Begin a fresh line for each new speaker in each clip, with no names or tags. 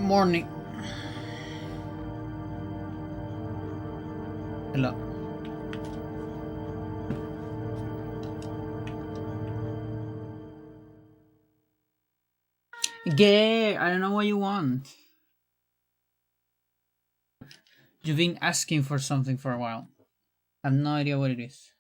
Morning. Hello. Gay, I don't know what you want. You've been asking for something for a while. I have no idea what it is.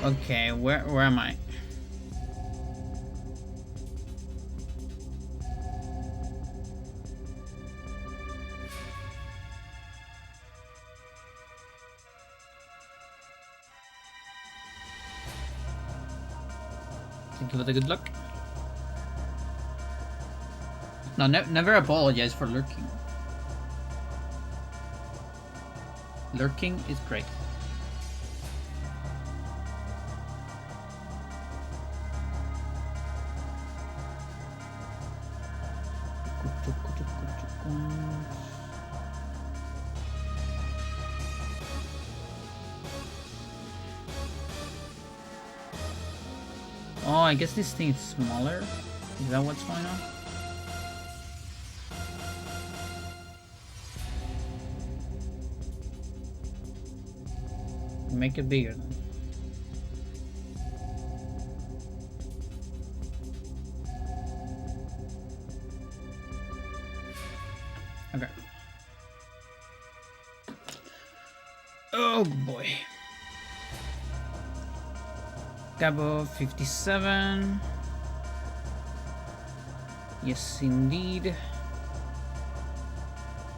Okay, where am I? Thank you for the good luck. No, never apologize for lurking. Lurking is great. Oh, I guess this thing is smaller. Is that what's going on? Make it bigger then. Okay. Oh boy. Cabo 57. Yes, indeed.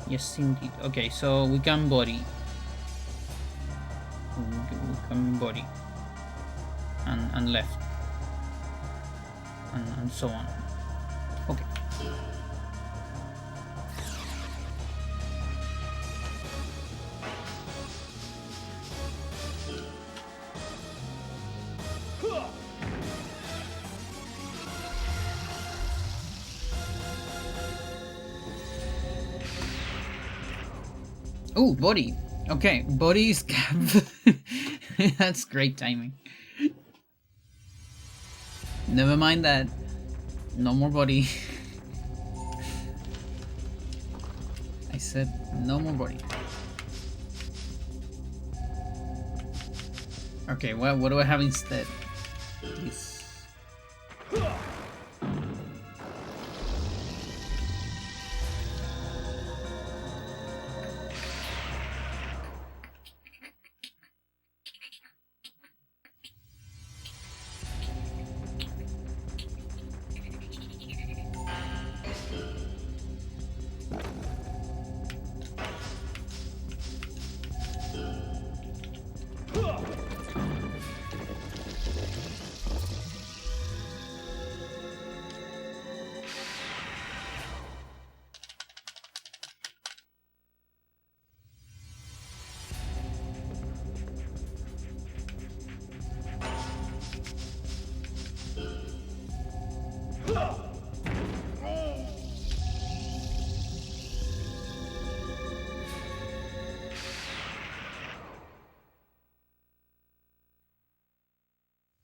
Yes, indeed. Okay, so we can body. We can body. And left. And so on. Okay. Oh, body. Okay, body is cap. That's great timing. Never mind that. No more body. I said no more body. Okay, well, what do I have instead? This.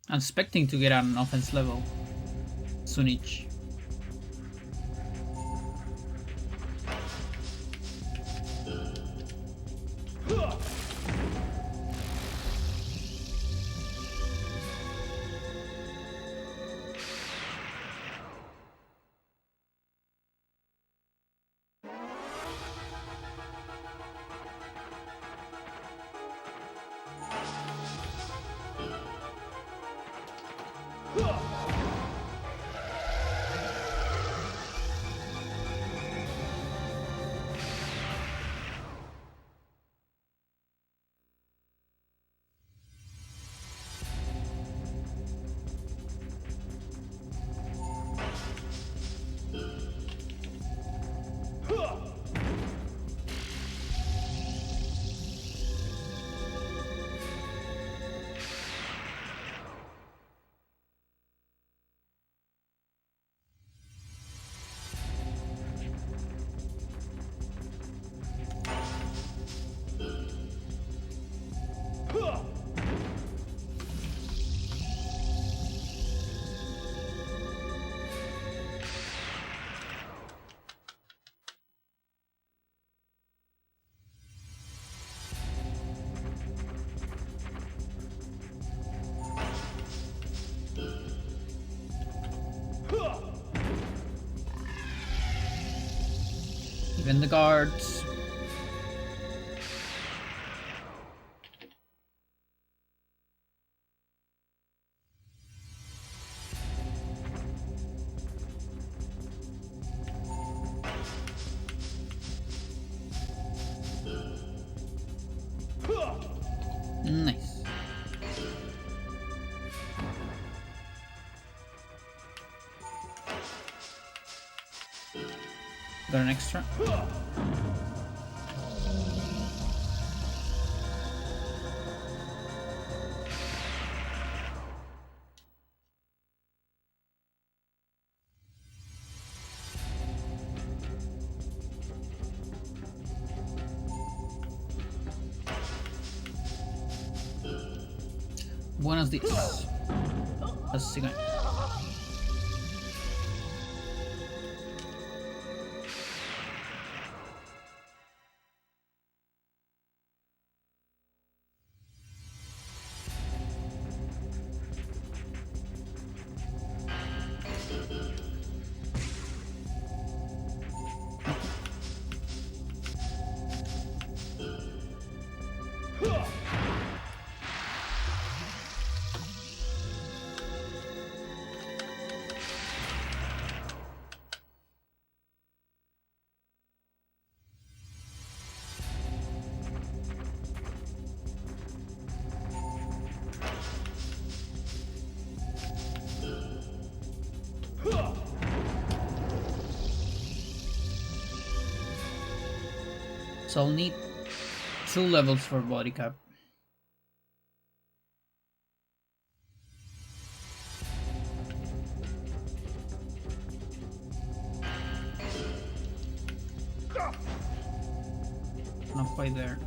I'm expecting to get an offense level soonich. Even the guards. Nice. Got an extra. Buenos días. Así que... So I'll need 2 levels for body cap. Not quite there.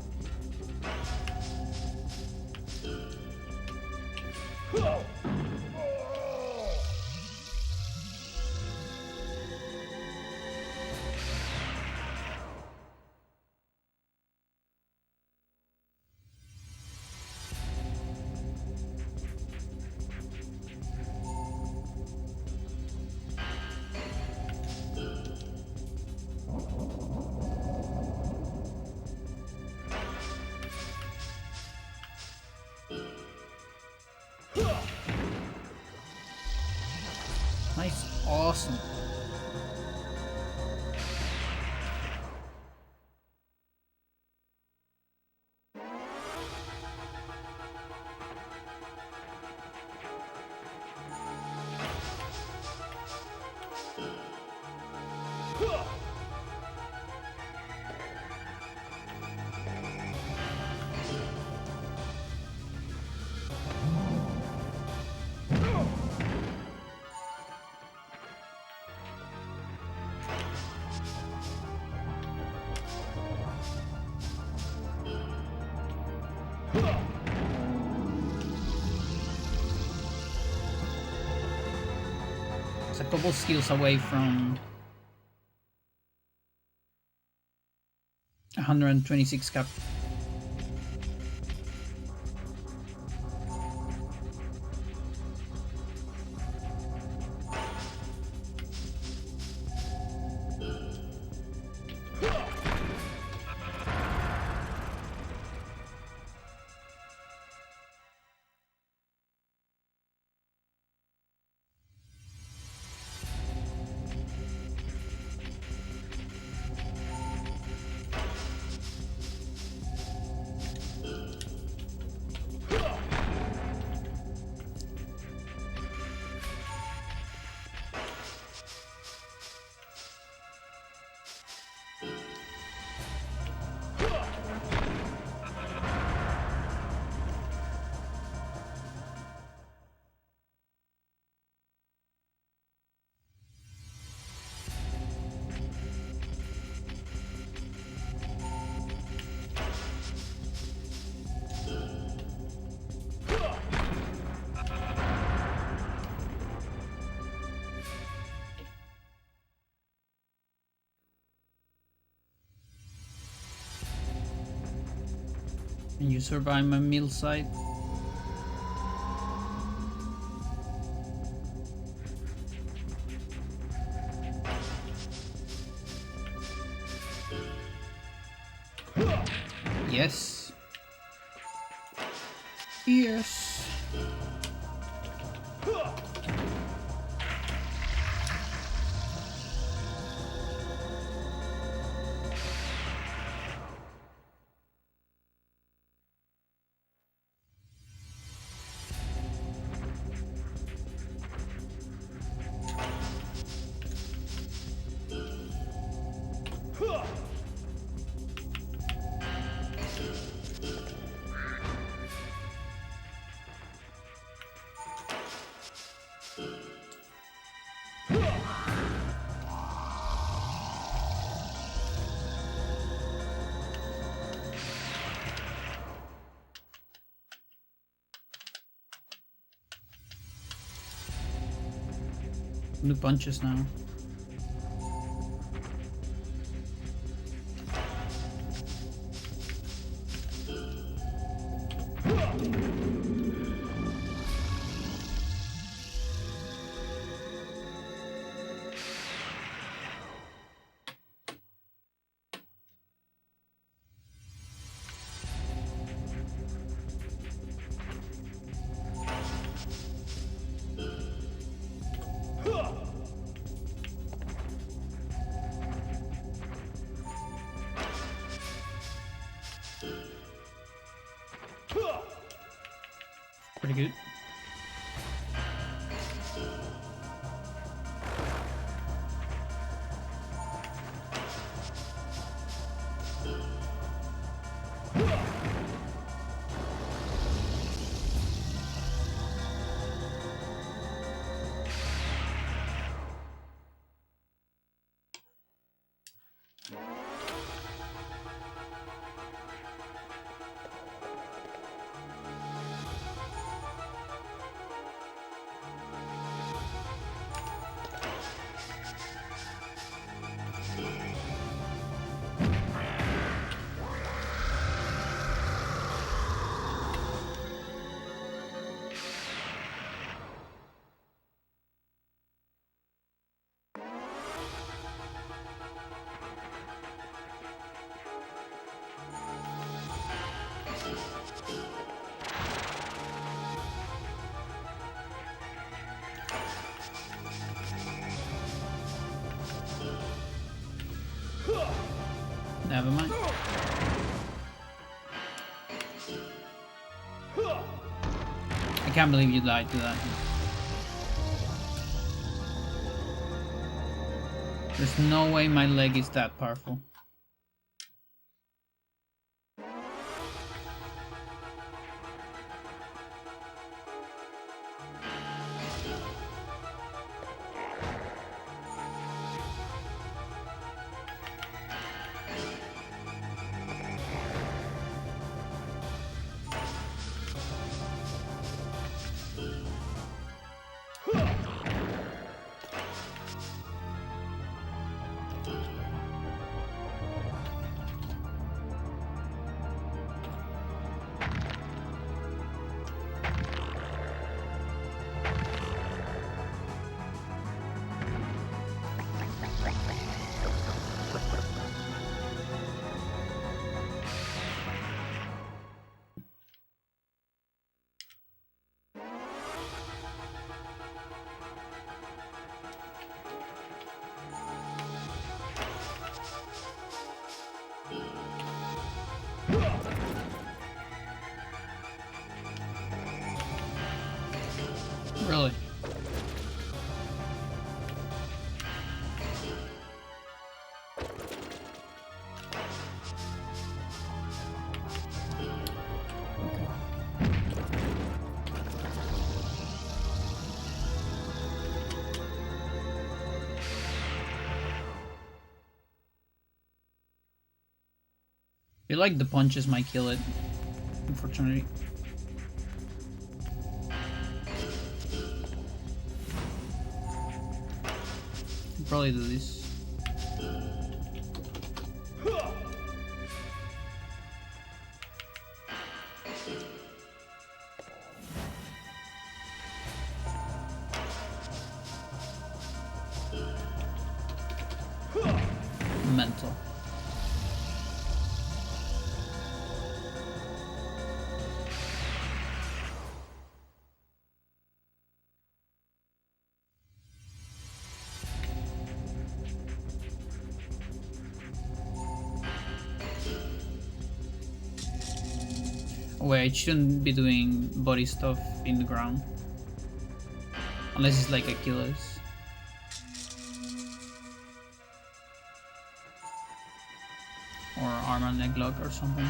Nice, awesome. It's a couple skills away from 126 cap. Can you survive my meal site? Yes. Yes. New punches now. Pretty good. Never mind. I can't believe you died to that. There's no way my leg is that powerful. Really? I feel like the punches might kill it, unfortunately. I'll probably do this. Mental. Wait, it shouldn't be doing body stuff in the ground. Unless it's like Achilles. Or arm and leg lock or something.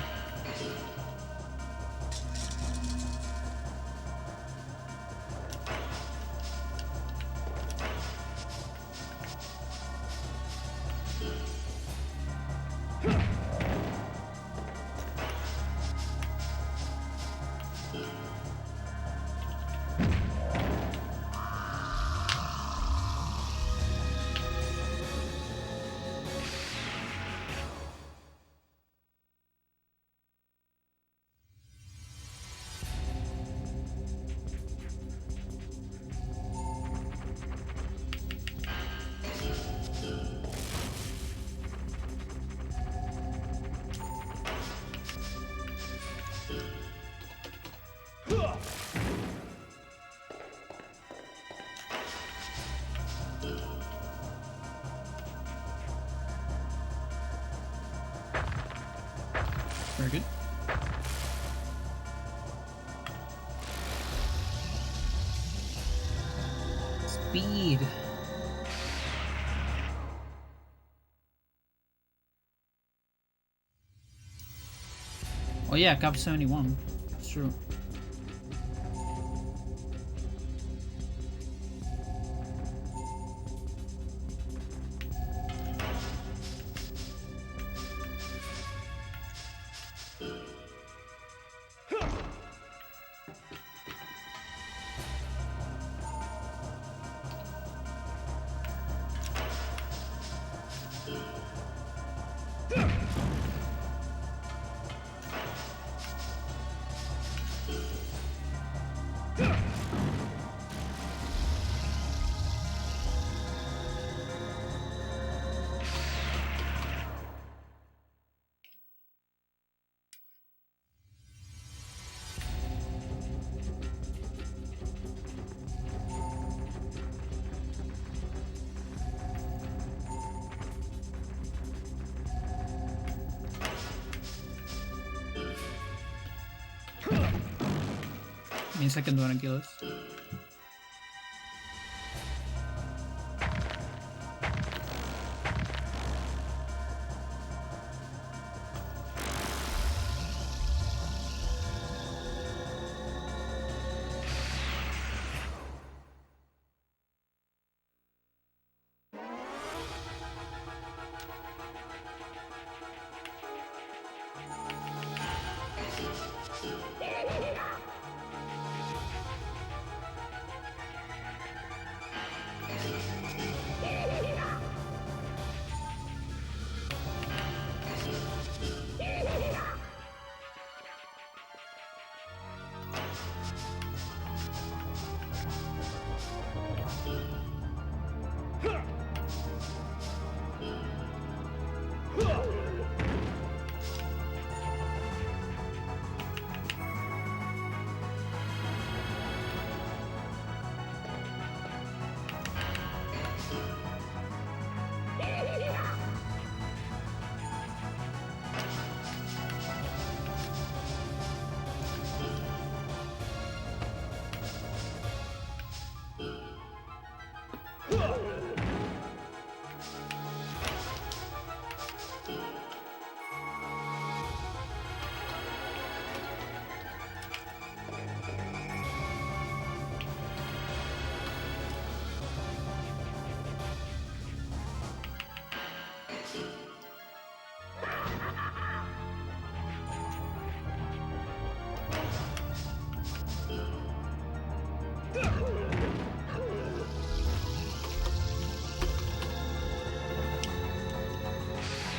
Very good. Speed. Oh yeah, cap 71. That's true. Means I can do an Achilles.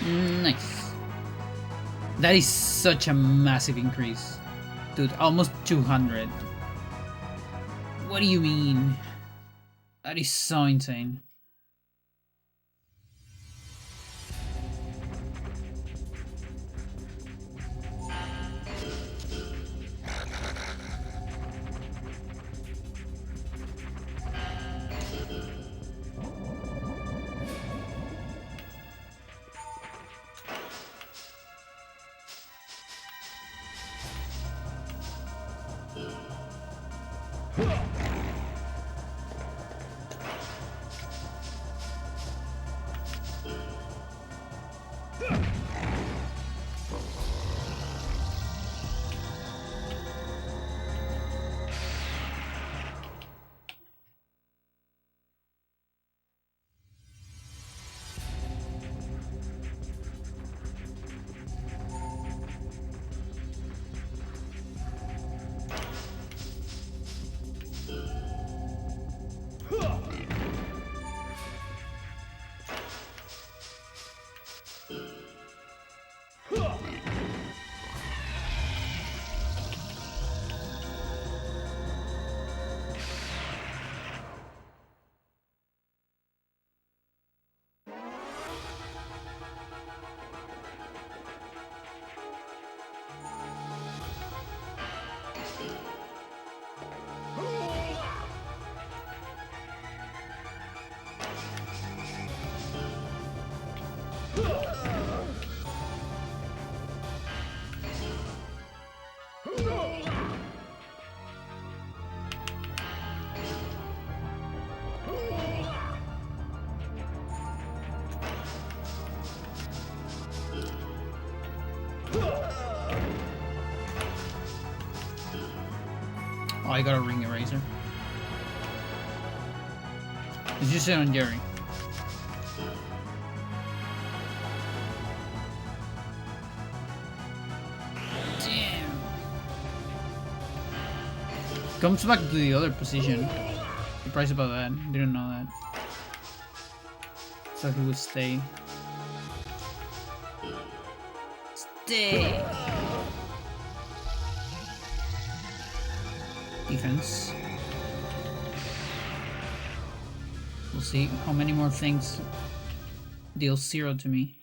Nice. That is such a massive increase. Dude, almost 200. What do you mean? That is so insane. Oh, I got a ring eraser. Did you say on Jerry? Damn. Comes back to the other position. Surprised about that. Didn't know that. Thought he would stay. Stay. Defense. We'll see how many more things deal 0 to me.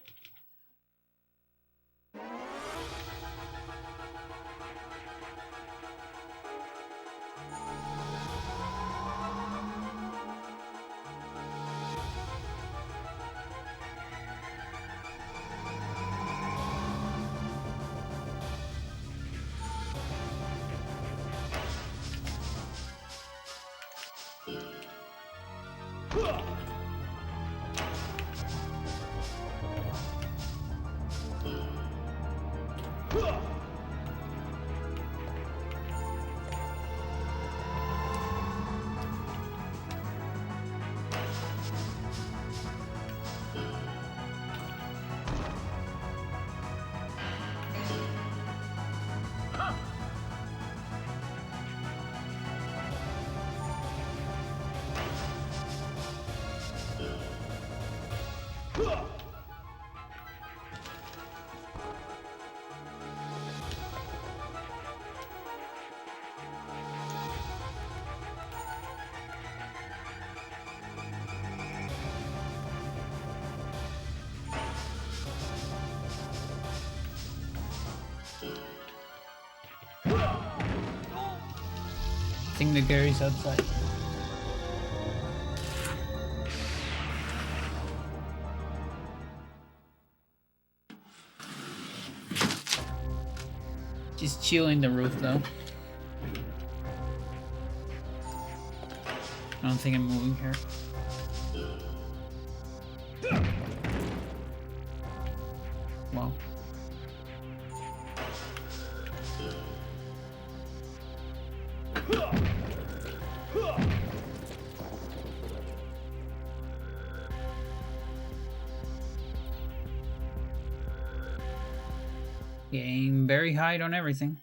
I think the Gary's outside. Just chilling the roof though. I don't think I'm moving here. Wow. Getting very high on everything.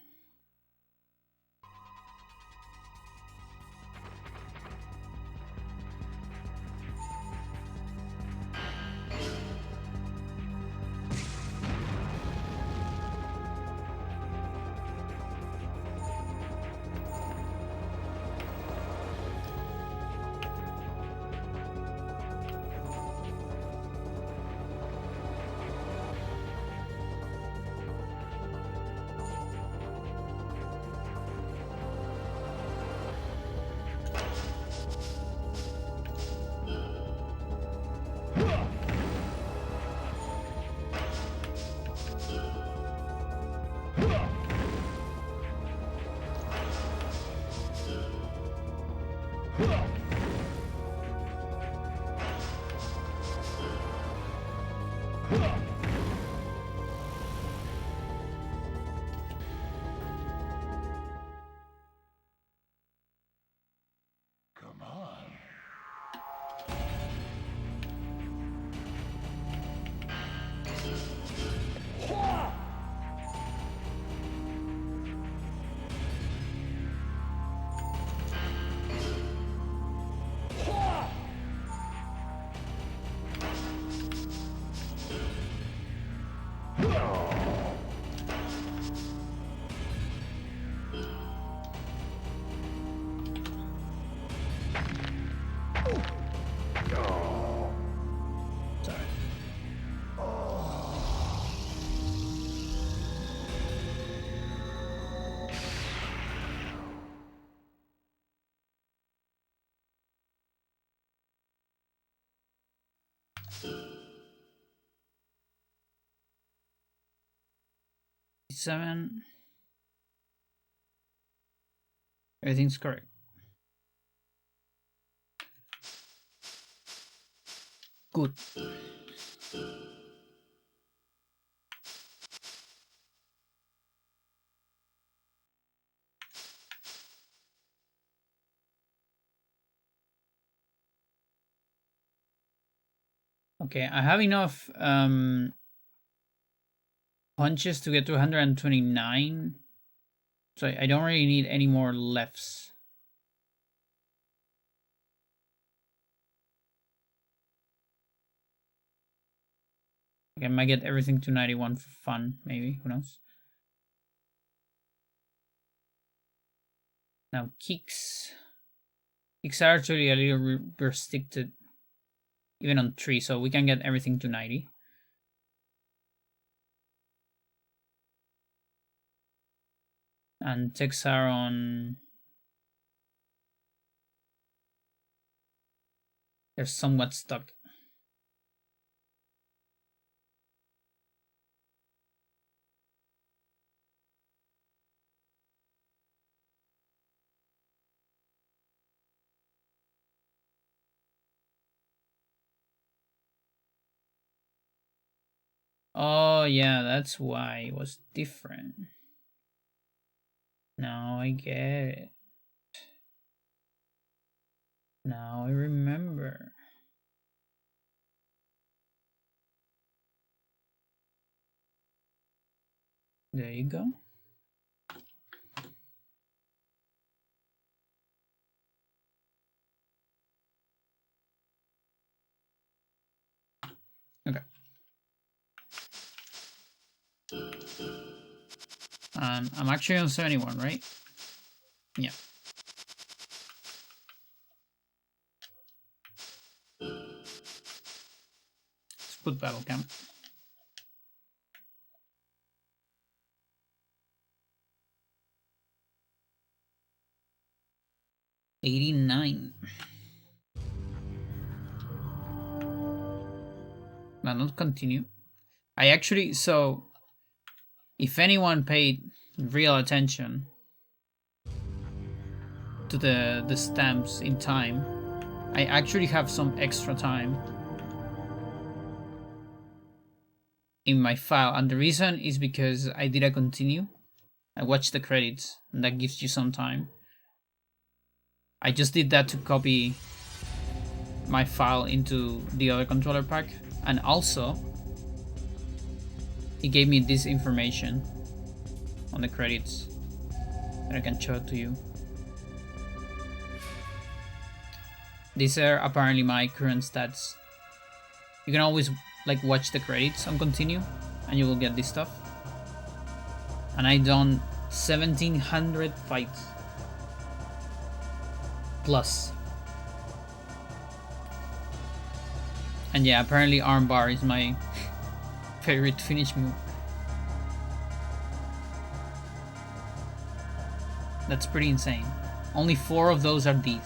87. Everything's correct. Good. Okay, I have enough punches to get to 129. So I don't really need any more lefts. Okay, I might get everything to 91 for fun, maybe. Who knows? Now kicks. Kicks are actually a little restricted, even on 3, so we can get everything to 90. And techs are on... They're somewhat stuck. Oh yeah, that's why it was different. Now I get it. Now I remember. There you go. Okay. I'm actually on 71, right? Yeah. Let's put battle cam. $89. Now not continue. I actually, so if anyone paid real attention to the stamps in time, I actually have some extra time in my file, and the reason is because I did a continue. I watched the credits, and that gives you some time. I just did that to copy my file into the other controller pack, and also it gave me this information on the credits that I can show to you. These are apparently my current stats. You can always like watch the credits on continue and you will get this stuff. And I done 1700 fights plus. And yeah, apparently armbar is my favorite finish move. That's pretty insane. Only 4 of those are these.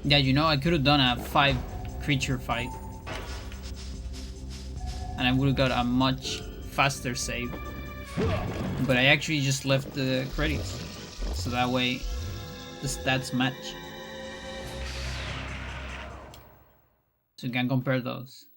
Yeah, you know, I could have done a 5 creature fight. And I would have got a much faster save. But I actually just left the credits. So that way the stats match. So you can compare those.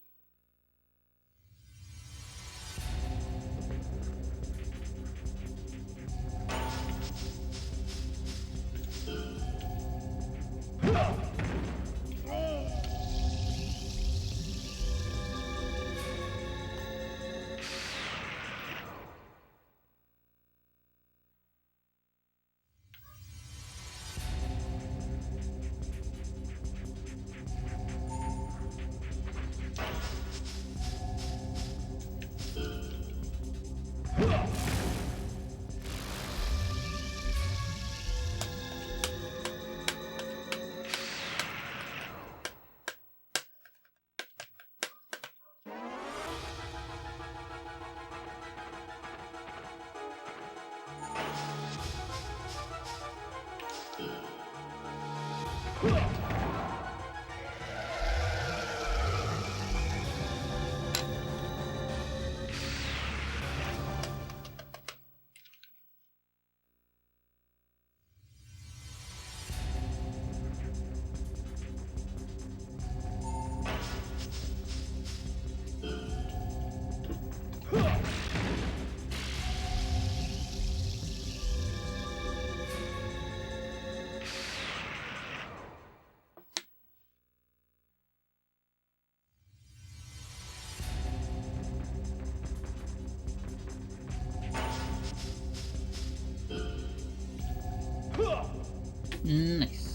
Nice.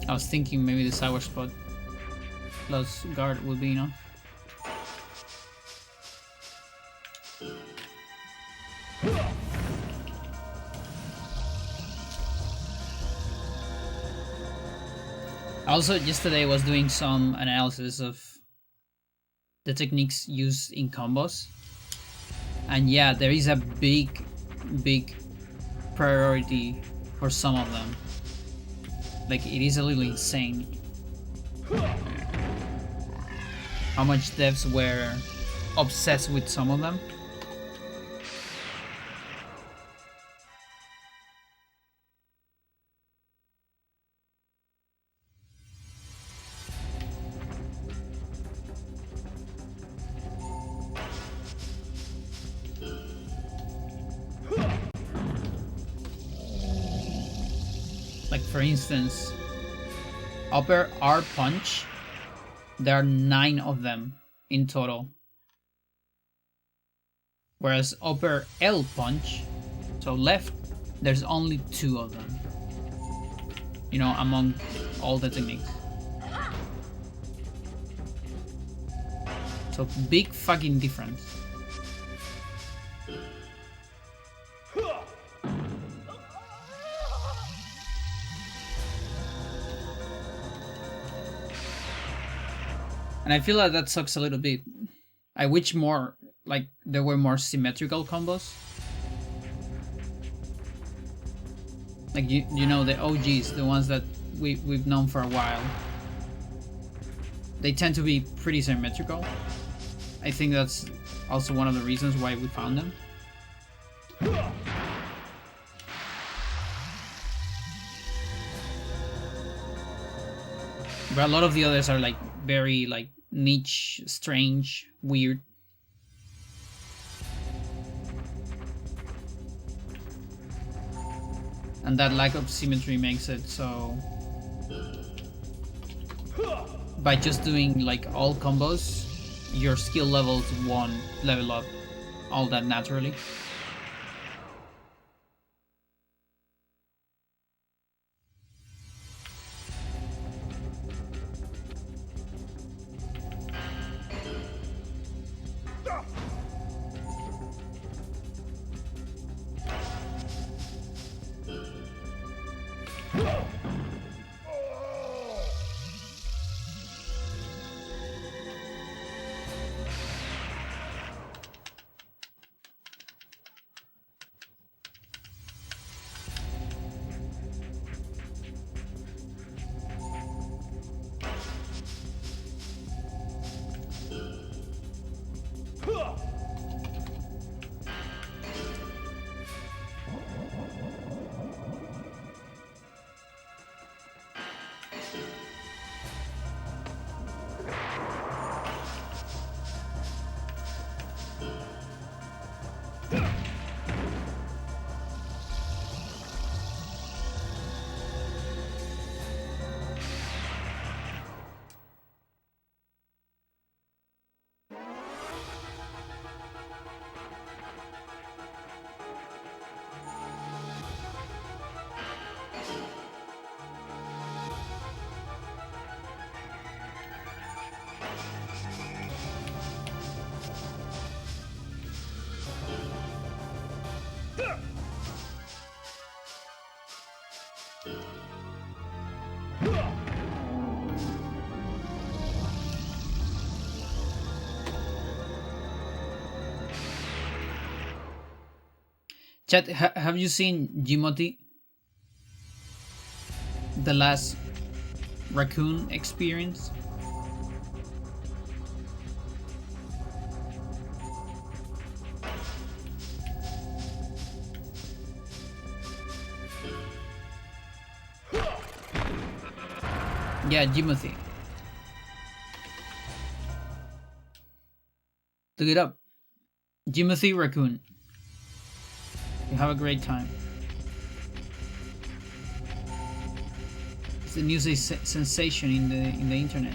I was thinking maybe the sour spot plus guard would be enough. Also, yesterday I was doing some analysis of the techniques used in combos. And yeah, there is a big priority for some of them. Like, it is a little insane how much devs were obsessed with some of them. Like, for instance, upper R punch, there are 9 of them in total. Whereas upper L punch, so left, there's only 2 of them. You know, among all the techniques. So big fucking difference. And I feel like that sucks a little bit. I wish more, like, there were more symmetrical combos. Like, you know, the OGs, the ones that we've known for a while. They tend to be pretty symmetrical. I think that's also one of the reasons why we found them. But a lot of the others are like very like niche, strange, weird. And that lack of symmetry makes it so by just doing like all combos, your skill levels won't level up all that naturally. Chat, have you seen Jimoti? the last raccoon experience. Yeah, Jimothy. Look it up. Jimothy Raccoon. You have a great time. It's the news is sensation in the internet.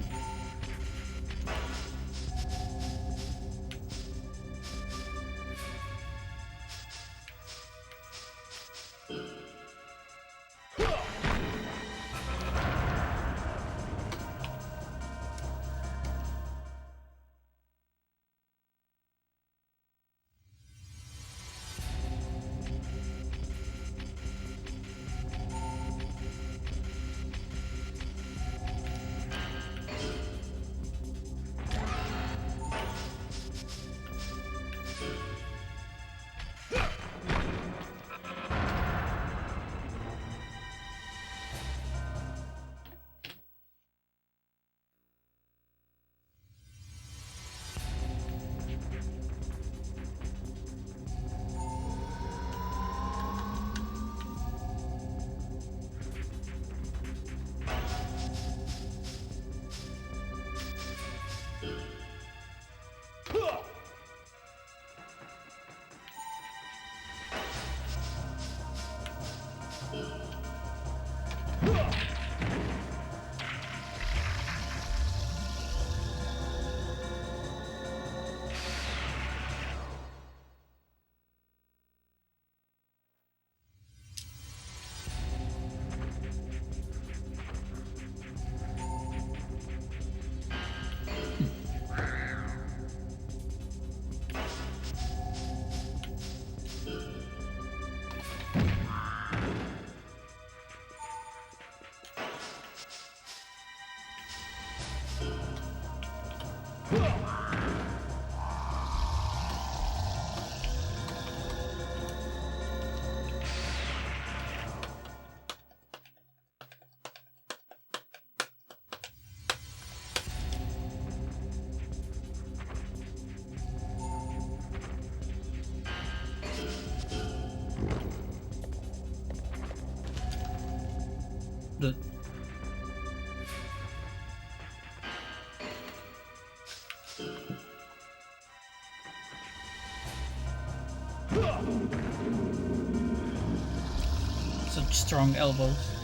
The such strong elbows.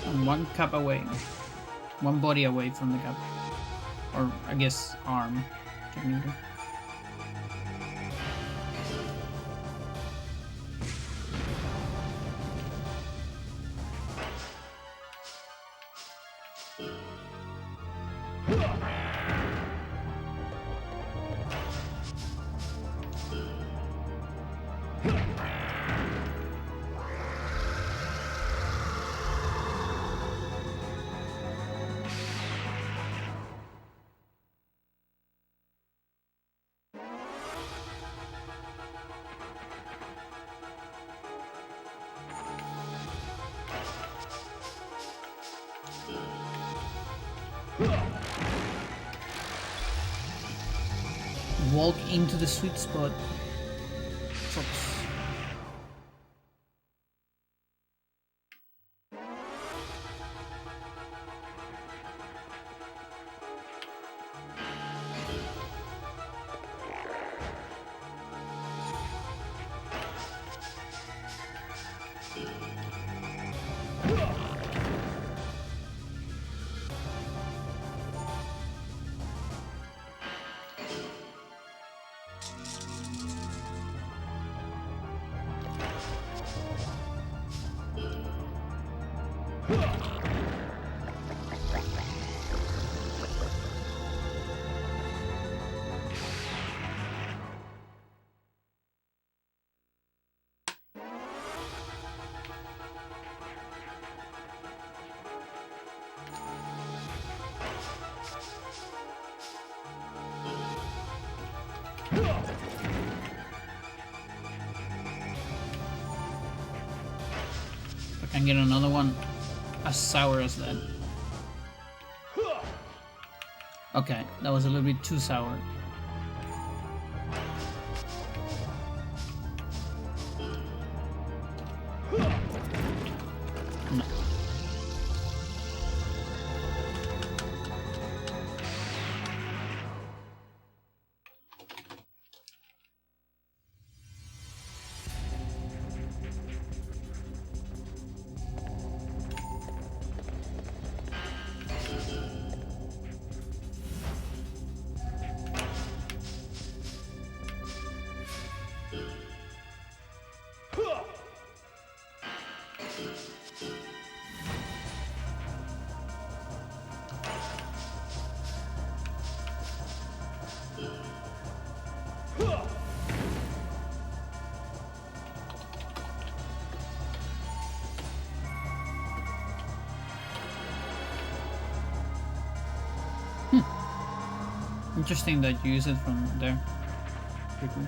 And one cup away. One body away from the cup. Or, I guess, arm, technically. Walk into the sweet spot. Fox. I can get another one as sour as that. Okay, that was a little bit too sour. No. Interesting that you use it from there. Pretty cool.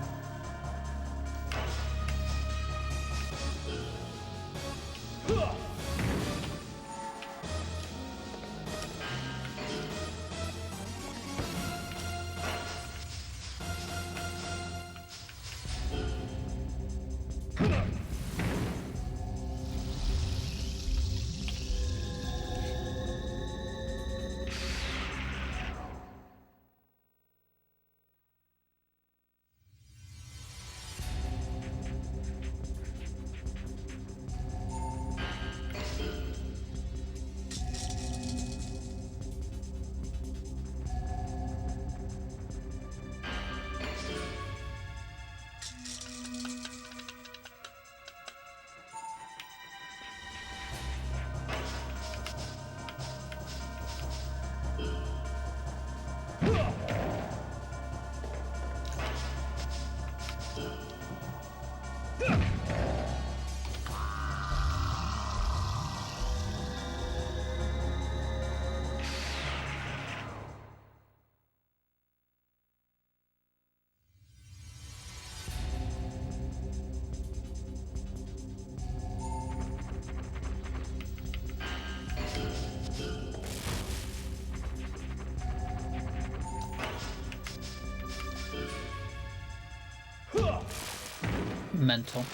Mental.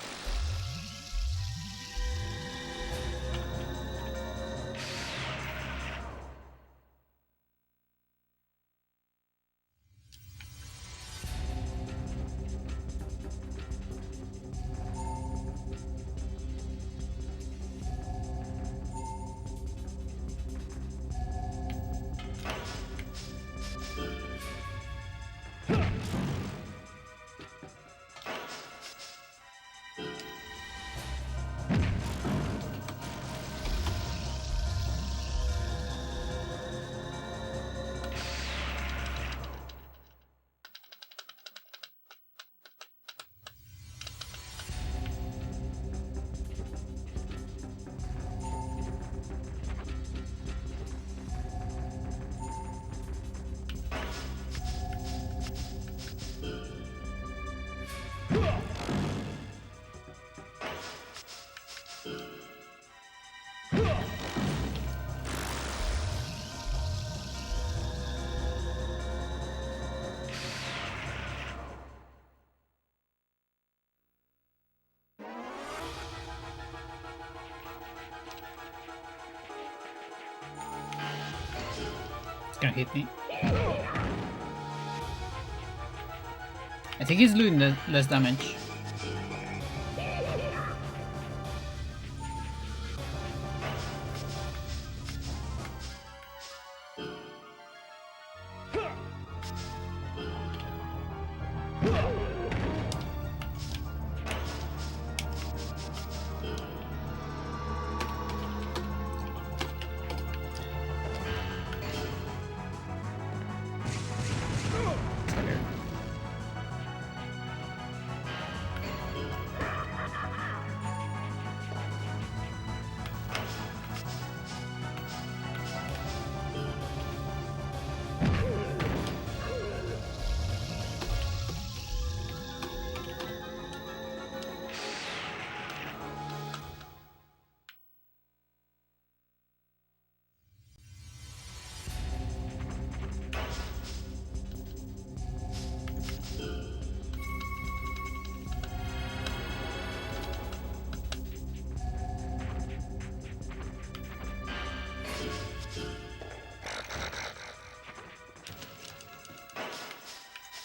Gonna hit me. I think he's doing less damage.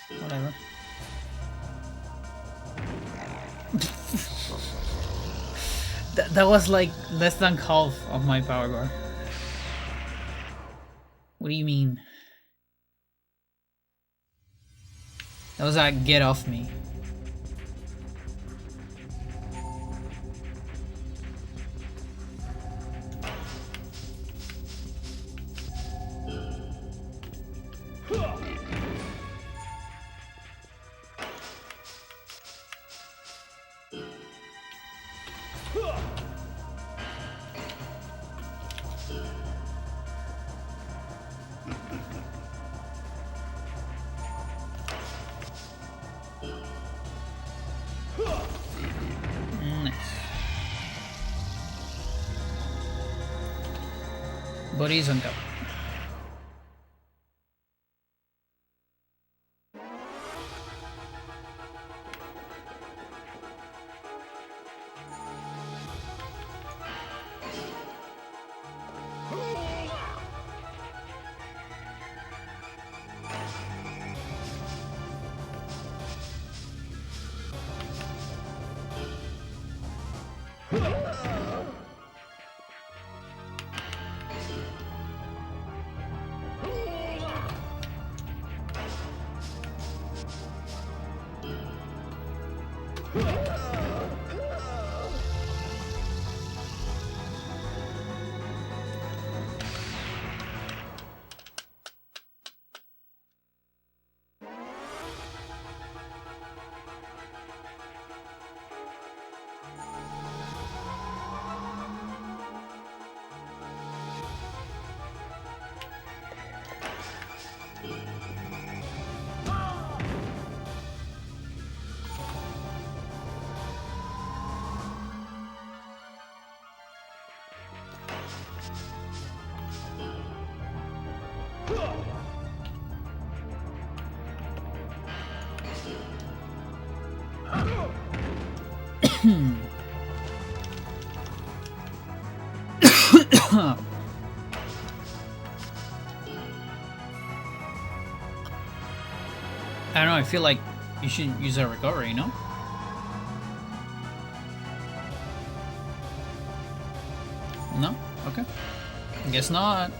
Whatever. That was like less than half of my power bar. What do you mean? That was a get off me. Bodies on top. I don't know, I feel like you should use a recovery, no? No? Okay. Guess not.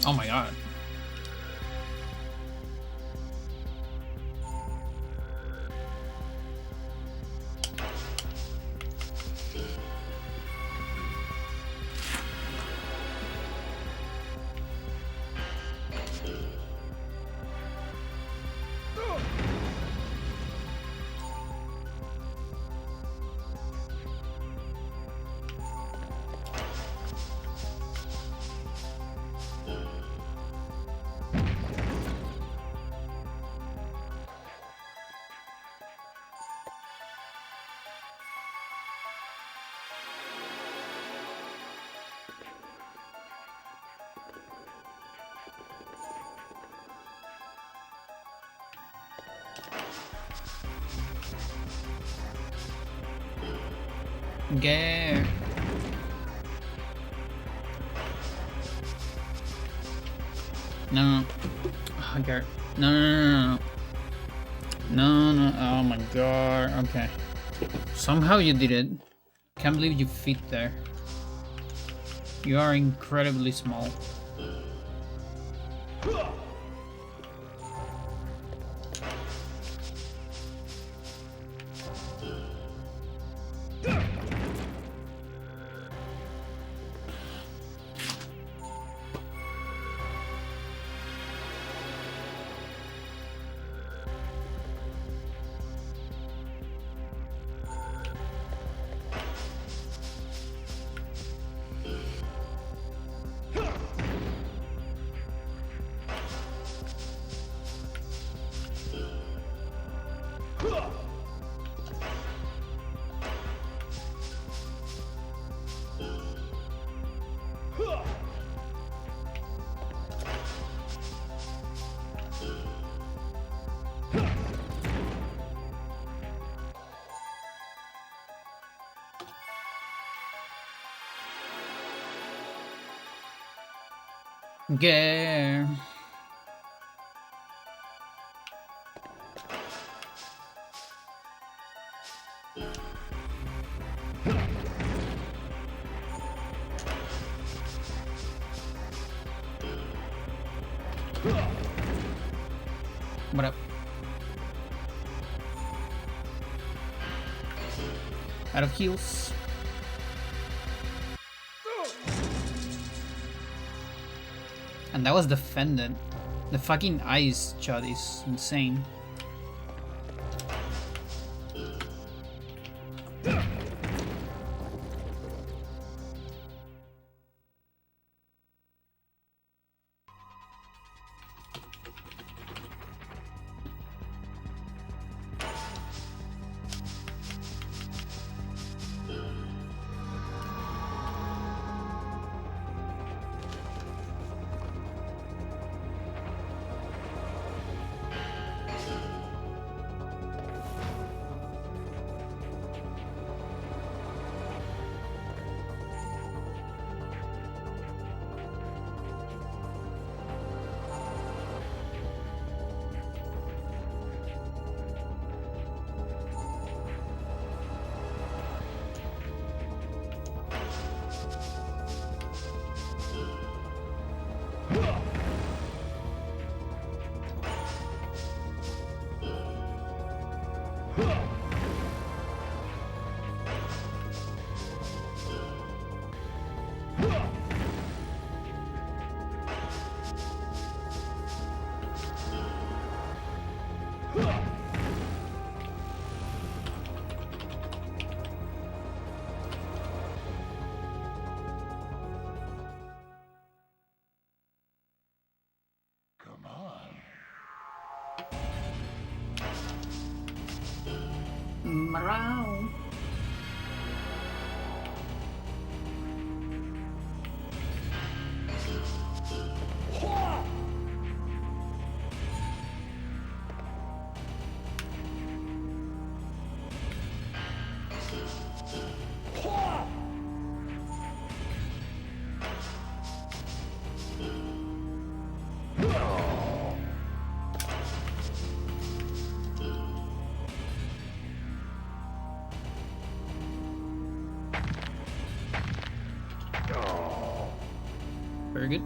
Oh my god. Gare. No. Oh, Gare. No. No. Oh my god. Okay. Somehow you did it. Can't believe you fit there. You are incredibly small. Okay. What up? Out of heals. And that was defended. The fucking ice shot is insane. Meow. Very good.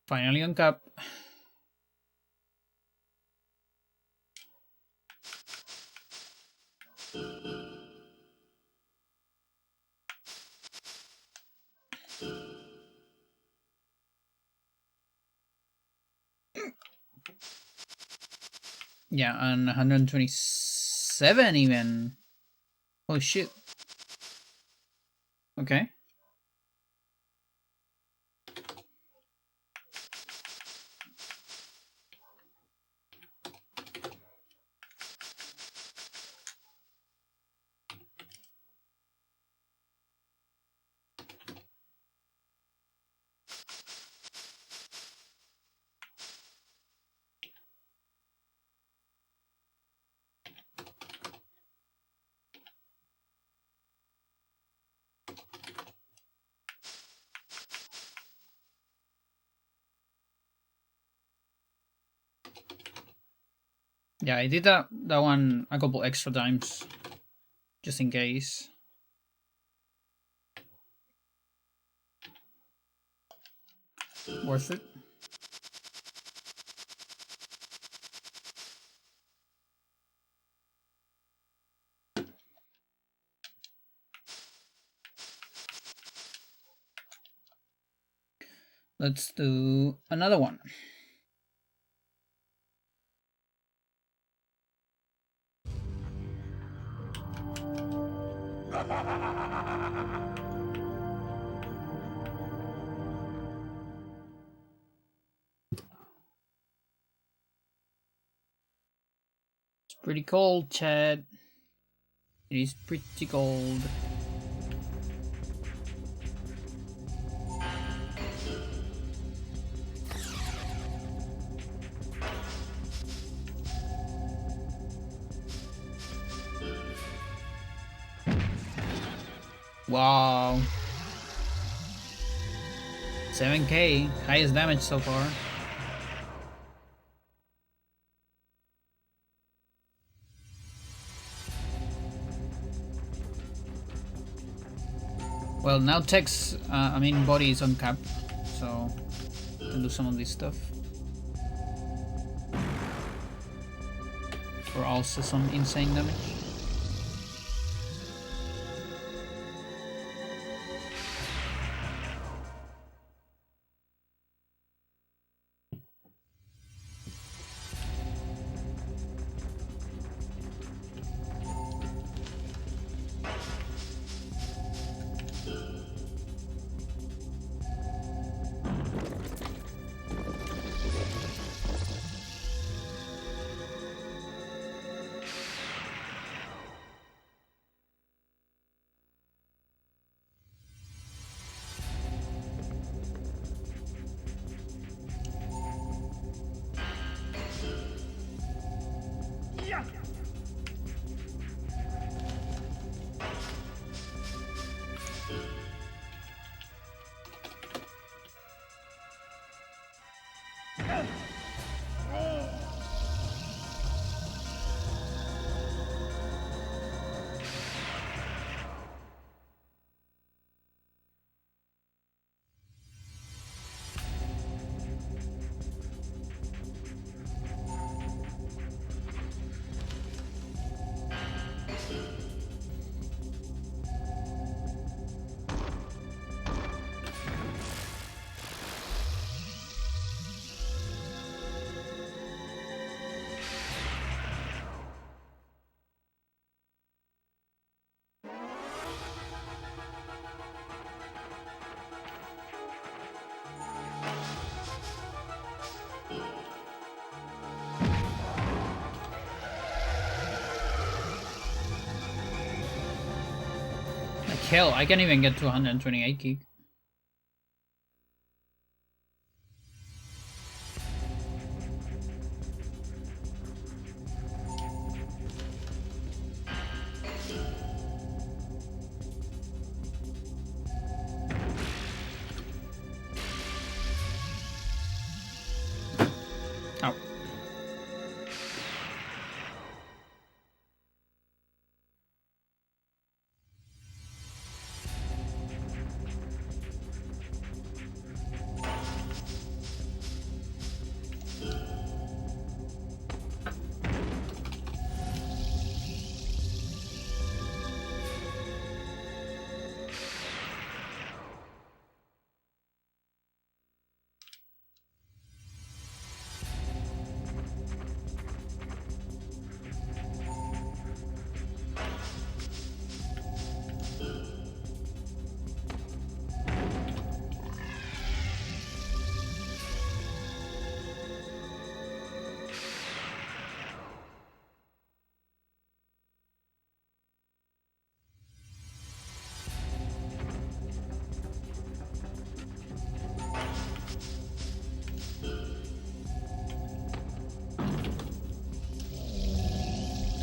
Finally on cap. Yeah, and 127 even. Oh shit. Okay. Yeah, I did that one a couple extra times, just in case. Worth it. Let's do another one. It's pretty cold, Chad. It is pretty cold. Wow. 7k, highest damage so far. Well, now Tech's, body is on cap, so can do some of this stuff. Or also some insane damage. Hell, I can't even get to 128 gig. Oh.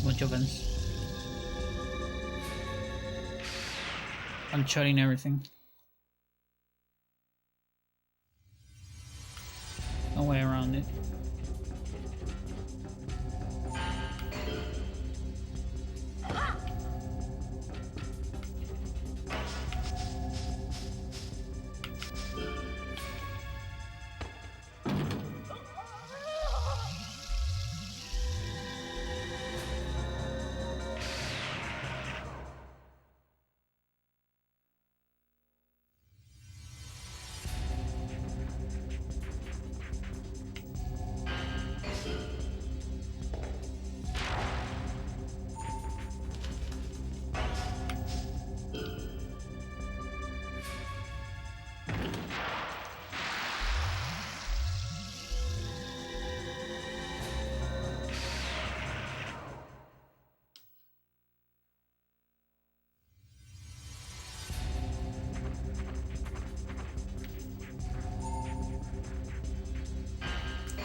Bunch of vents. I'm shutting everything. No way around it.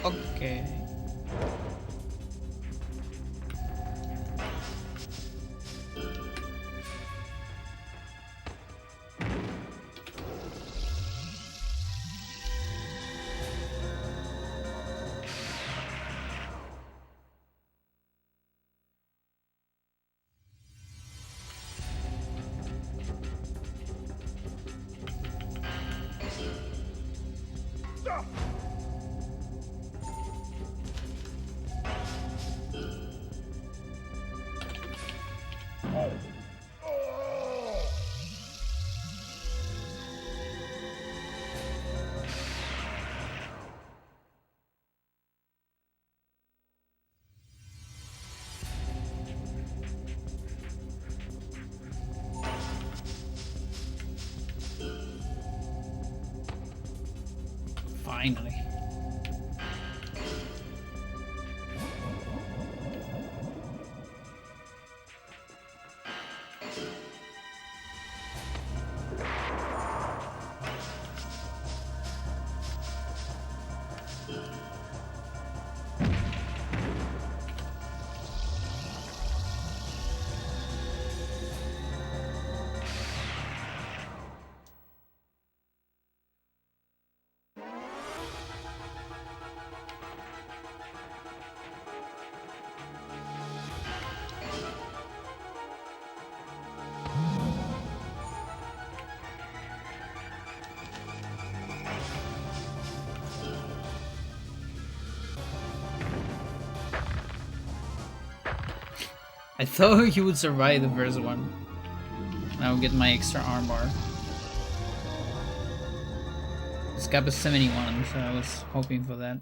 Okay. Finally. I thought he would survive the first one. I'll get my extra armbar. This cap is 71, so I was hoping for that.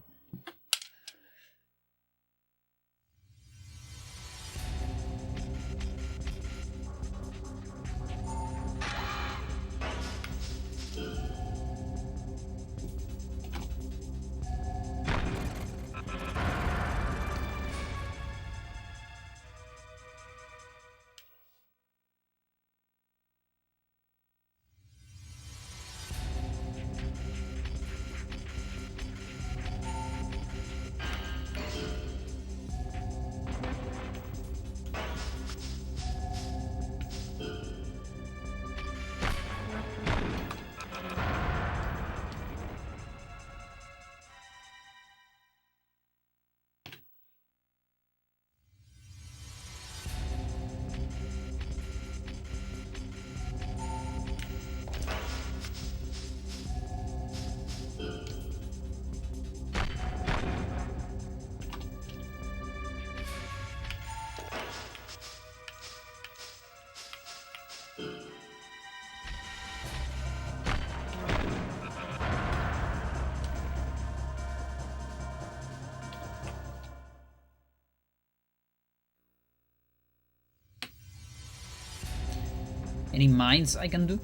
Any mines I can do?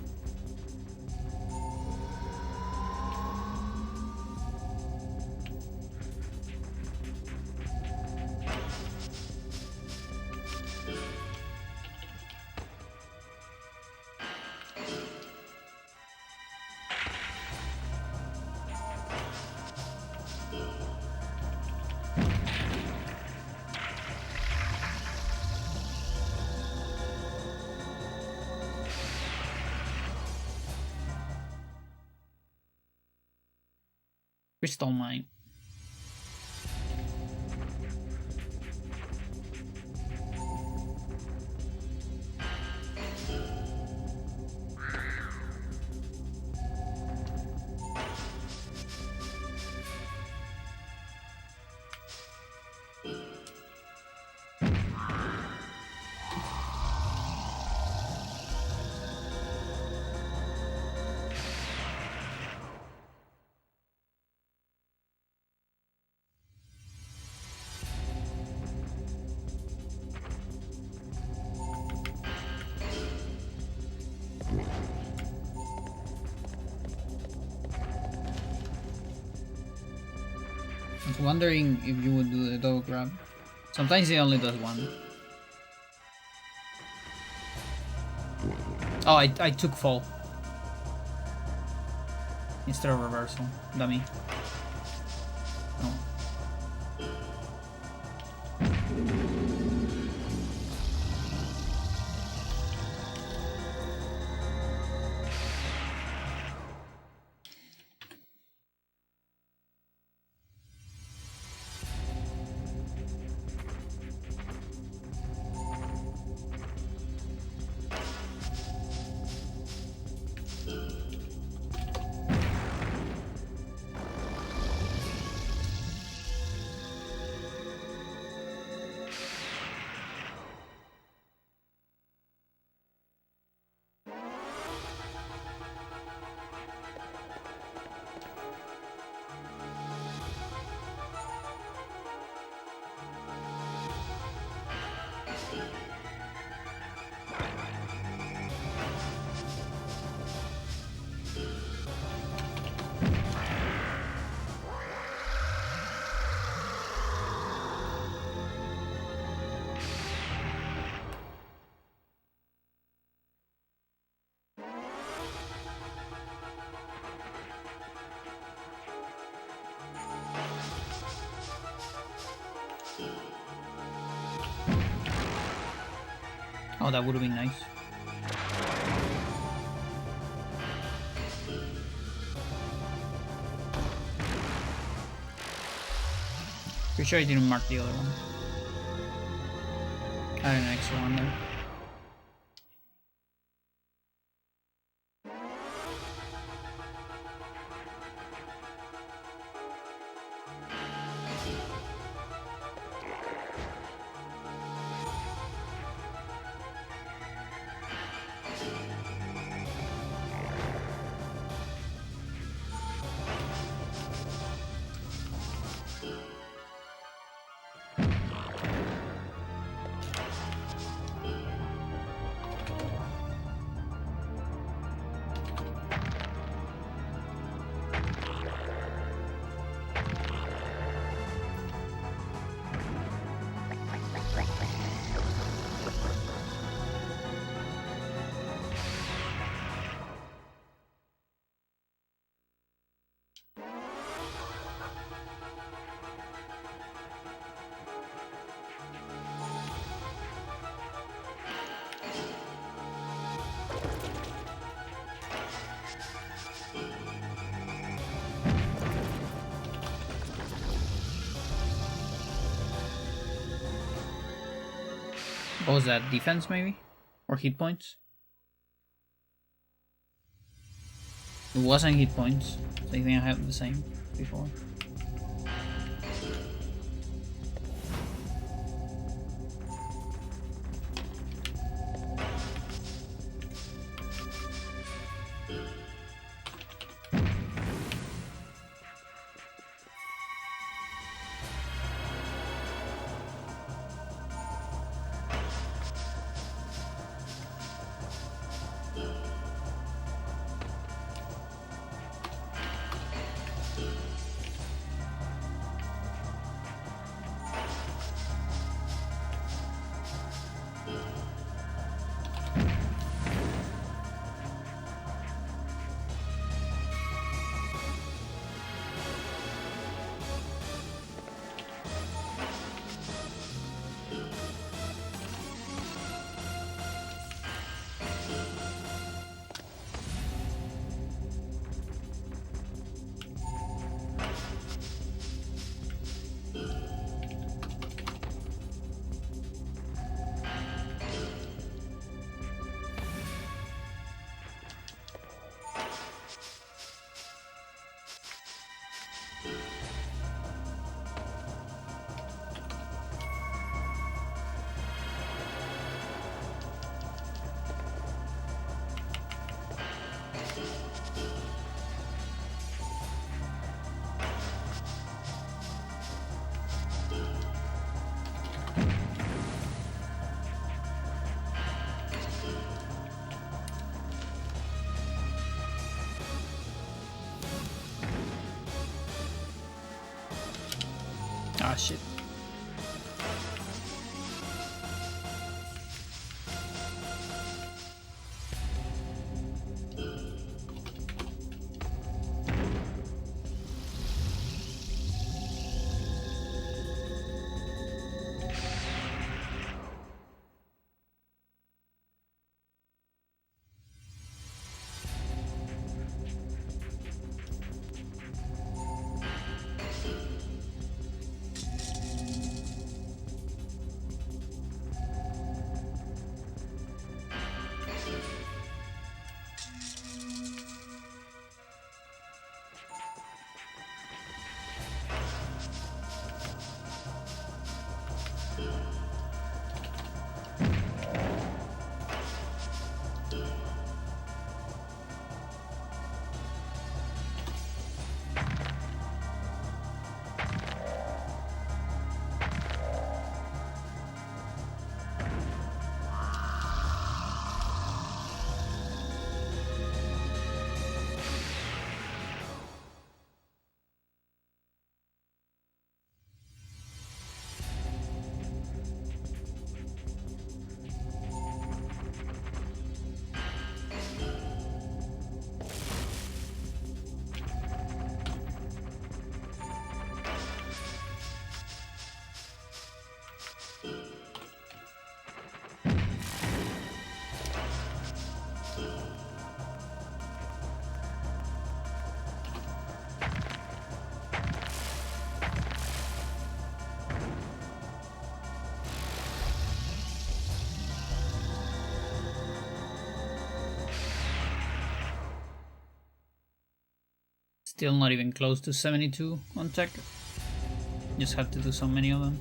Crystal mine. I was wondering if you would do the double grab. Sometimes he only does one. Oh, I took fall. Instead of reversal. Dummy. Oh. Oh, that would have been nice. Pretty sure I didn't mark the other one. I had an extra one there. What was that? Defense, maybe? Or hit points? It wasn't hit points. So I think I have the same before. Still not even close to 72 on tech. Just have to do so many of them.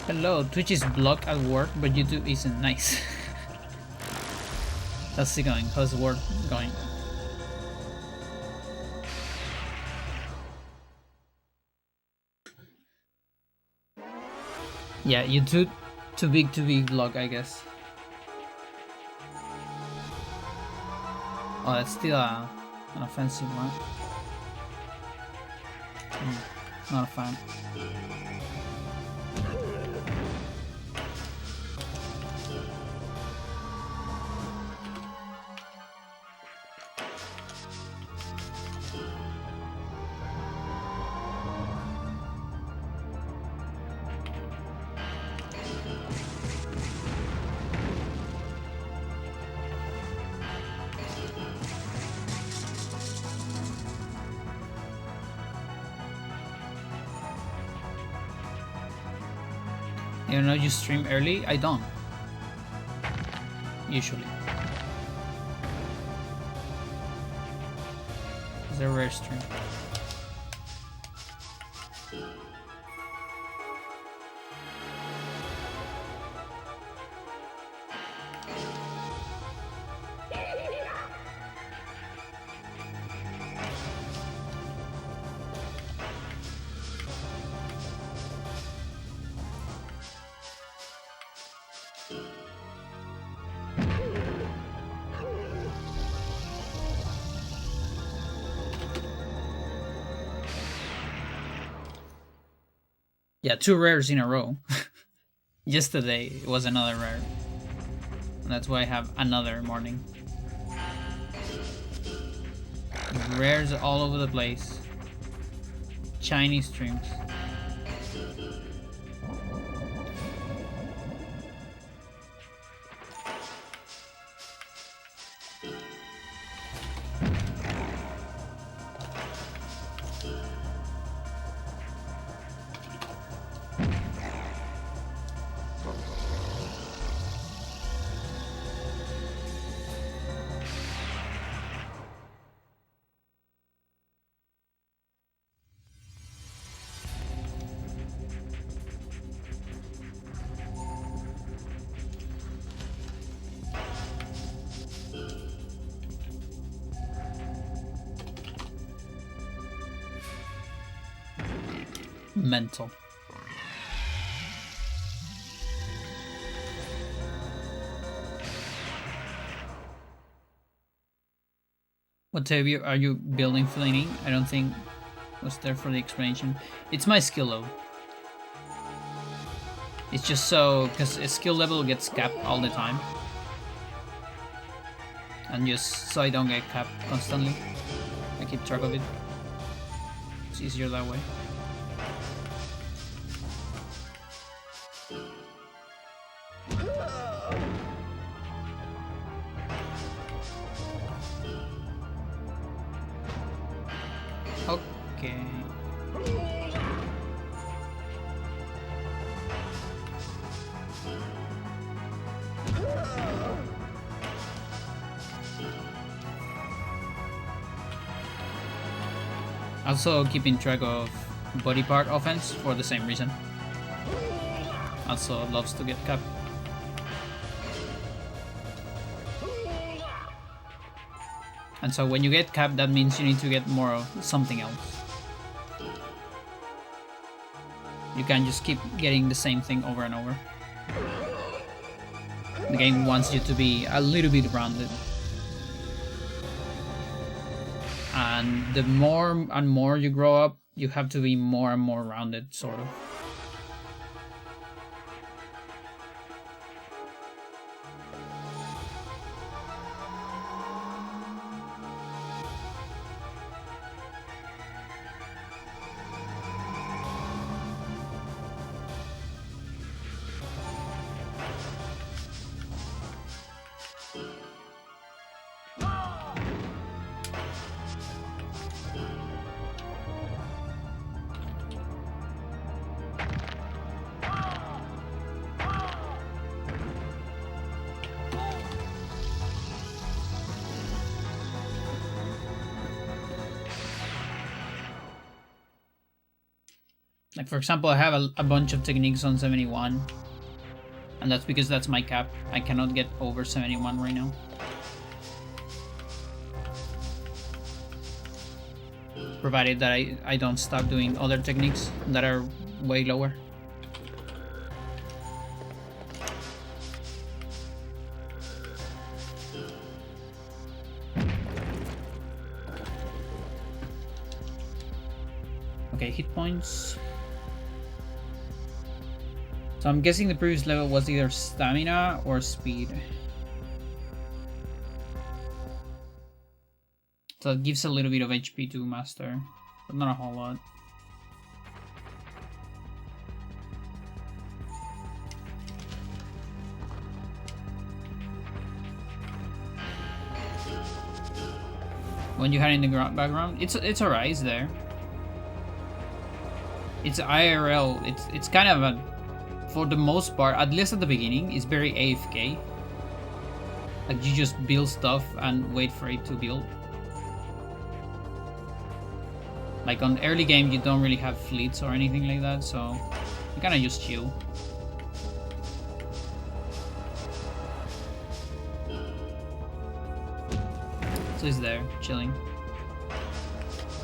Hello, Twitch is blocked at work, but YouTube isn't. Nice. How's it going? How's work going? Yeah, YouTube too big to be blocked, I guess. Oh, that's still an offensive one. Not a fan. You know, you stream early? I don't. Usually. It's a rare stream. Yeah, 2 rares in a row. Yesterday it was another rare. And that's why I have another morning. Rares all over the place. Chinese streams. Mental. What type are you building, Fellini? I don't think was there for the explanation. It's my skill level. It's just so because a skill level gets capped all the time, and just so I don't get capped constantly. I keep track of it. It's easier that way. Okay. Also keeping track of body part offense for the same reason. Also loves to get capped. And so when you get capped, that means you need to get more of something else. You can't just keep getting the same thing over and over. The game wants you to be a little bit rounded. And the more and more you grow up, you have to be more and more rounded, sort of. Like, for example, I have a bunch of techniques on 71. And that's because that's my cap. I cannot get over 71 right now. Provided that I don't stop doing other techniques that are way lower. Okay, hit points. So I'm guessing the previous level was either stamina or speed. So it gives a little bit of HP to master, but not a whole lot. When you had in the background, it's alright. It's there. It's IRL. It's kind of a, for the most part, at least at the beginning, it's very AFK. Like, you just build stuff and wait for it to build. Like, on early game, you don't really have fleets or anything like that, so you kind of just chill. So it's there, chilling.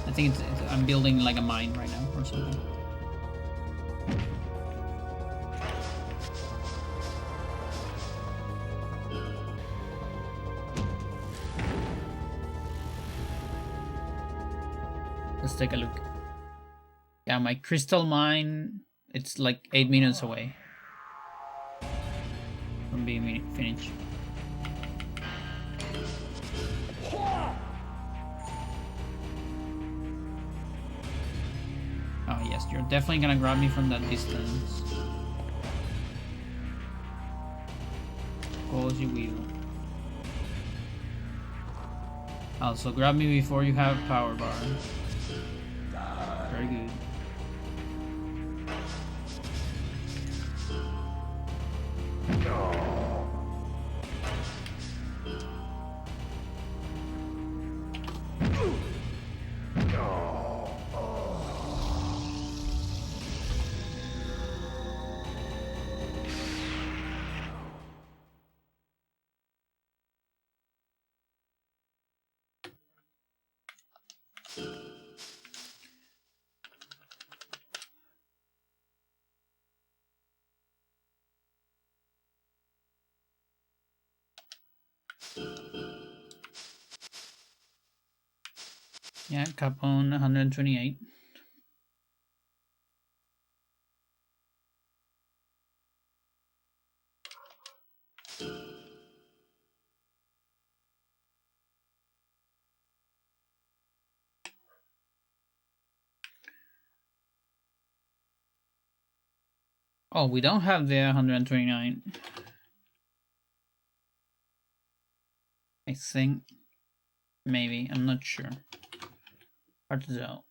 I think I'm building like a mine right now or something. Let's take a look. Yeah, my crystal mine, it's like 8 minutes away from being finished. Oh yes, you're definitely gonna grab me from that distance. Of course you will. Also, grab me before you have power bar. Very good. Yeah, cap on 128. Oh, we don't have the 129. I think. Maybe, I'm not sure. Hard to tell.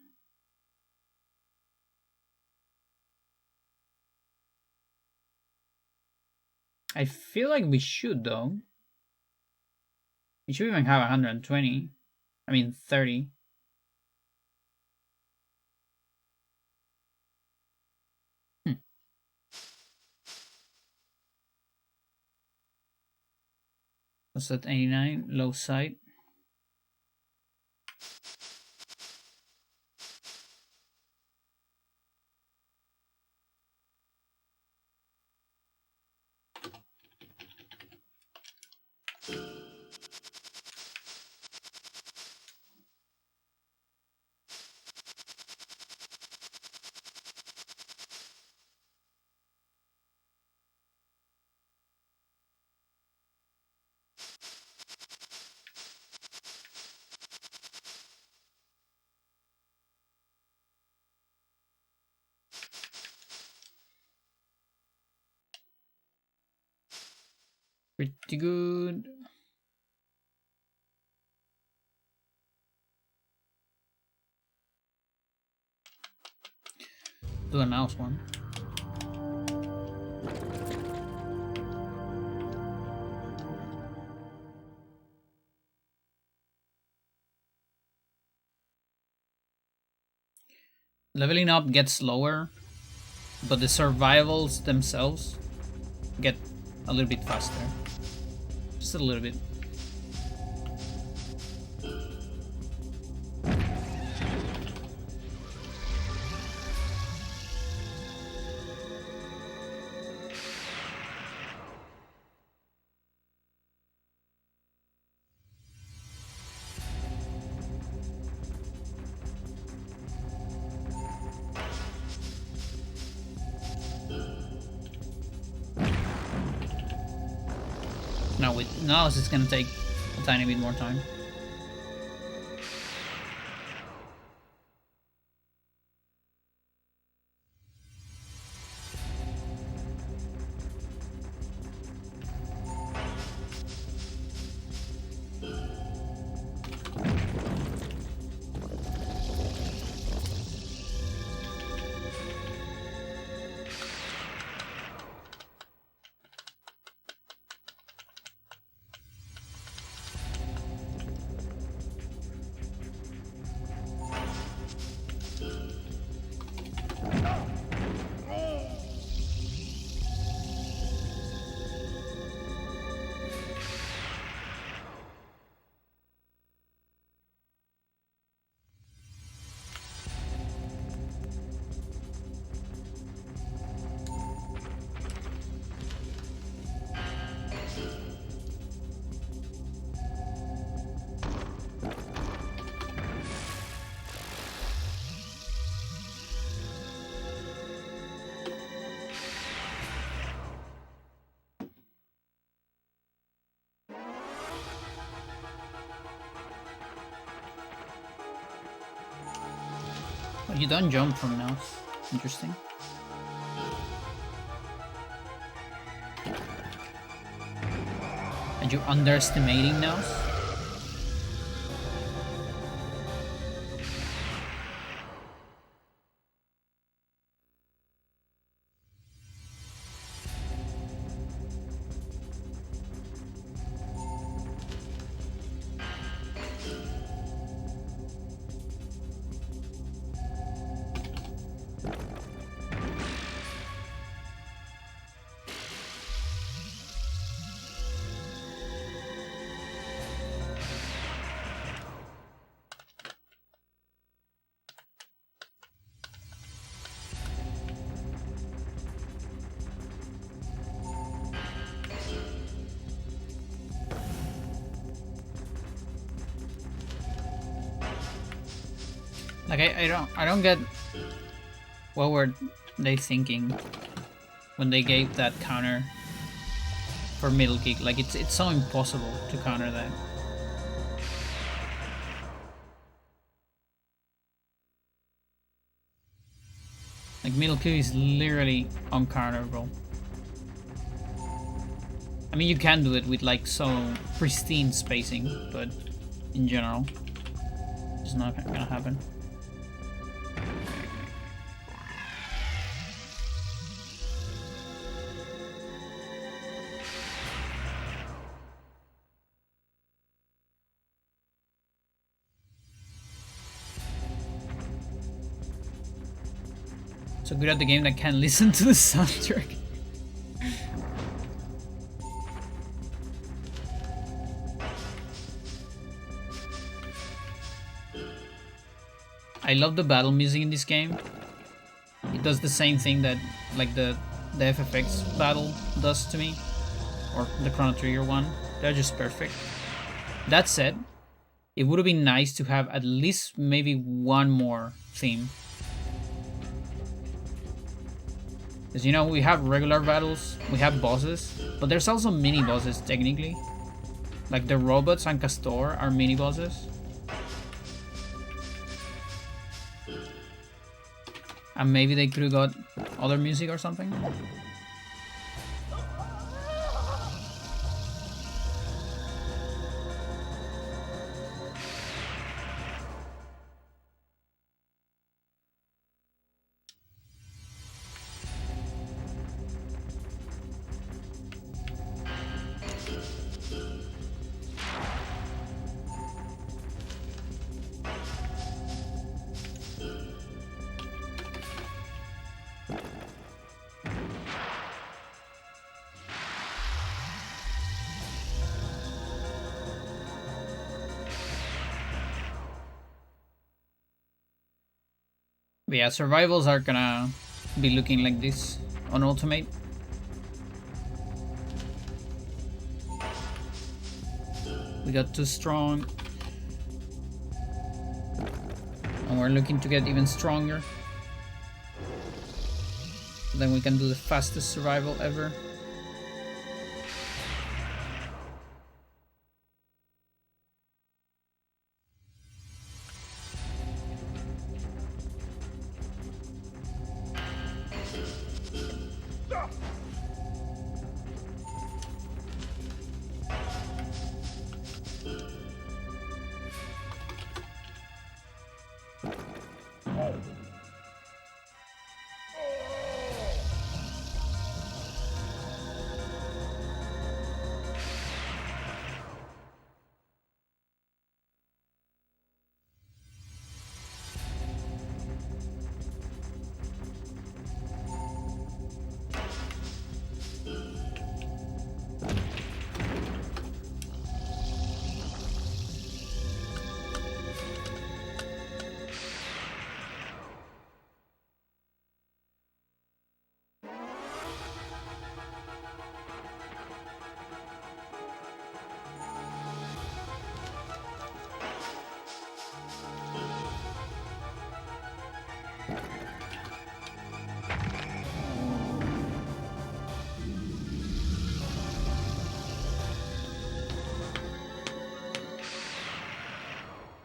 I feel like we should, though. We should even have 120. I mean, 30. What's that, 89? Low side. pretty good. Do a mouse one. Leveling up gets slower, but the survivals themselves get a little bit faster. Just a little bit. Now it's gonna take a tiny bit more time. Well, you don't jump from now. Interesting. Are you underestimating now? Like I don't get what were they thinking when they gave that counter for middle kick. Like it's so impossible to counter that. Like middle kick is literally uncounterable. I mean you can do it with like so pristine spacing, but in general it's not gonna happen. So good at the game that can't listen to the soundtrack. I love the battle music in this game. It does the same thing that like the FFX battle does to me, or the Chrono Trigger one. They're just perfect. That said, it would have been nice to have at least maybe one more theme. Because you know, we have regular battles, we have bosses, but there's also mini bosses technically. Like the robots and Castor are mini bosses. And maybe they could have got other music or something. But yeah, survivals are gonna be looking like this on Ultimate. We got too strong. And we're looking to get even stronger. Then we can do the fastest survival ever.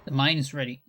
The mine is ready.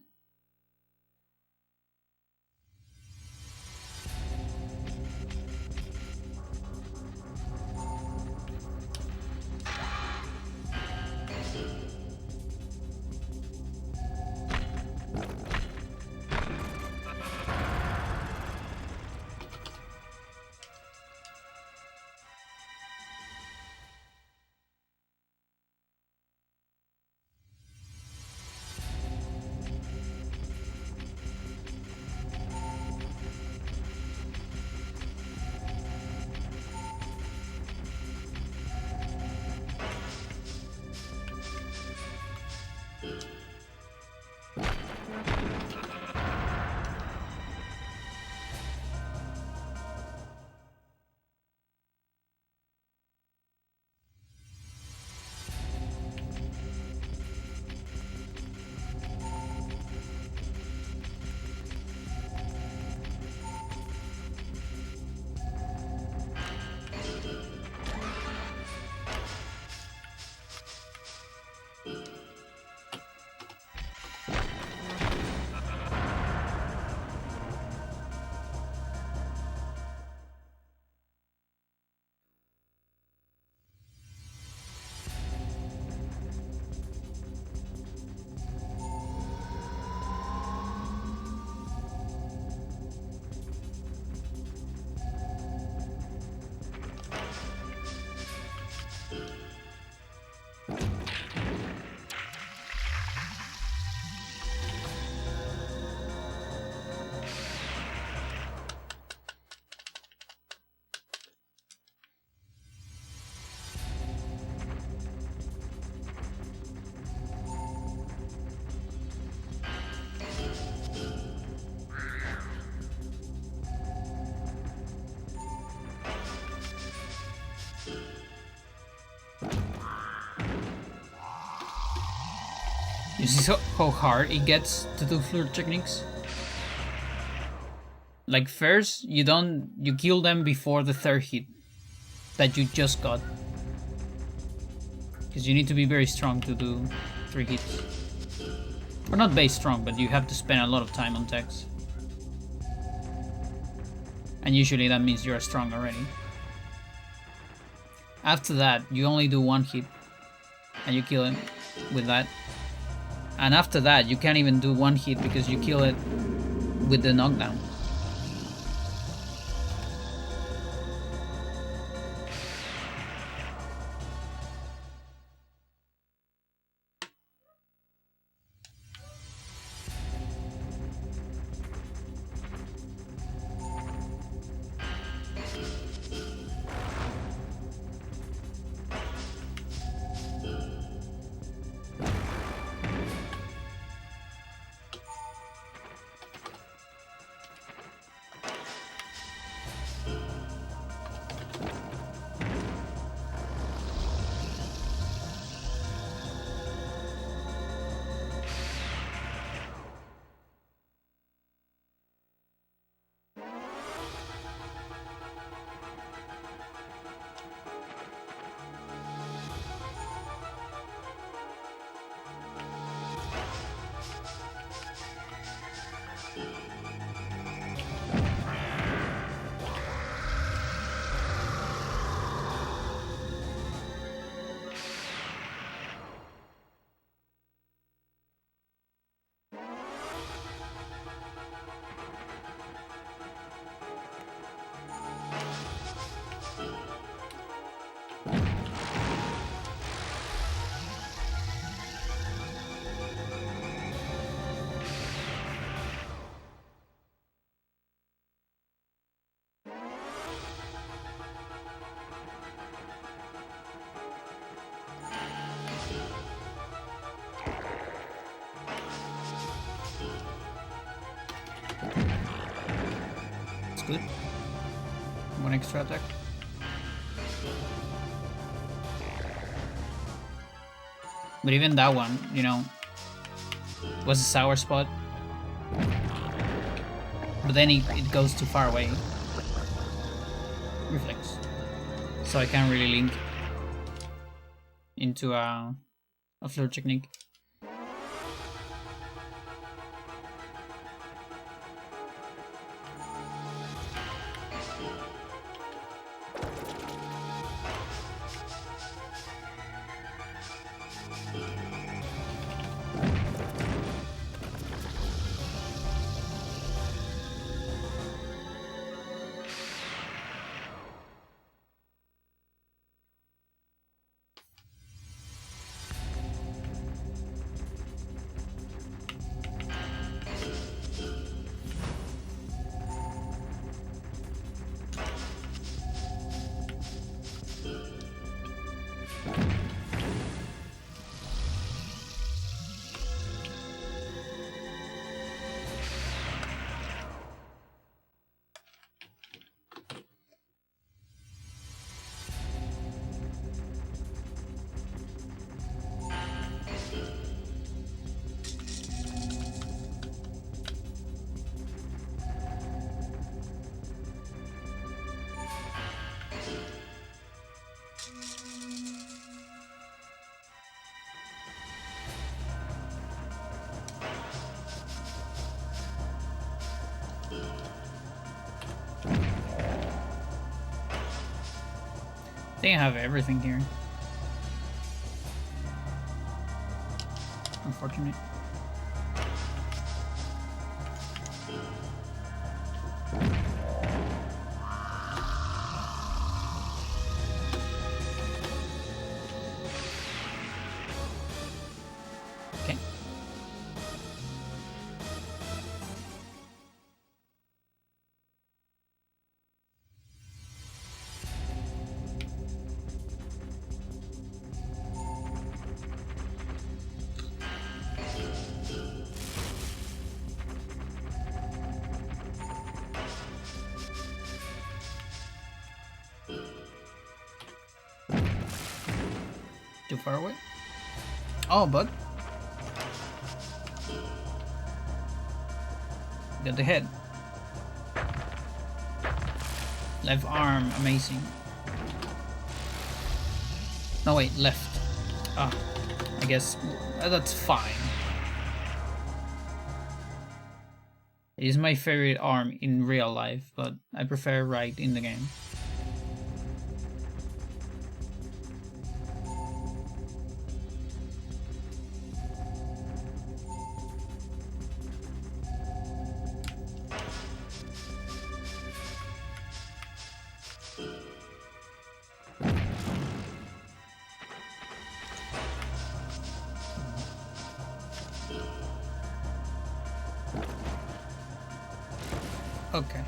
You see how hard it gets to do flirt techniques? Like first, you kill them before the third hit that you just got. Because you need to be very strong to do 3 hits. Or not very strong, but you have to spend a lot of time on techs. And usually that means you're strong already. After that, you only do 1 hit. And you kill him with that. And after that, you can't even do 1 hit because you kill it with the knockdown. One extra attack. But even that one, you know, was a sour spot. But then it goes too far away. Reflex. So I can't really link into a flare technique. I think I have everything here. Unfortunate. Okay. Too far away? Oh, bug. Got the head. Left arm, amazing. No, wait, left. Ah, I guess that's fine. It is my favorite arm in real life, but I prefer right in the game. Okay.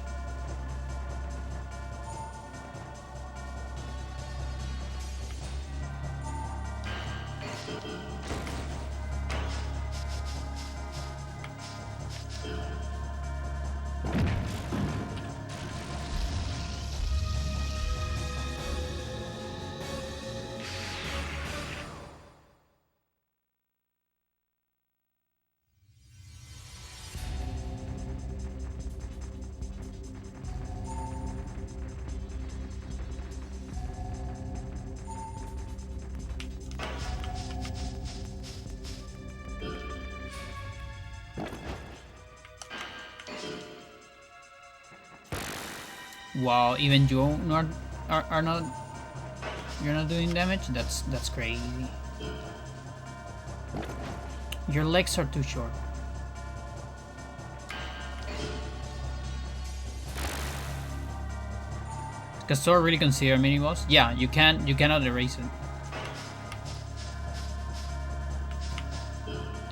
Wow, even you are not, you're not doing damage? That's crazy. Your legs are too short. Does Thor really consider mini boss? Yeah, you cannot erase it.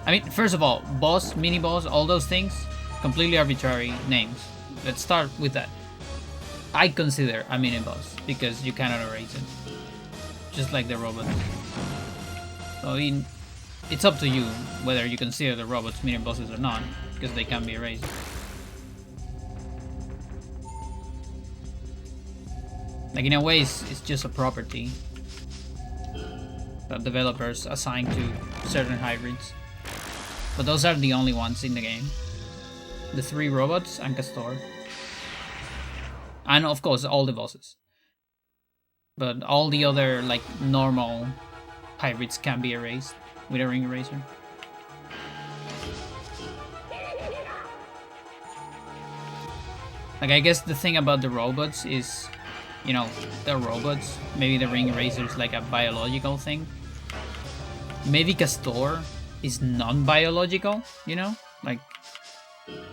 I mean, first of all, boss, mini boss, all those things, completely arbitrary names. Let's start with that. I consider a mini boss because you cannot erase it, just like the robots. So it's up to you whether you consider the robots mini bosses or not, because they can be erased. Like, in a way, it's just a property that developers assign to certain hybrids. But those are the only ones in the game. The 3 robots and Castor. And of course, all the bosses. But all the other, like, normal hybrids can be erased with a ring eraser. Like, I guess the thing about the robots is, you know, they're robots. Maybe the ring eraser is like a biological thing. Maybe Castor is non-biological, you know? Like,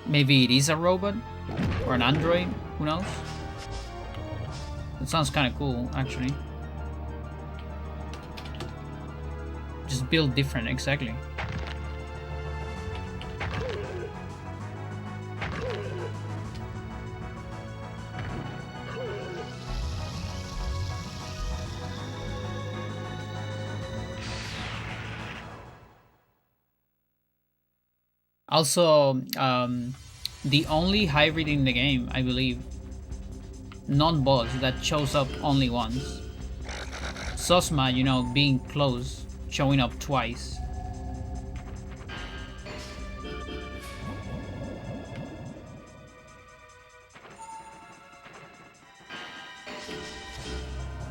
maybe it is a robot or an android, who knows? That sounds kind of cool, actually. Just build different, exactly. Also, the only hybrid in the game, I believe, non-boss that shows up only once. Sosma, you know, being close, showing up twice.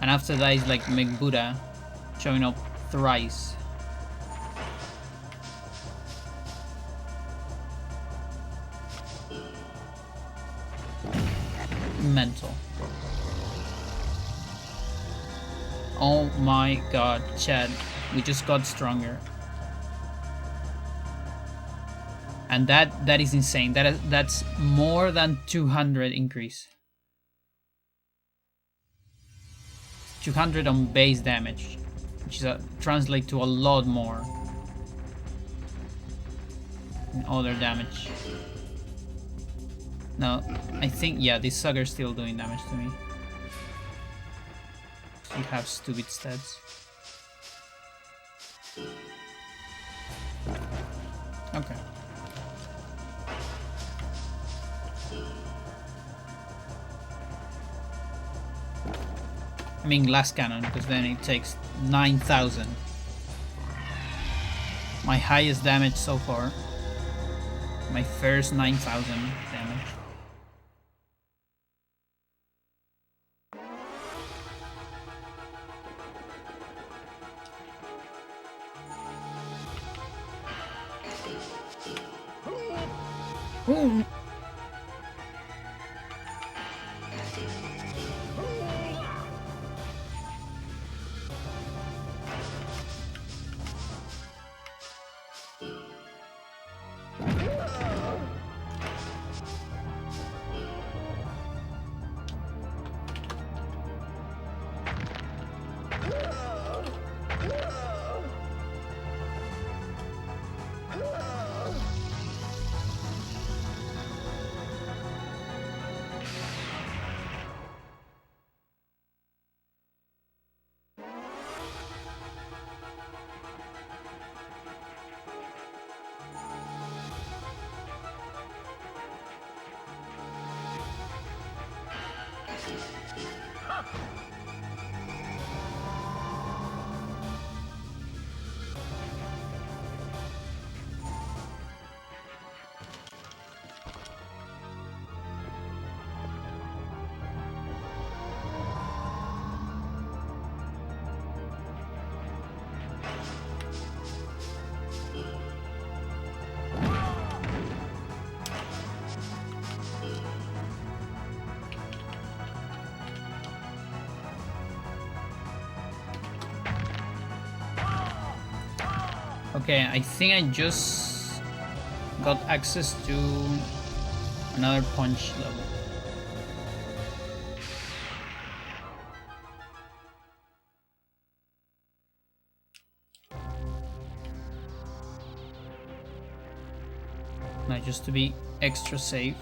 And after that is like Megbuda showing up thrice. Mental. Oh my god, Chad, we just got stronger. And that is insane. That's more than 200 increase. 200 on base damage, which is translate to a lot more in other damage. No, I think, yeah, this sucker's still doing damage to me. You have stupid stats. Okay. I mean glass cannon, because then it takes 9,000. My highest damage so far. My first 9,000 damage. Ooh. Okay, I think I just got access to another punch level. Now, just to be extra safe.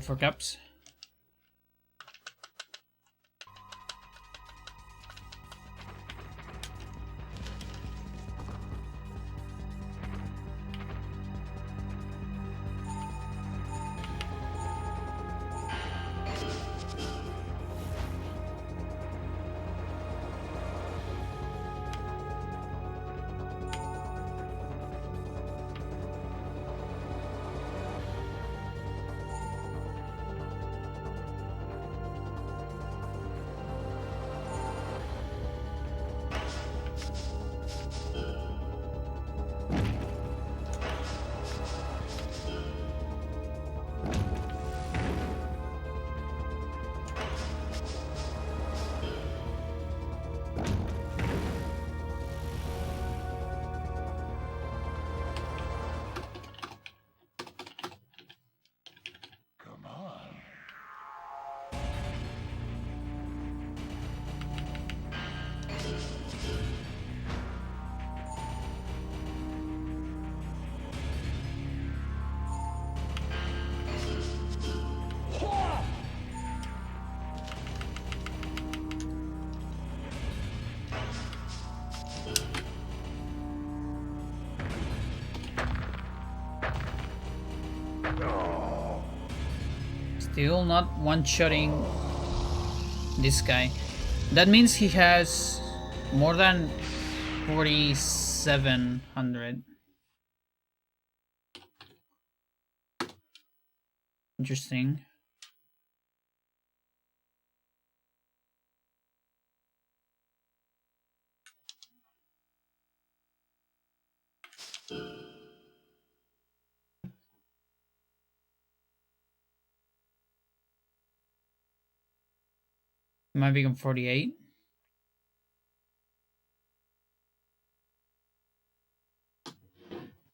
Good for caps. Still not one-shotting this guy. That means he has more than 4,700. Interesting. Might become 48.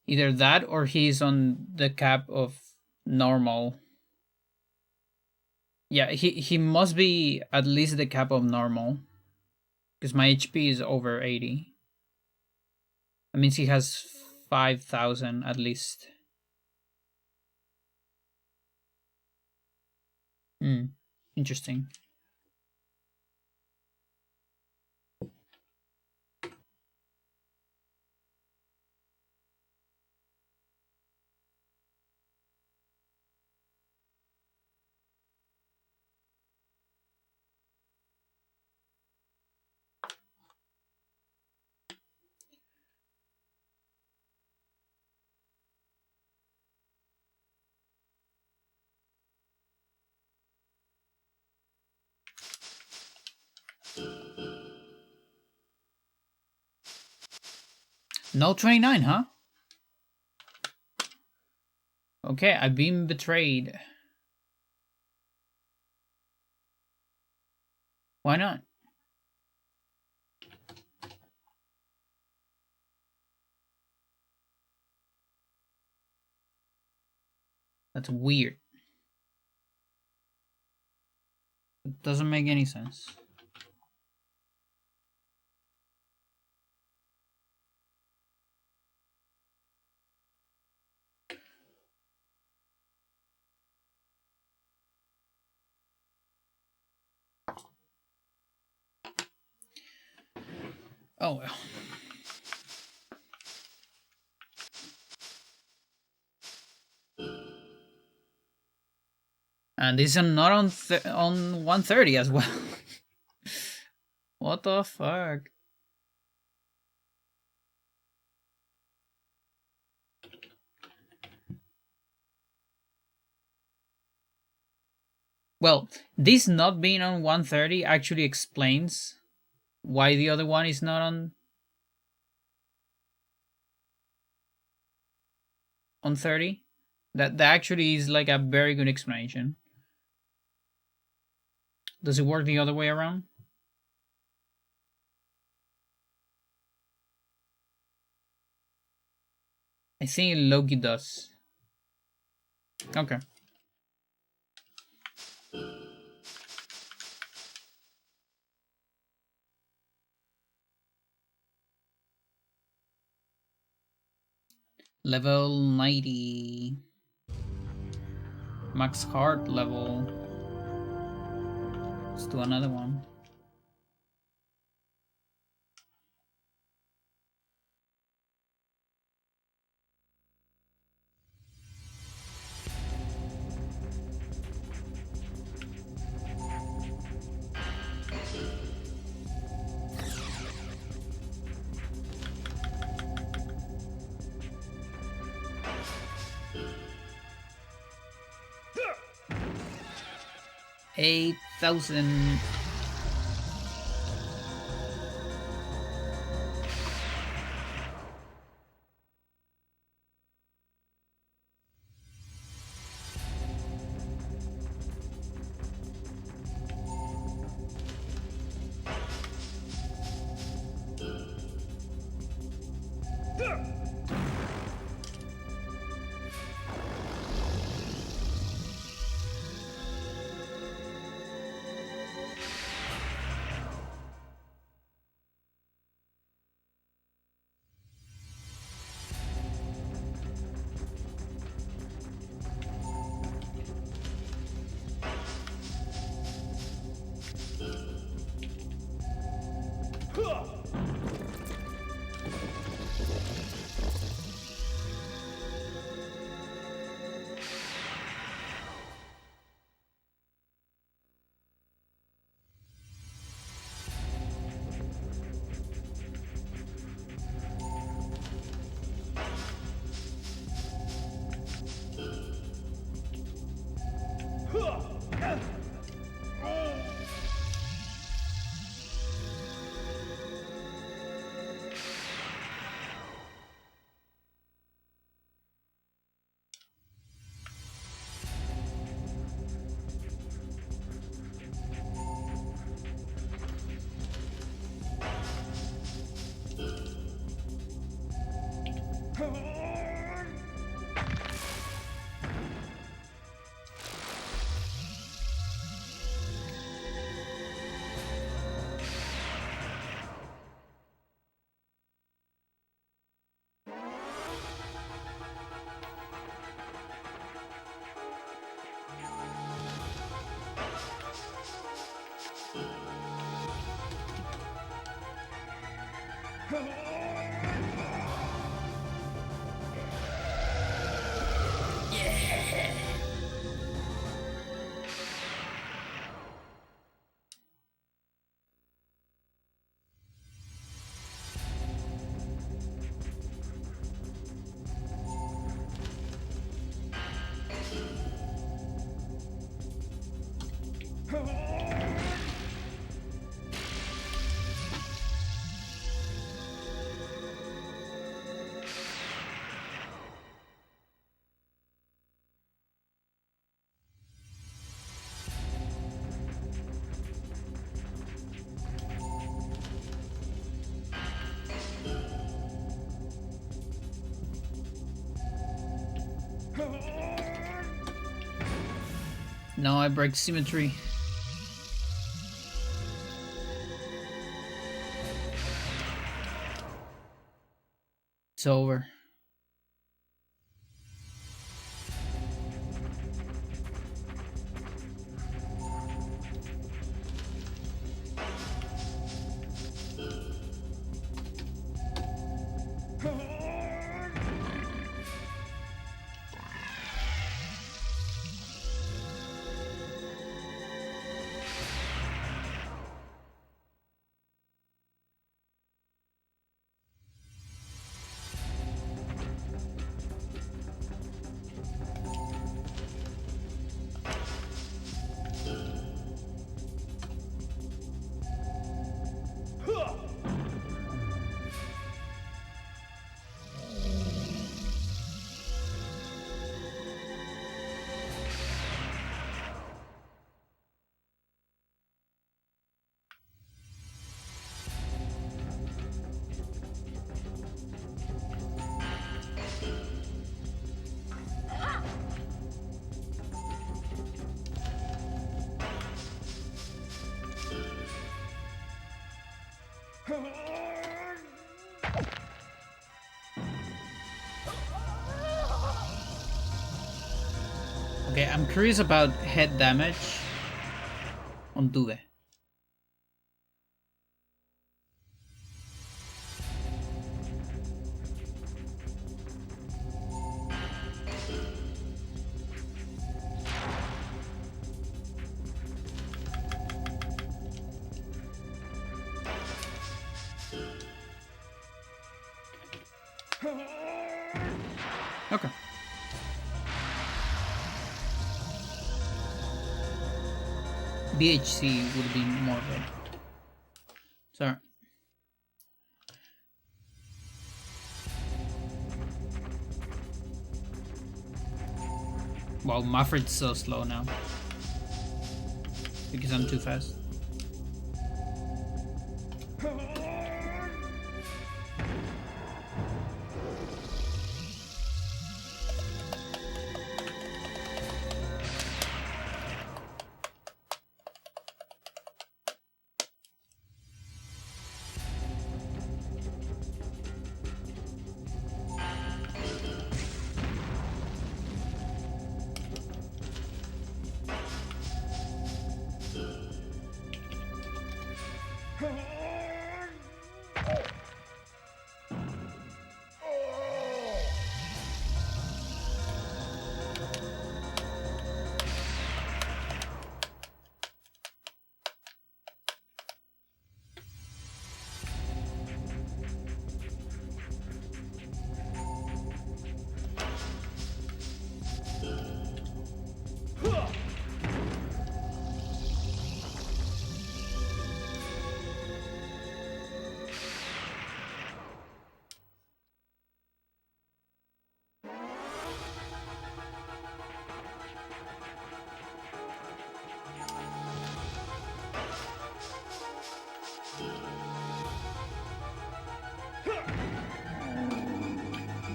Either that or he's on the cap of normal. Yeah, he must be at least the cap of normal. Because my HP is over 80. That means he has 5,000 at least. Interesting. No 29, huh? Okay, I've been betrayed. Why not? That's weird. It doesn't make any sense. Oh well. And this is not on 130 as well. What the fuck? Well, this not being on 130 actually explains why the other one is not on 30. That actually is like a very good explanation. Does it work the other way around? I think Loki does. Okay. Level 90. Max card level. Let's do another one. $8,000. No, I break symmetry. It's over. Okay, I'm curious about head damage on Dude. Okay. BHC would be more good. Sorry. Wow, Mafred's so slow now. Because I'm too fast.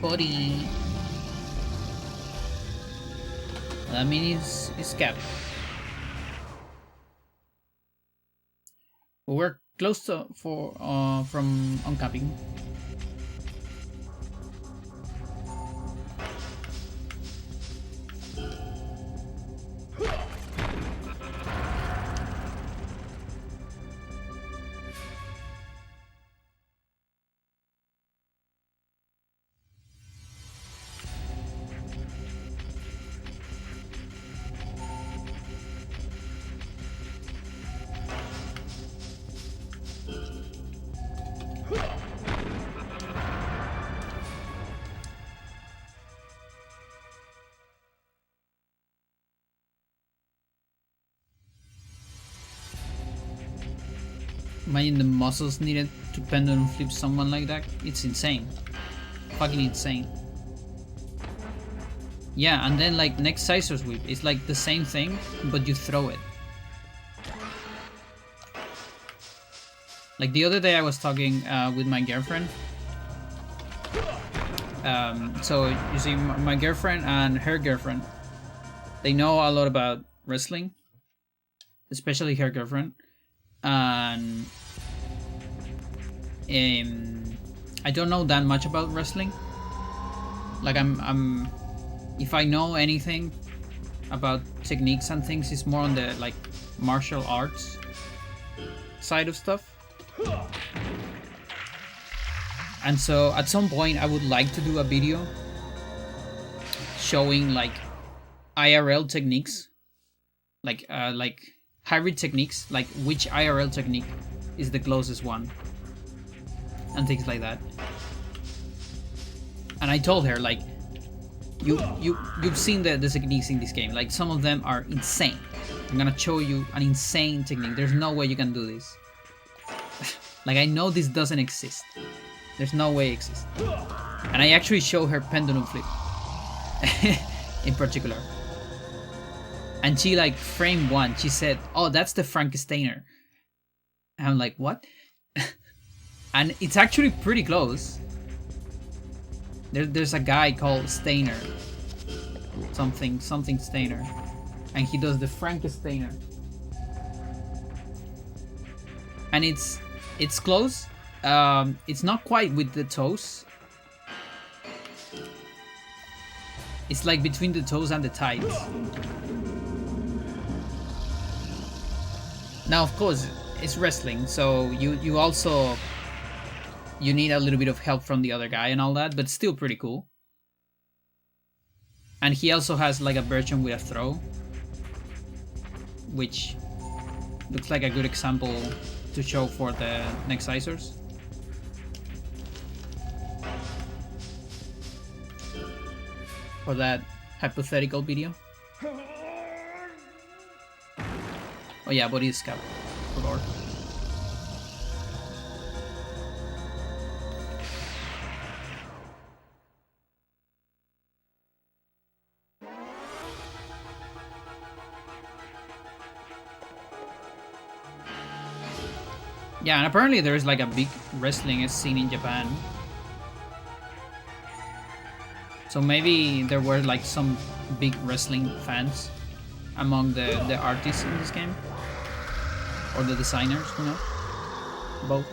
Body. That means it's capped. We're close to from uncapping. Imagine the muscles needed to pendulum flip someone like that. It's insane. Fucking insane. Yeah, and then like next scissor sweep, it's like the same thing, but you throw it. Like the other day I was talking with my girlfriend. So you see my girlfriend and her girlfriend, they know a lot about wrestling, especially her girlfriend. And I don't know that much about wrestling. Like I'm if I know anything about techniques and things, it's more on the like martial arts side of stuff. And so at some point I would like to do a video showing like IRL techniques, like hybrid techniques, like which IRL technique is the closest one and things like that. And I told her like you've seen the techniques in this game, like some of them are insane. I'm gonna show you an insane technique. There's no way you can do this. Like I know this doesn't exist. There's no way it exists. And I actually show her pendulum flip in particular. And she like frame one, she said, "Oh, that's the Frankensteiner." And I'm like, what? And it's actually pretty close. There's a guy called Steiner. Something Steiner. And he does the Frankensteiner. And it's close. It's not quite with the toes. It's like between the toes and the tights. Now, of course, it's wrestling, so you also need a little bit of help from the other guy and all that, but still pretty cool. And he also has like a version with a throw, which looks like a good example to show for the next Isers. For that hypothetical video. Oh yeah, body scout. Good lord. Yeah, and apparently there's like a big wrestling scene in Japan. So maybe there were like some big wrestling fans among the artists in this game. Or the designers, you know? Both.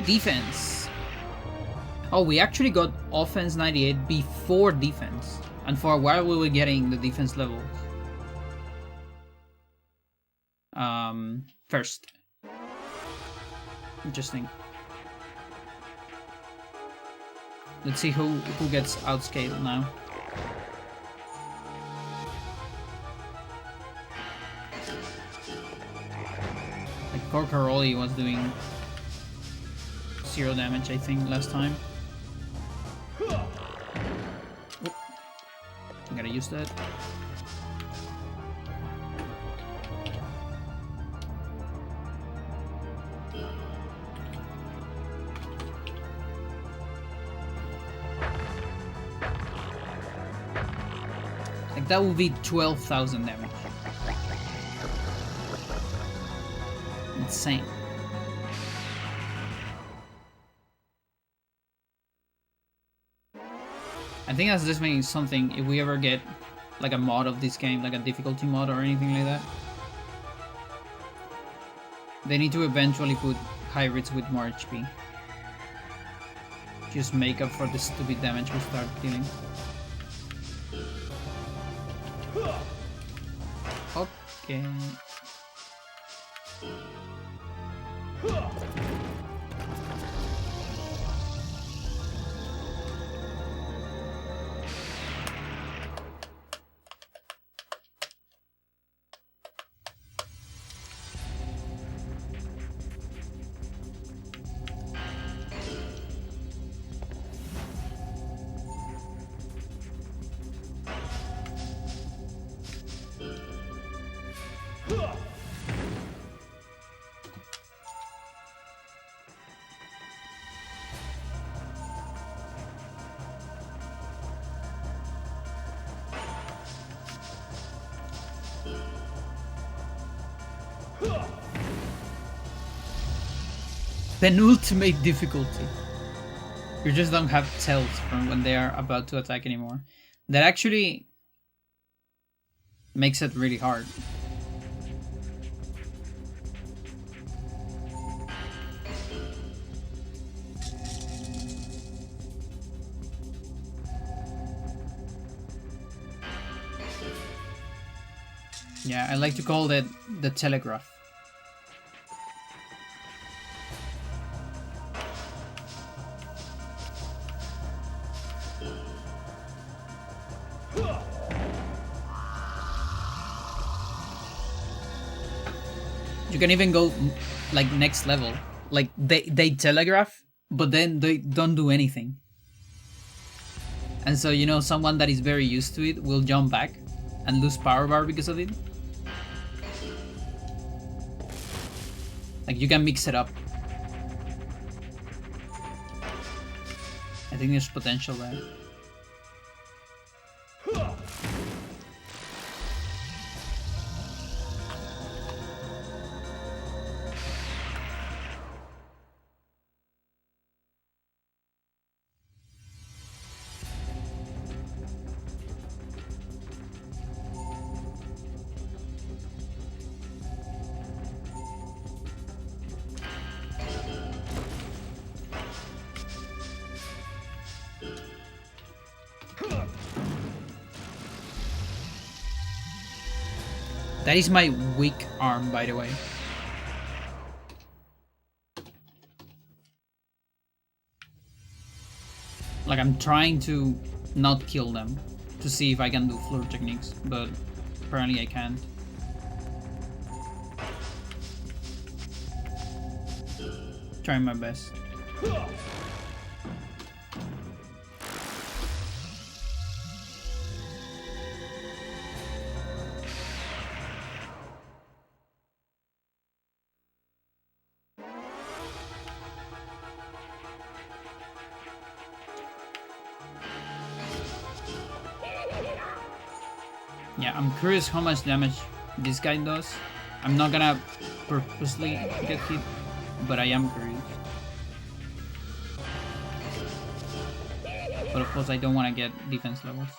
Defense. Oh, we actually got offense 98 before defense. And for a while we were getting the defense levels. First. Interesting. Let's see who gets outscaled now. Like Corcaroli was doing 0 damage, I think, last time. Oh, I gotta use that. Like that would be 12,000 damage. Insane. I think that's just maybe something, if we ever get like a mod of this game, like a difficulty mod or anything like that, they need to eventually put hybrids with more HP. Just make up for the stupid damage we start dealing. Okay. Penultimate difficulty. You just don't have tells from when they are about to attack anymore. That actually makes it really hard. Yeah, I like to call that the telegraph. You can even go like next level. Like they telegraph, but then they don't do anything. And so, you know, someone that is very used to it will jump back and lose power bar because of it. Like you can mix it up. I think there's potential there. That is my weak arm, by the way. Like, I'm trying to not kill them to see if I can do floor techniques, but apparently I can't. Trying my best. Yeah, I'm curious how much damage this guy does. I'm not gonna purposely get hit, but I am curious. But of course I don't want to get defense levels.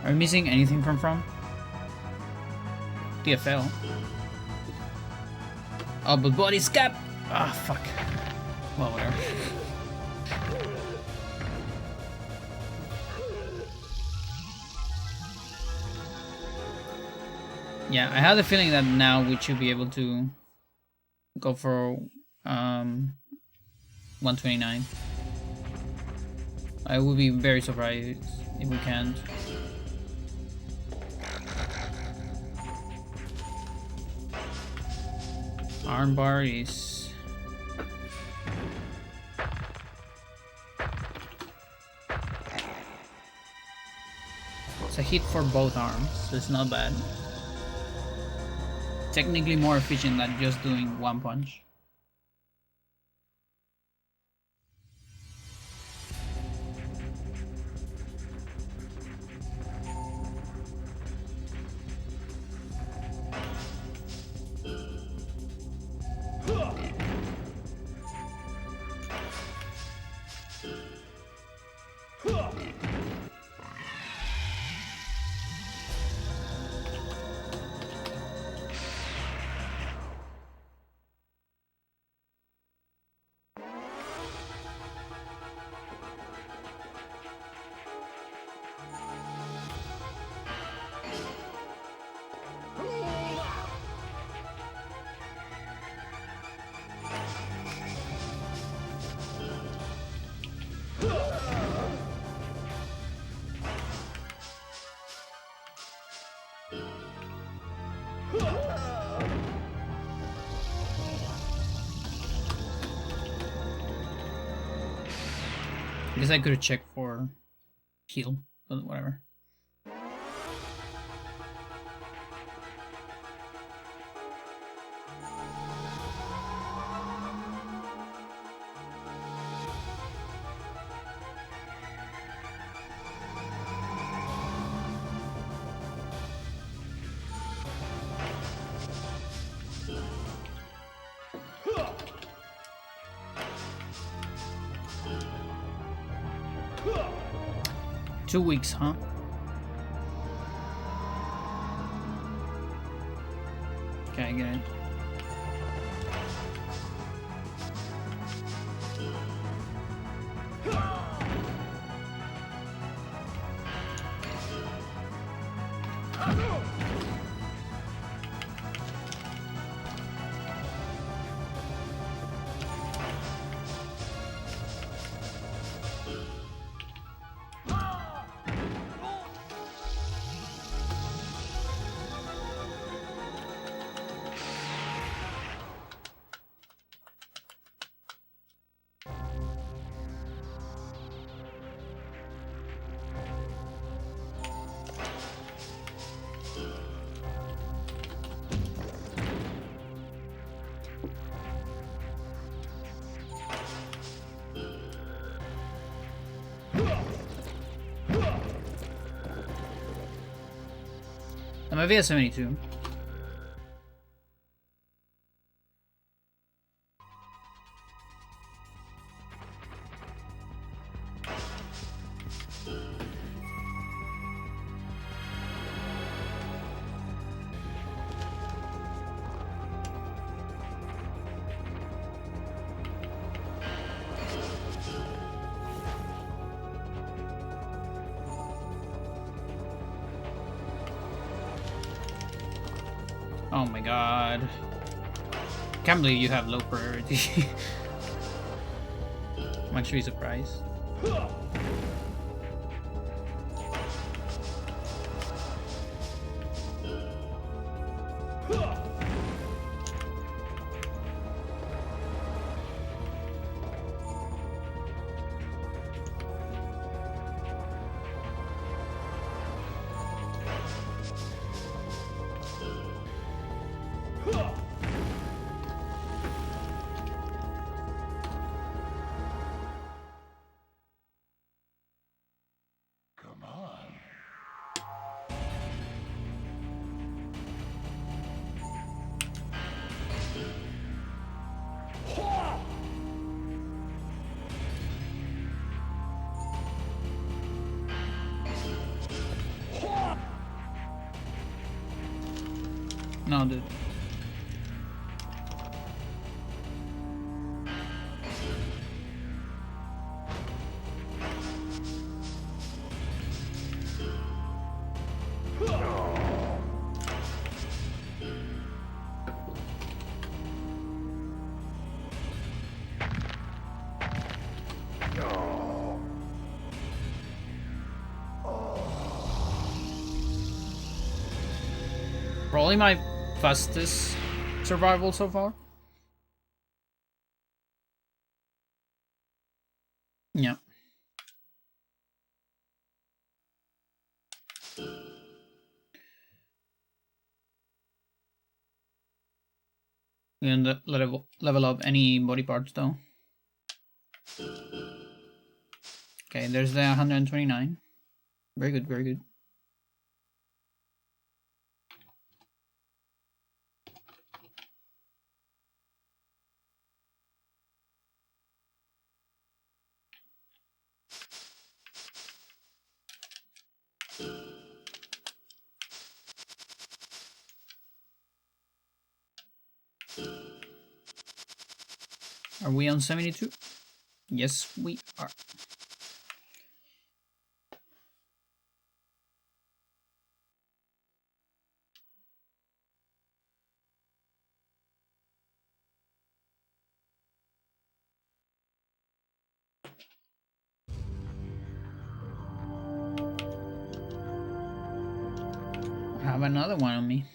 Are we missing anything from? TFL. Oh, but body scap! Ah, fuck. Well, whatever. Yeah, I have the feeling that now we should be able to go for 129. I would be very surprised if we can't. Armbar is... It's a hit for both arms, so it's not bad. Technically more efficient than just doing one punch. I guess I could have checked for heal, but whatever. Two weeks, huh? Okay, I get it. I'm a VS72. Oh my god. Can't believe you have low priority. I'm actually surprised. No, dude. Probably my fastest survival so far. Yeah. And level up any body parts though. Okay, there's the 129. Very good, very good. Are we on 72? Yes, we are. I have another one on me.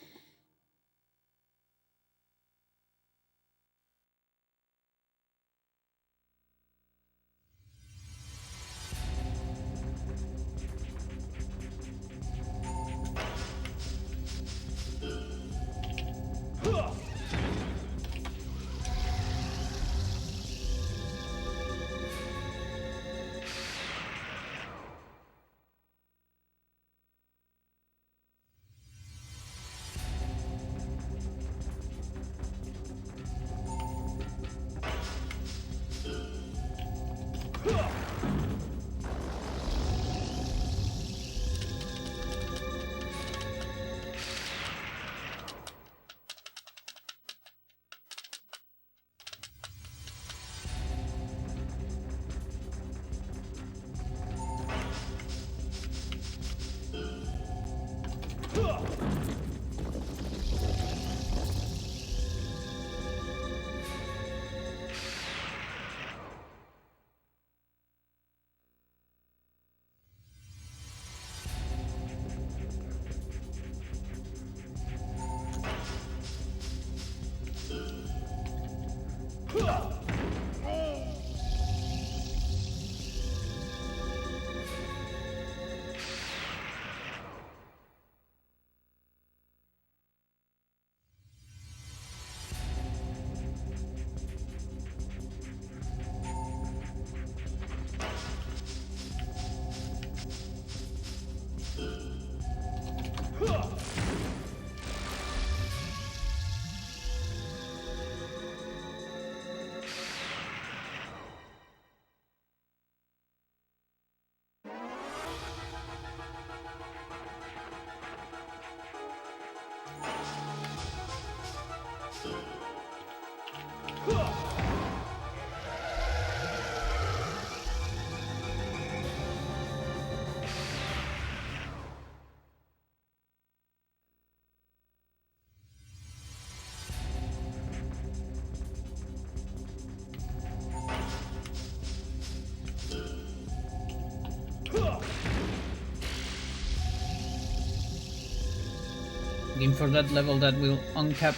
Looking for that level that will uncap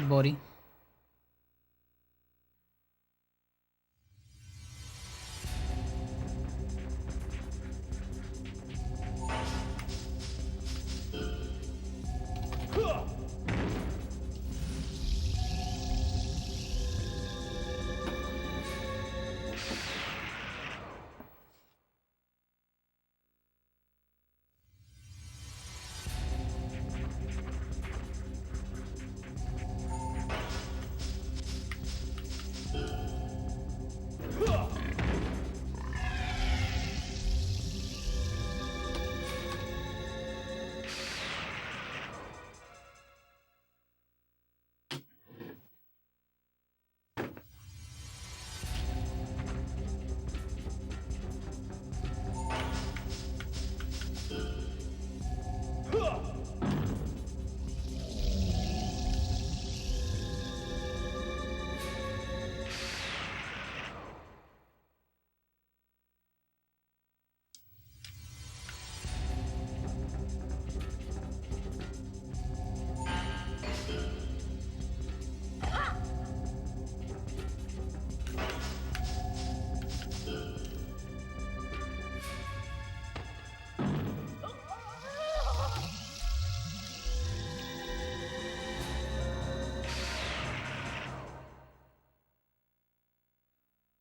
body.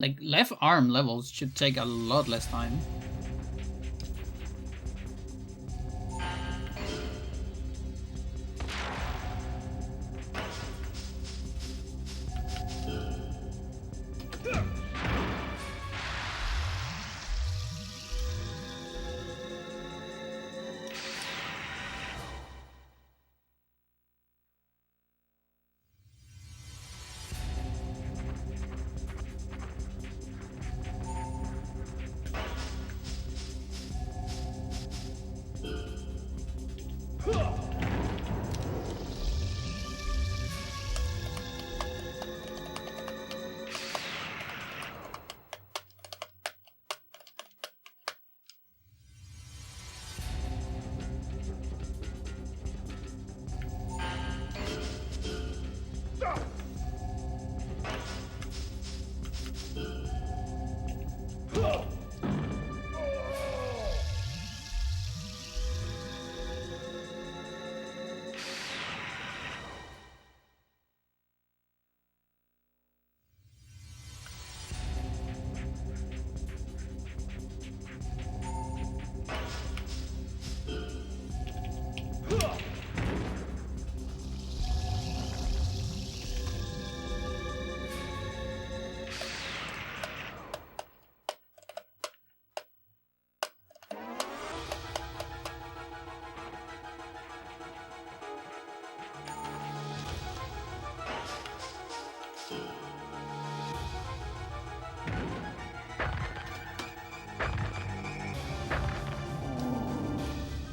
Like, left arm levels should take a lot less time.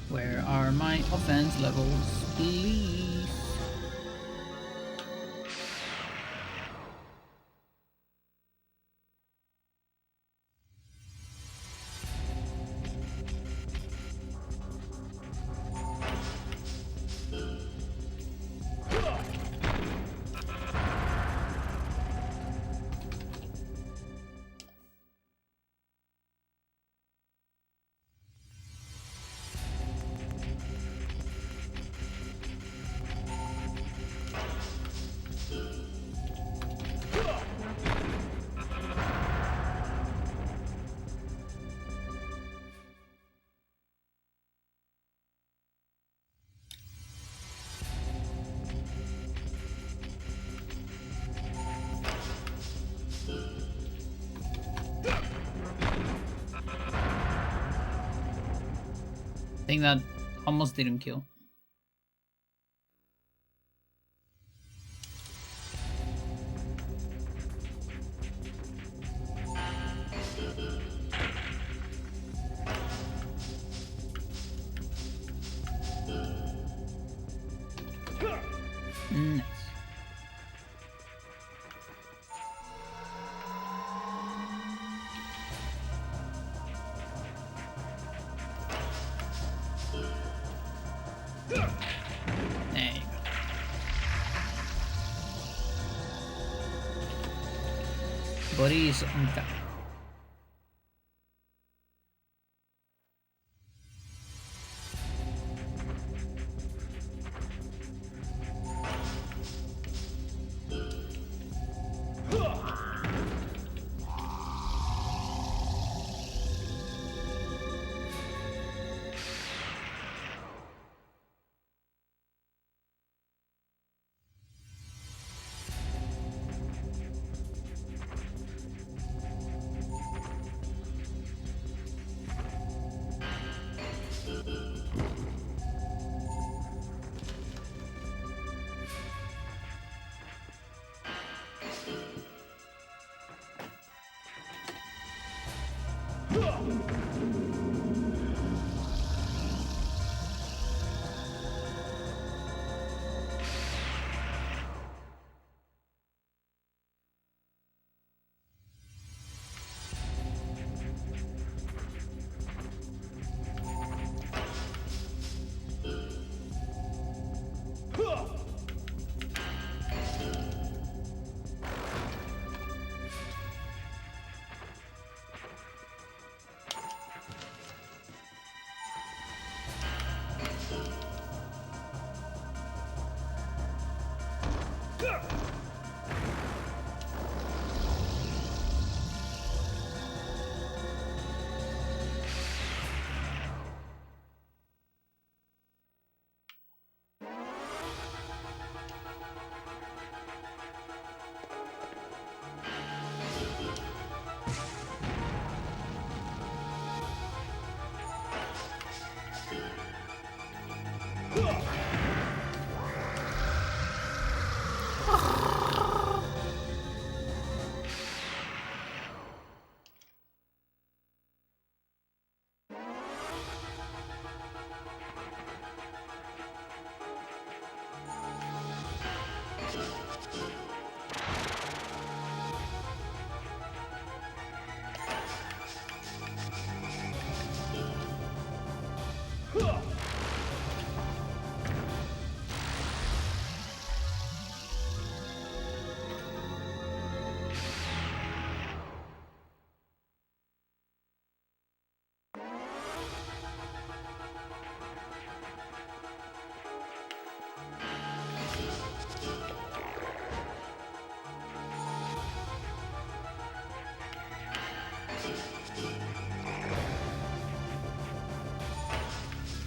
Where are my offense levels, please? I think that almost didn't kill. Nice. Body is on top.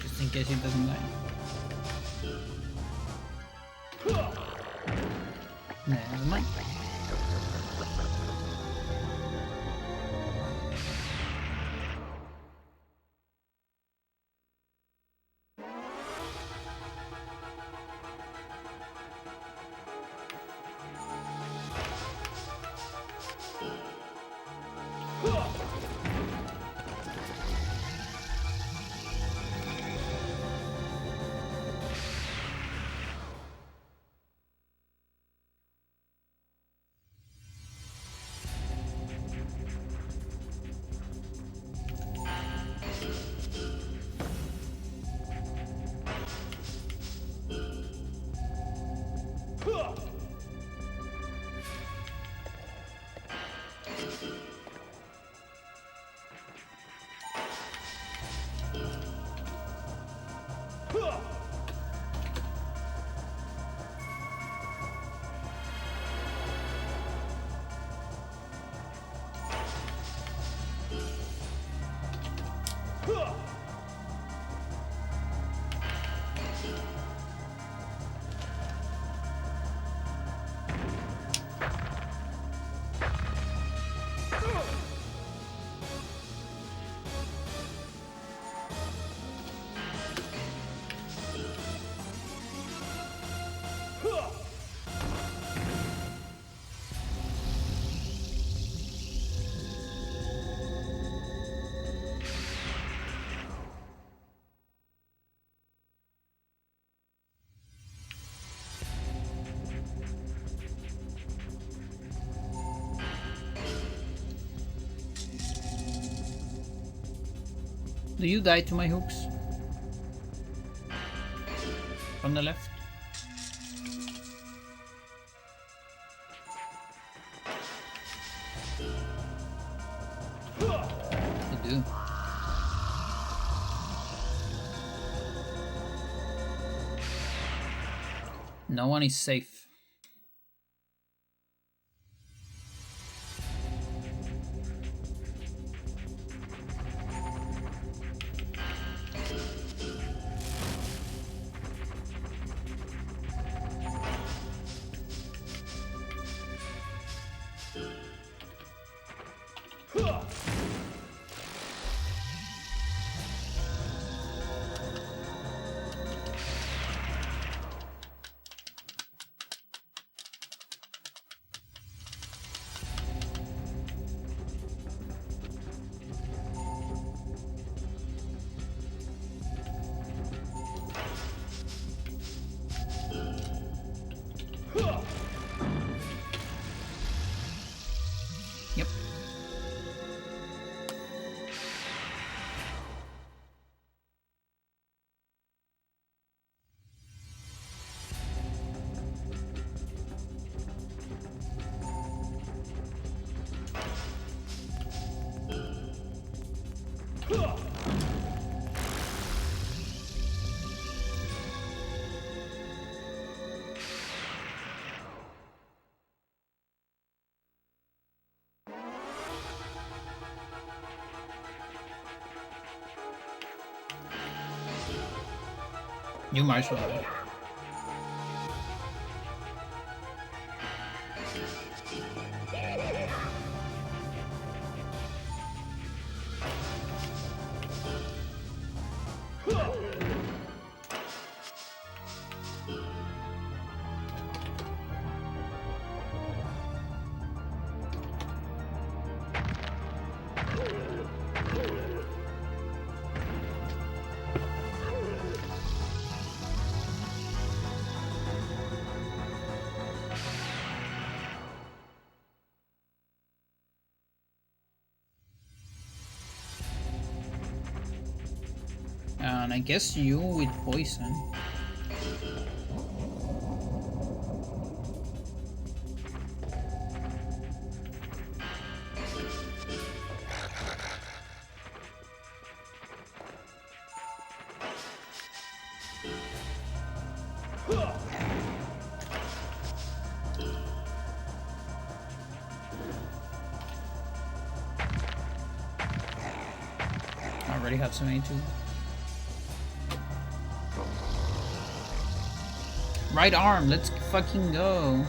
Just in case it doesn't die. Never mind. Do you die to my hooks? From the left? No one is safe. Yep. You might as well. And I guess you with poison. I already have some A2. Right arm, let's fucking go.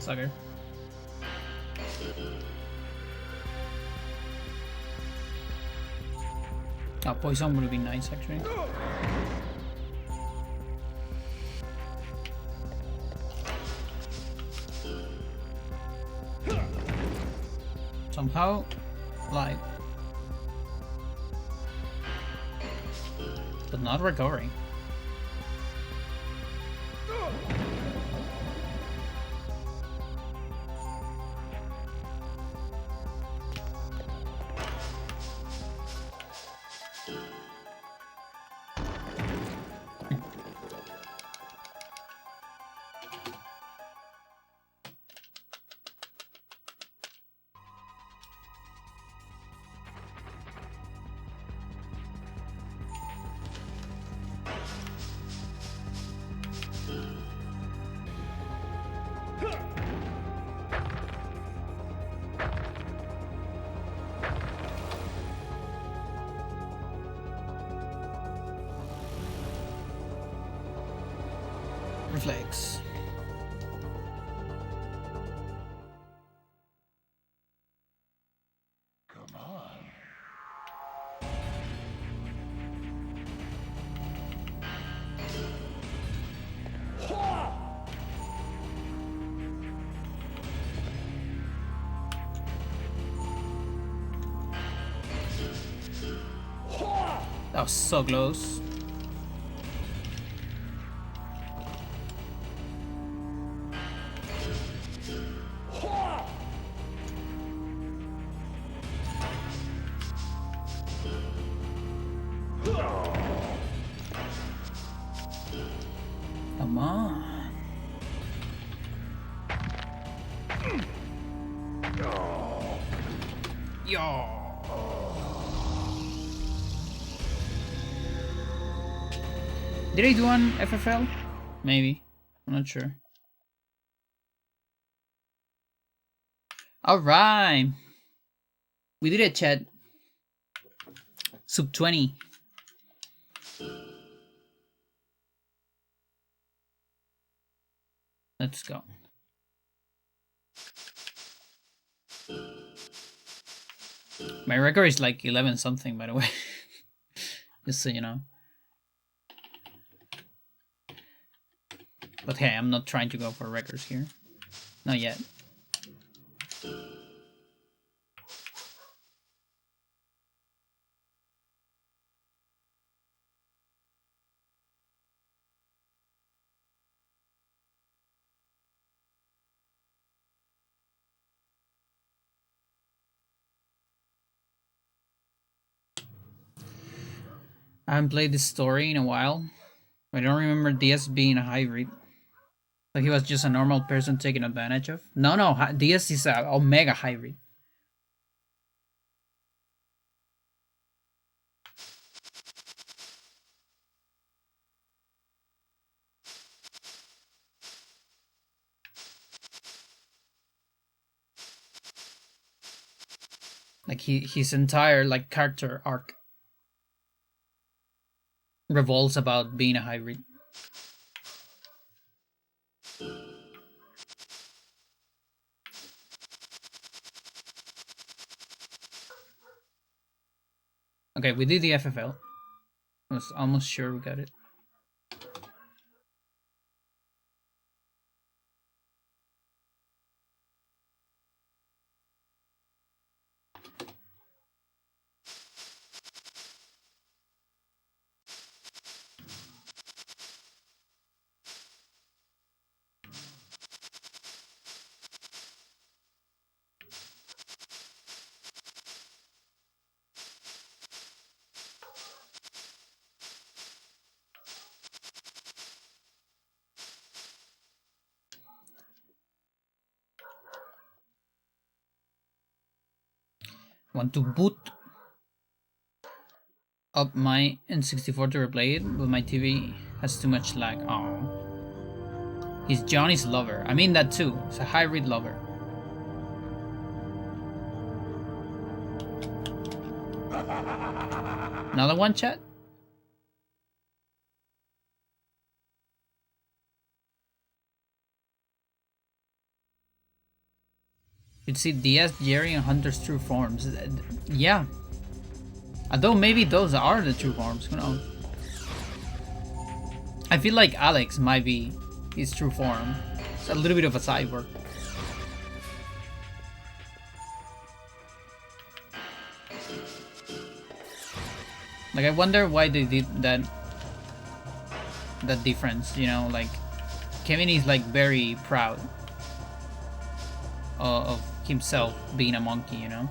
sucker. Oh, poison would have been nice, actually. Somehow, like, but not recovering. Reflex.
Come on.
That was so close. Come on. Yo. Did I do one FFL? Maybe. I'm not sure. Alright. We did it, chat. Sub 20. Let's go. My record is like 11 something, by the way. Just so you know. But hey, I'm not trying to go for records here. Not yet. I haven't played this story in a while. I don't remember DS being a hybrid. So he was just a normal person taken advantage of. No, DS is a Omega hybrid. Like his entire like character arc revolves about being a hybrid. Okay, we did the FFL. I was almost sure we got it. Want to boot up my N64 to replay it, but my TV has too much lag. Oh, he's Johnny's lover. I mean that too. It's a hybrid lover. Another one, chat? could see Diaz, Jerry, and Hunter's true forms. Yeah. Although maybe those are the true forms, who knows? I feel like Alex might be his true form. It's a little bit of a cyborg. Like, I wonder why they did that difference, you know, like Kevin is like very proud of himself being a monkey, you know.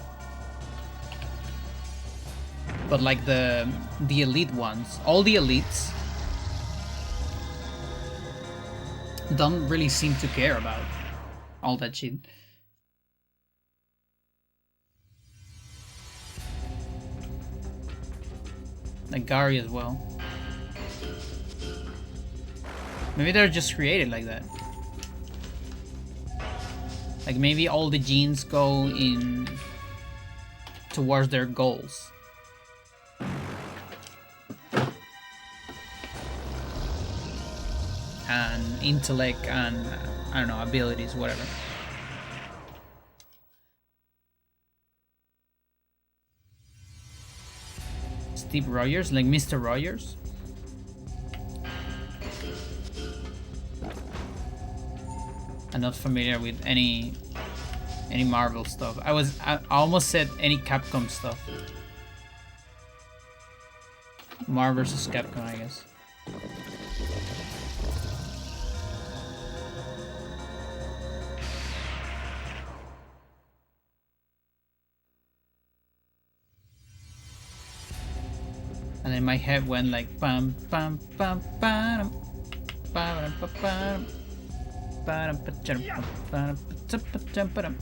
But like the elite ones, all the elites don't really seem to care about all that shit. Like Gary as well. Maybe they're just created like that. Like maybe all the genes go in towards their goals. And intellect and, I don't know, abilities, whatever. Steve Rogers, like Mr. Rogers. I'm not familiar with any Marvel stuff. I almost said any Capcom stuff. Marvel vs. Capcom, I guess. And then my head went like bam bam bam bam bam bam bam bam bam bam.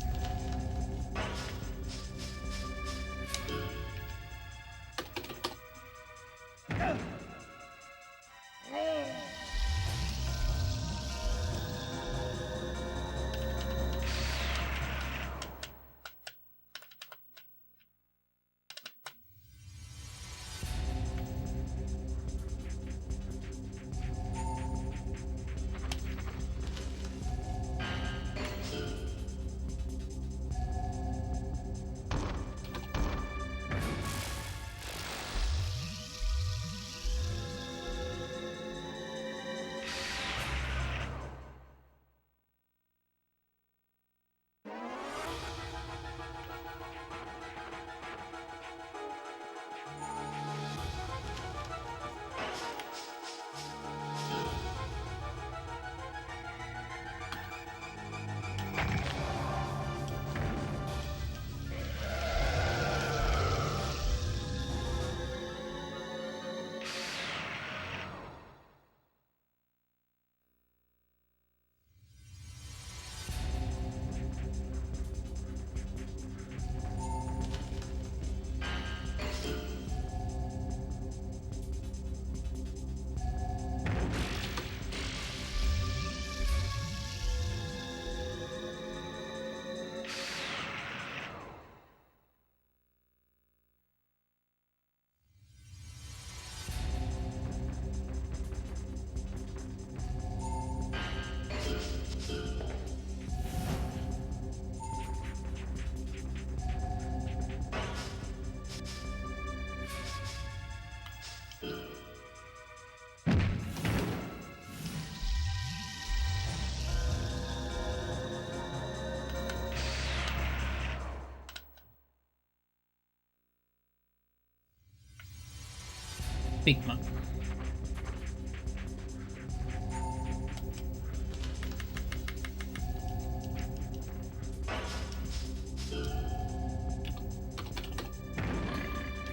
Pigma.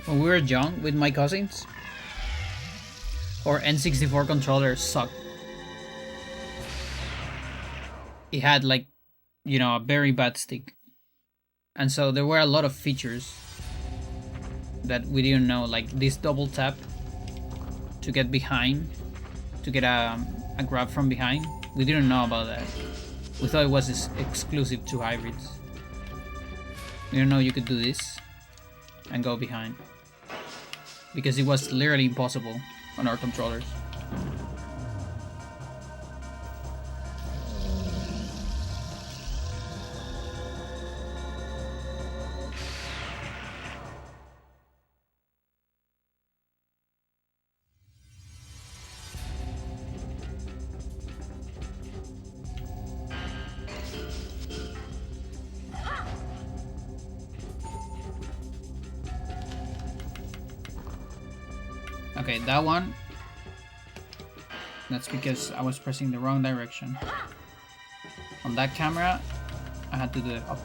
When we were young with my cousins, our N64 controller sucked. It had like, you know, a very bad stick. And so there were a lot of features that we didn't know, like this double tap to get behind, to get a grab from behind. We didn't know about that. We thought it was exclusive to hybrids. We didn't know you could do this and go behind, because it was literally impossible on our controllers. Okay, that one. That's because I was pressing the wrong direction. On that camera, I had to do it up.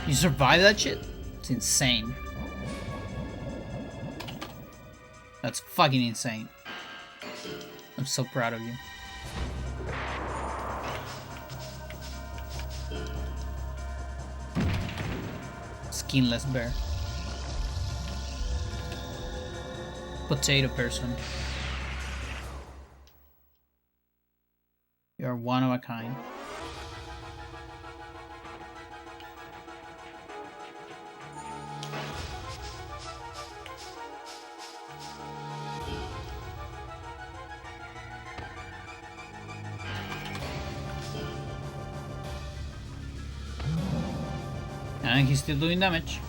You survived that shit? It's insane. That's fucking insane. I'm so proud of you. Skinless bear. Potato person. You're one of a kind. And he's still doing damage.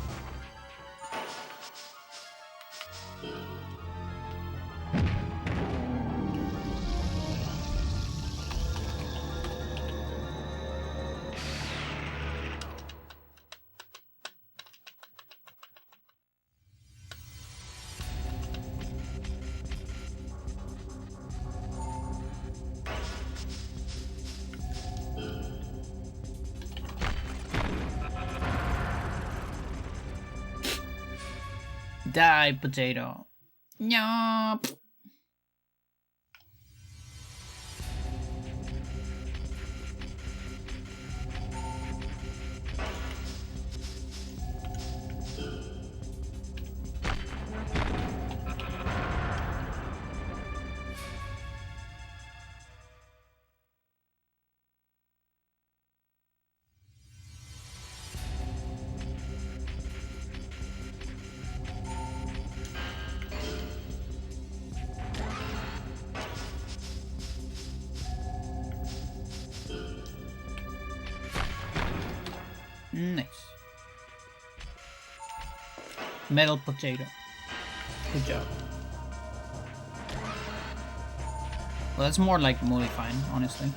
Die, potato. Nope. Nice. Metal potato. Good job. Well, that's more like modifying, honestly.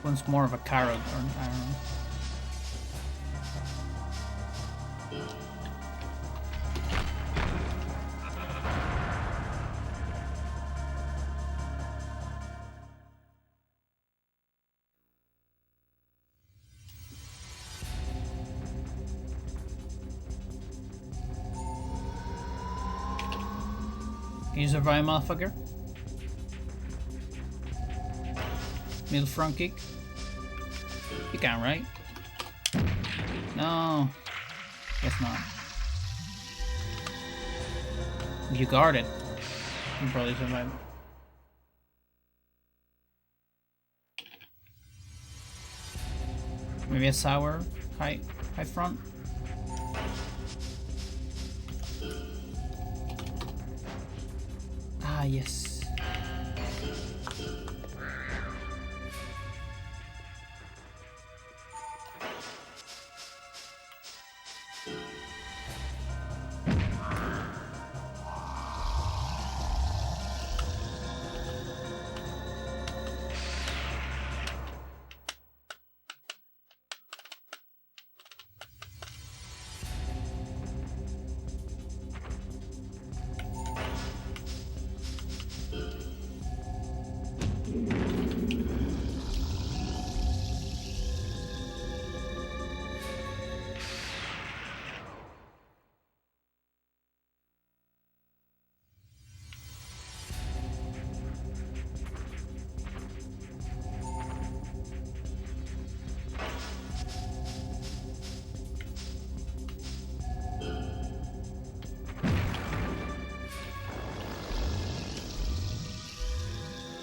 One's more of a carrot, or I don't know. Can you survive, motherfucker? Middle front kick. You can, right? No. Guess not. You guard it. You can probably survive. Maybe a sour high front. Ah, yes.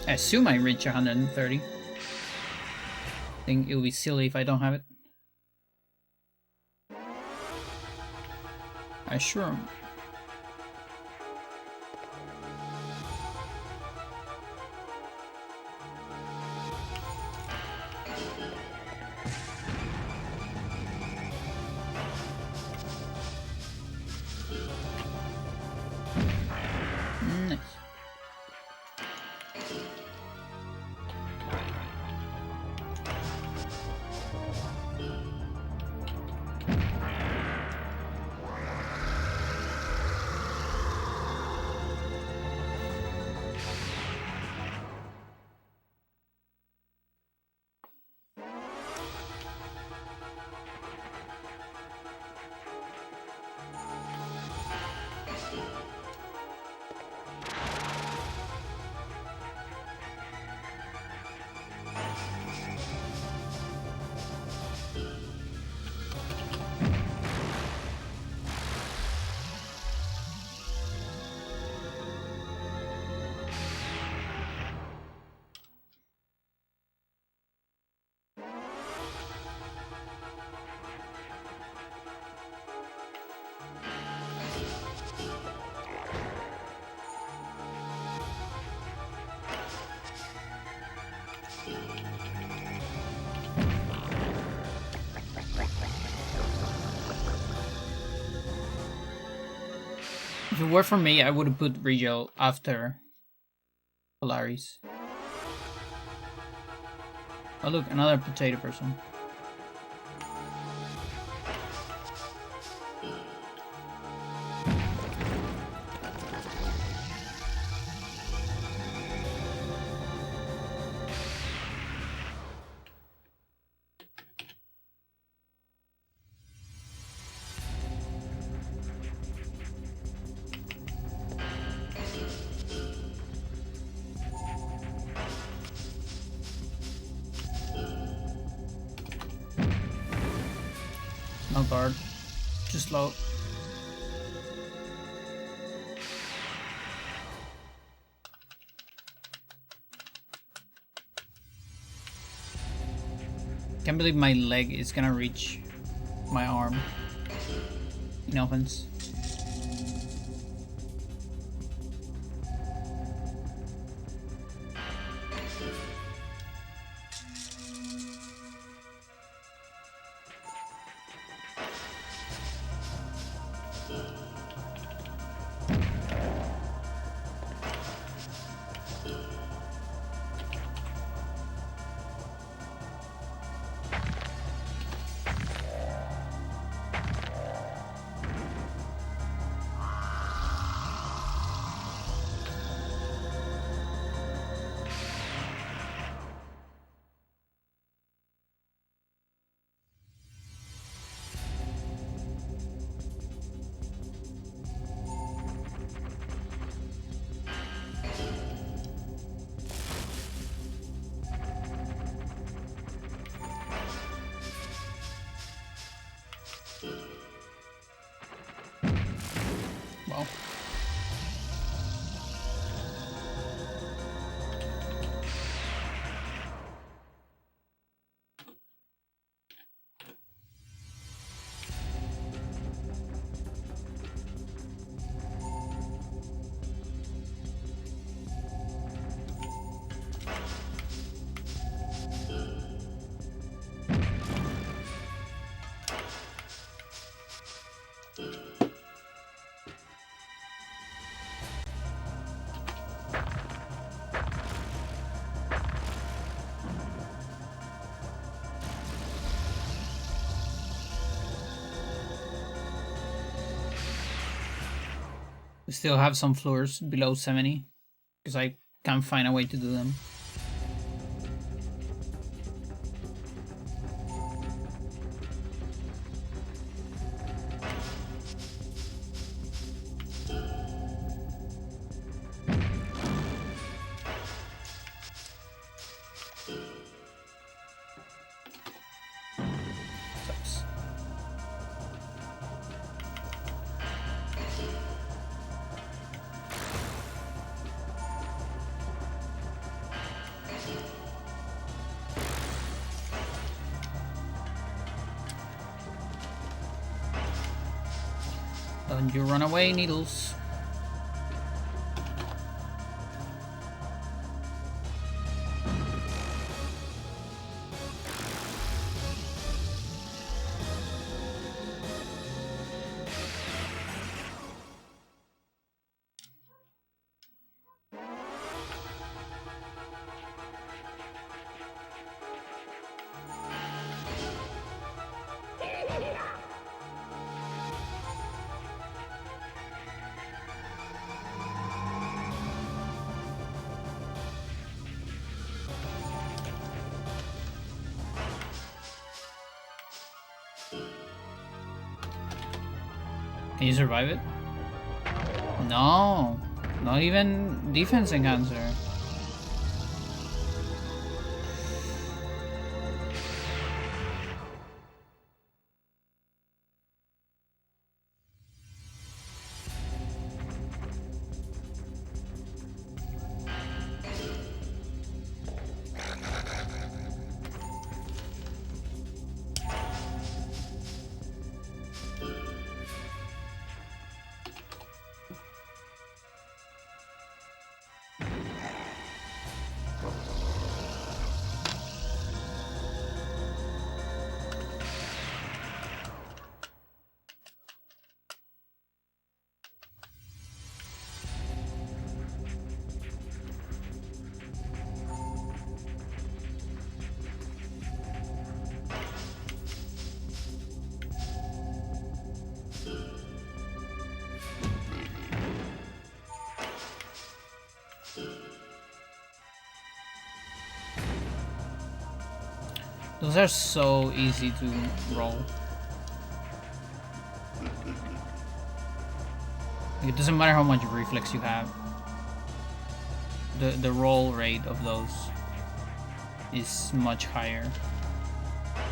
I assume I reach 130. I think it would be silly if I don't have it. I sure am. Nice. If it were for me, I would have put Rigel after Polaris. Oh look, another potato person. No guard. Just low. Can't believe my leg is gonna reach my arm. In offense. Well. We still have some floors below 70 because I can't find a way to do them. Sucks. Don't you run away, Needles. Can you survive it? No, not even defense enhancer. Those are so easy to roll. It doesn't matter how much reflex you have. The roll rate of those is much higher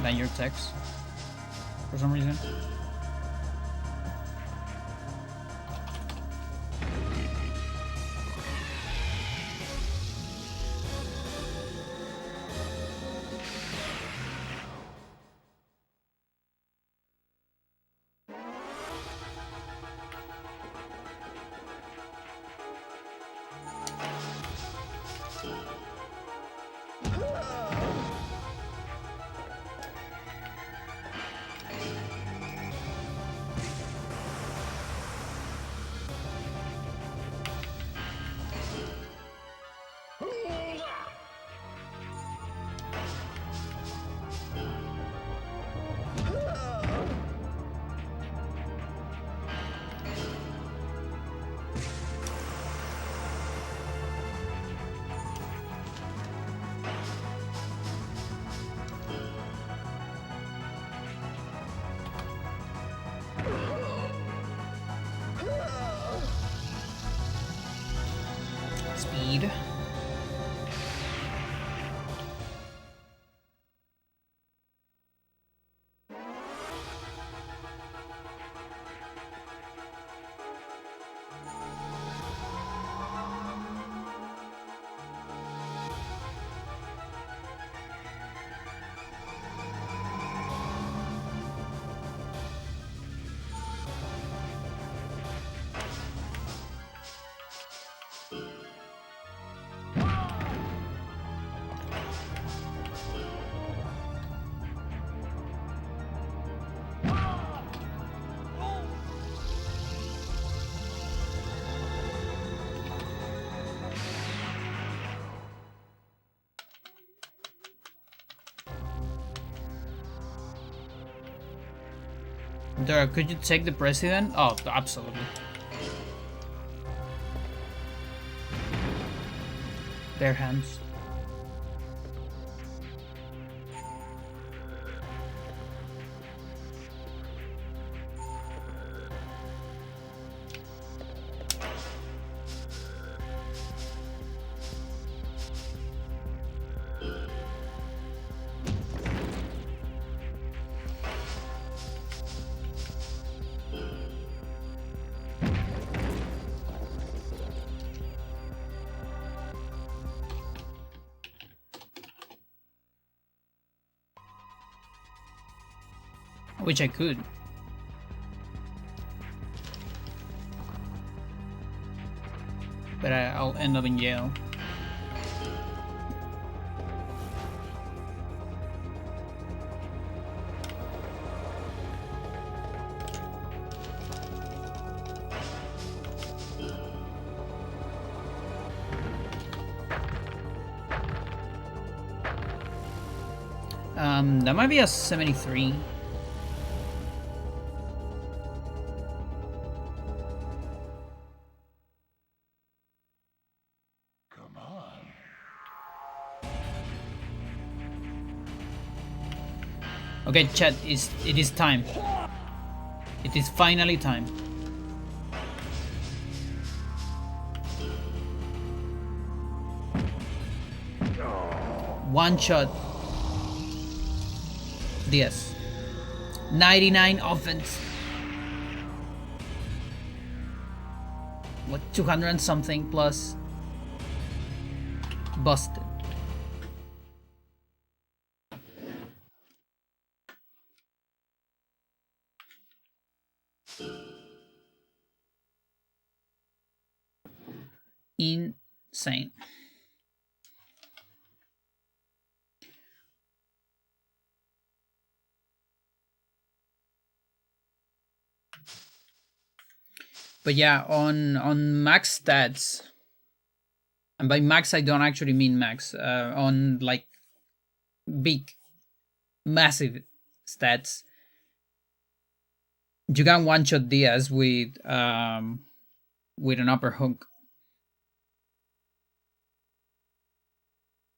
than your text for some reason. Speed. Pandora, could you take the president? Oh, absolutely. bare hands. Which I could. But I'll end up in jail. That might be a 73. Okay, chat, it is time. It is finally time. One shot. Yes. 99 offense. What, 200 and something plus? Busted. Insane. But yeah, on max stats, and by max I don't actually mean max, on like big, massive stats, you can one-shot Diaz with an upper hook.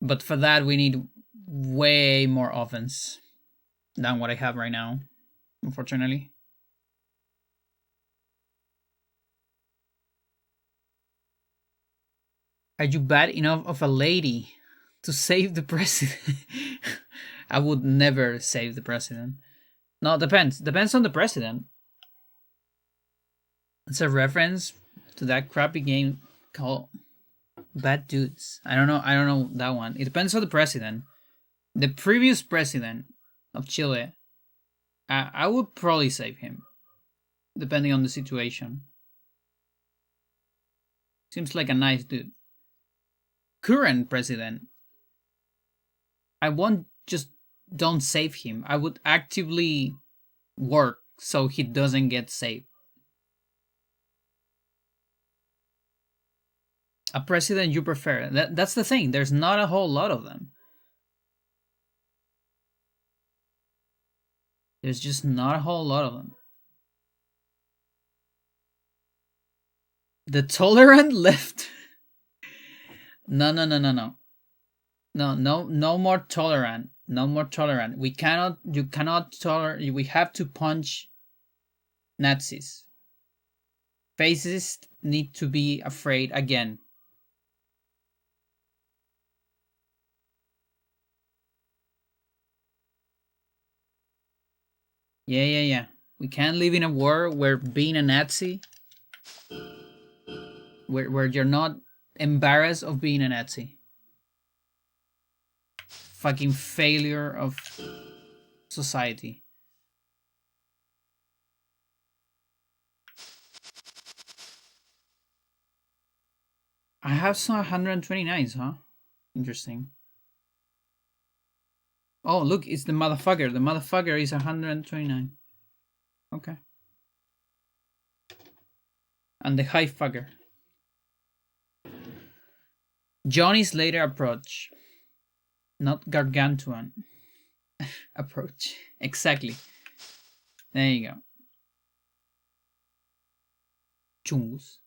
But for that we need way more offense than what I have right now, unfortunately. Are you bad enough of a lady to save the president? I would never save the president. No, depends. Depends on the president. It's a reference to that crappy game called Bad Dudes. I don't know that one. It depends on the president. The previous president of Chile, I would probably save him, depending on the situation. Seems like a nice dude. Current president, I won't just don't save him. I would actively work so he doesn't get saved. A president you prefer. That's the thing. There's not a whole lot of them. There's just not a whole lot of them. The tolerant left. No. No more tolerant. No more tolerant. You cannot tolerate. We have to punch Nazis. Fascists need to be afraid again. Yeah. We can't live in a world where being a Nazi, where you're not embarrassed of being a Nazi. Fucking failure of society. I have some 129s, huh? Interesting. Oh, look, it's the motherfucker. The motherfucker is 129. Okay. And the high fucker. Johnny's later approach. Not gargantuan approach. Exactly. There you go. Chungus.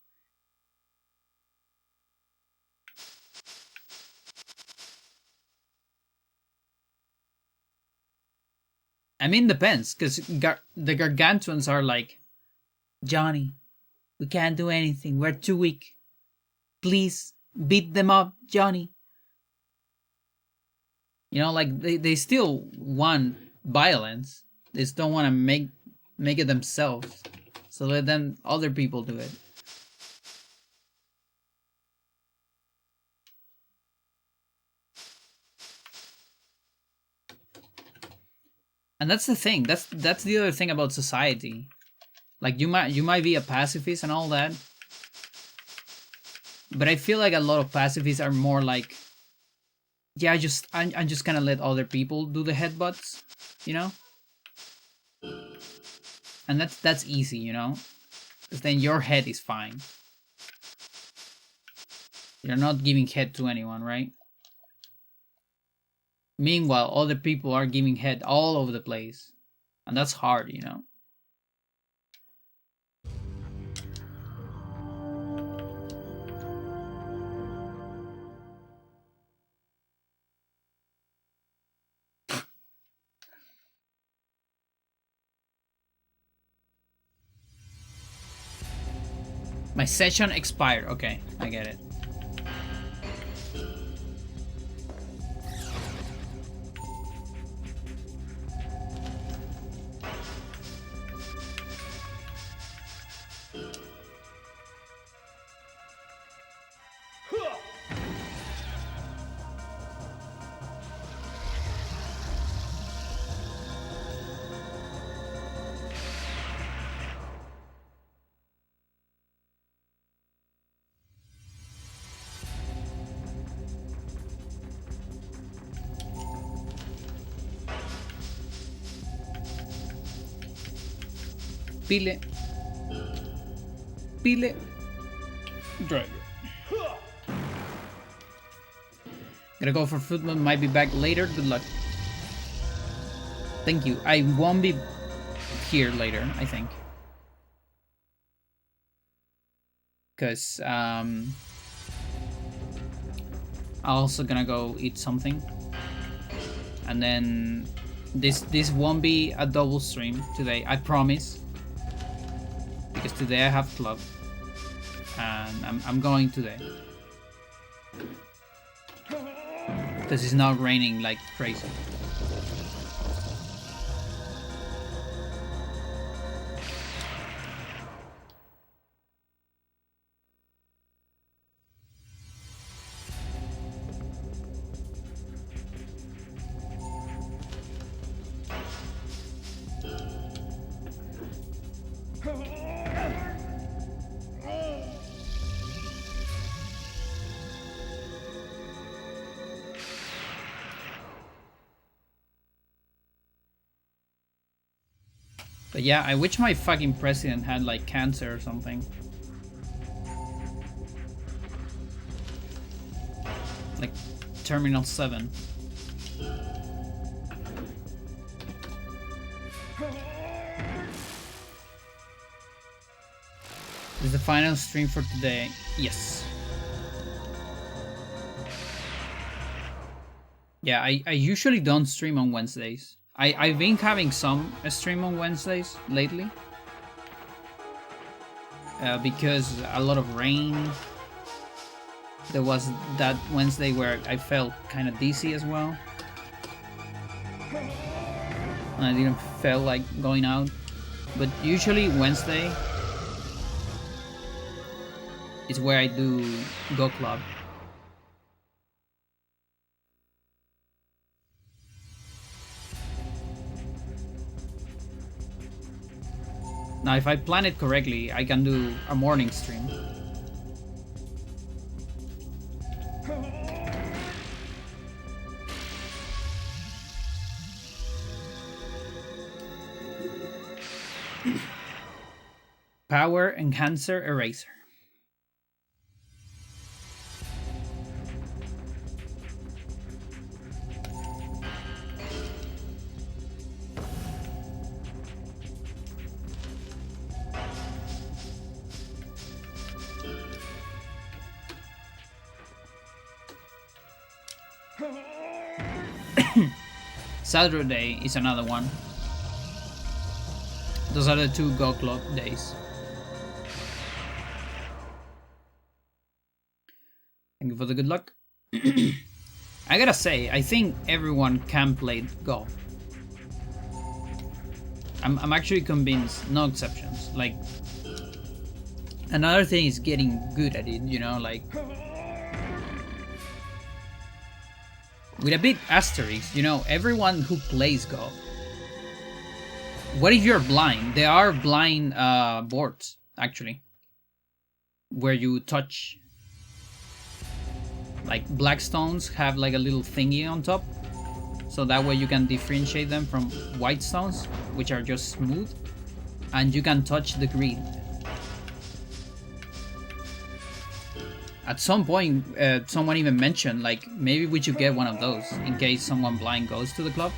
I mean, depends, because the gargantuans are like, Johnny, we can't do anything. We're too weak. Please beat them up, Johnny. You know, like they still want violence. They just don't want to make it themselves. So let them other people do it. And that's the thing. That's the other thing about society. Like you might be a pacifist and all that, but I feel like a lot of pacifists are more like, yeah, I'm just gonna let other people do the headbutts, you know. And that's easy, you know, because then your head is fine. You're not giving head to anyone, right? Meanwhile, other people are giving head all over the place, and that's hard, you know. My session expired. Okay, I get it. Pile. Pile. Driver. Gonna go for football. Might be back later. Good luck. Thank you. I won't be here later, I think. Because I'm also gonna go eat something. And then this won't be a double stream today, I promise. Because today I have club. And I'm going today. Because it's not raining like crazy. But yeah, I wish my fucking president had like cancer or something. Like Terminal 7. This is the final stream for today. Yes. Yeah, I usually don't stream on Wednesdays. I've been having some stream on Wednesdays lately. Because a lot of rain. There was that Wednesday where I felt kind of dizzy as well. And I didn't feel like going out. But usually Wednesday is where I do Go Club. Now, if I plan it correctly, I can do a morning stream. Power Enhancer Eraser. Saturday is another one. Those are the 2 Go Club days. Thank you for the good luck. I gotta say, I think everyone can play Go. I'm actually convinced, no exceptions. Like, another thing is getting good at it, you know, like, with a big asterisk, you know, everyone who plays Go. What if you're blind? There are blind boards, actually, where you touch. Like, black stones have like a little thingy on top, so that way you can differentiate them from white stones, which are just smooth, and you can touch the grid. At some point, someone even mentioned, like, maybe we should get one of those in case someone blind goes to the club,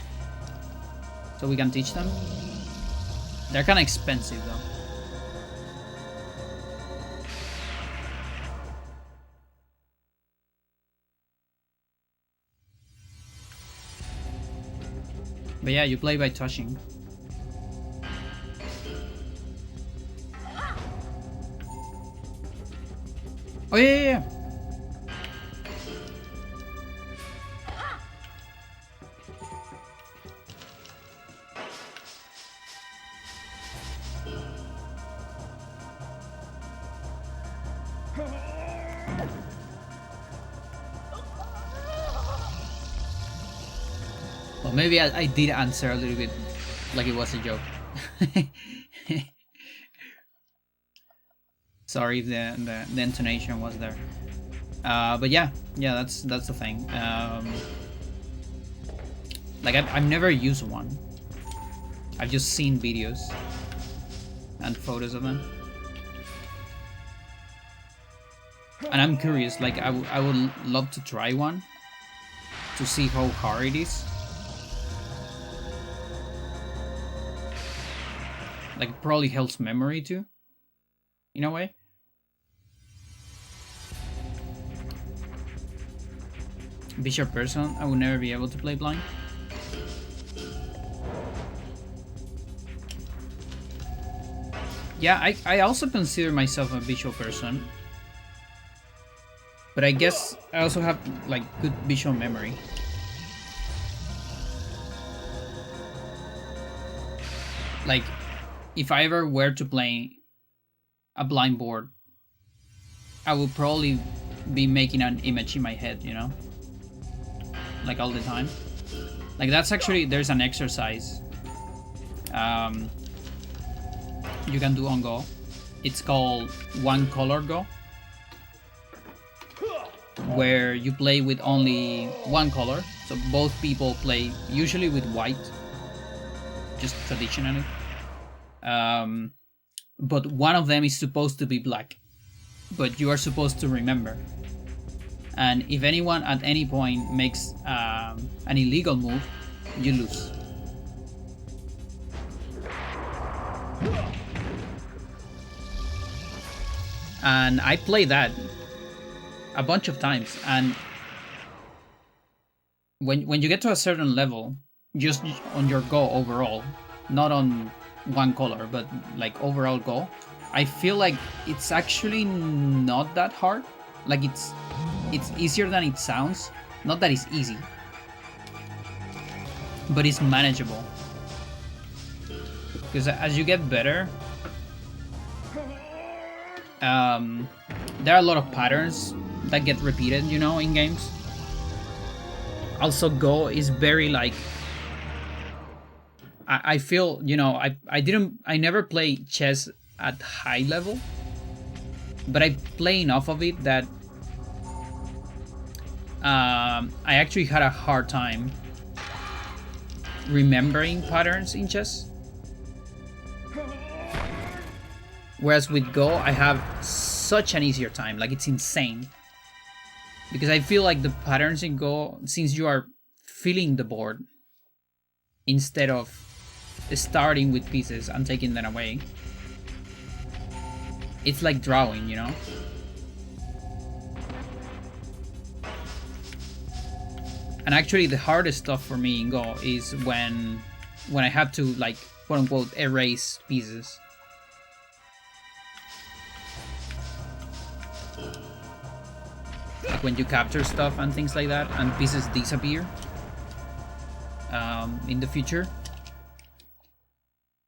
so we can teach them. They're kind of expensive though. But yeah, you play by touching. Oh yeah. Well, maybe I did answer a little bit like it was a joke. Sorry if the intonation was there. But yeah, that's the thing. Like, I've never used one. I've just seen videos and photos of them. And I'm curious, like, I would love to try one to see how hard it is. Like, it probably helps memory too, in a way. Visual person, I would never be able to play blind. Yeah, I also consider myself a visual person. But I guess I also have, like, good visual memory. Like, if I ever were to play a blind board, I would probably be making an image in my head, you know? Like, all the time. Like, that's actually, there's an exercise you can do on Go. It's called One Color Go, where you play with only one color. So both people play usually with white, just traditionally. But one of them is supposed to be black, but you are supposed to remember. And if anyone at any point makes an illegal move, you lose. And I play that a bunch of times, and when you get to a certain level, just on your Go overall, not on one color, but like overall Go, I feel like it's actually not that hard. Like, it's easier than it sounds. Not that it's easy, but it's manageable. Because as you get better, there are a lot of patterns that get repeated, you know, in games. Also, Go is very, like, I feel, you know, I never play chess at high level, but I play enough of it that I actually had a hard time remembering patterns in chess. Whereas with Go, I have such an easier time. Like, it's insane. Because I feel like the patterns in Go, since you are filling the board instead of starting with pieces and taking them away, it's like drawing, you know? And actually the hardest stuff for me in Go is when I have to, like, quote-unquote erase pieces. Like when you capture stuff and things like that, and pieces disappear in the future.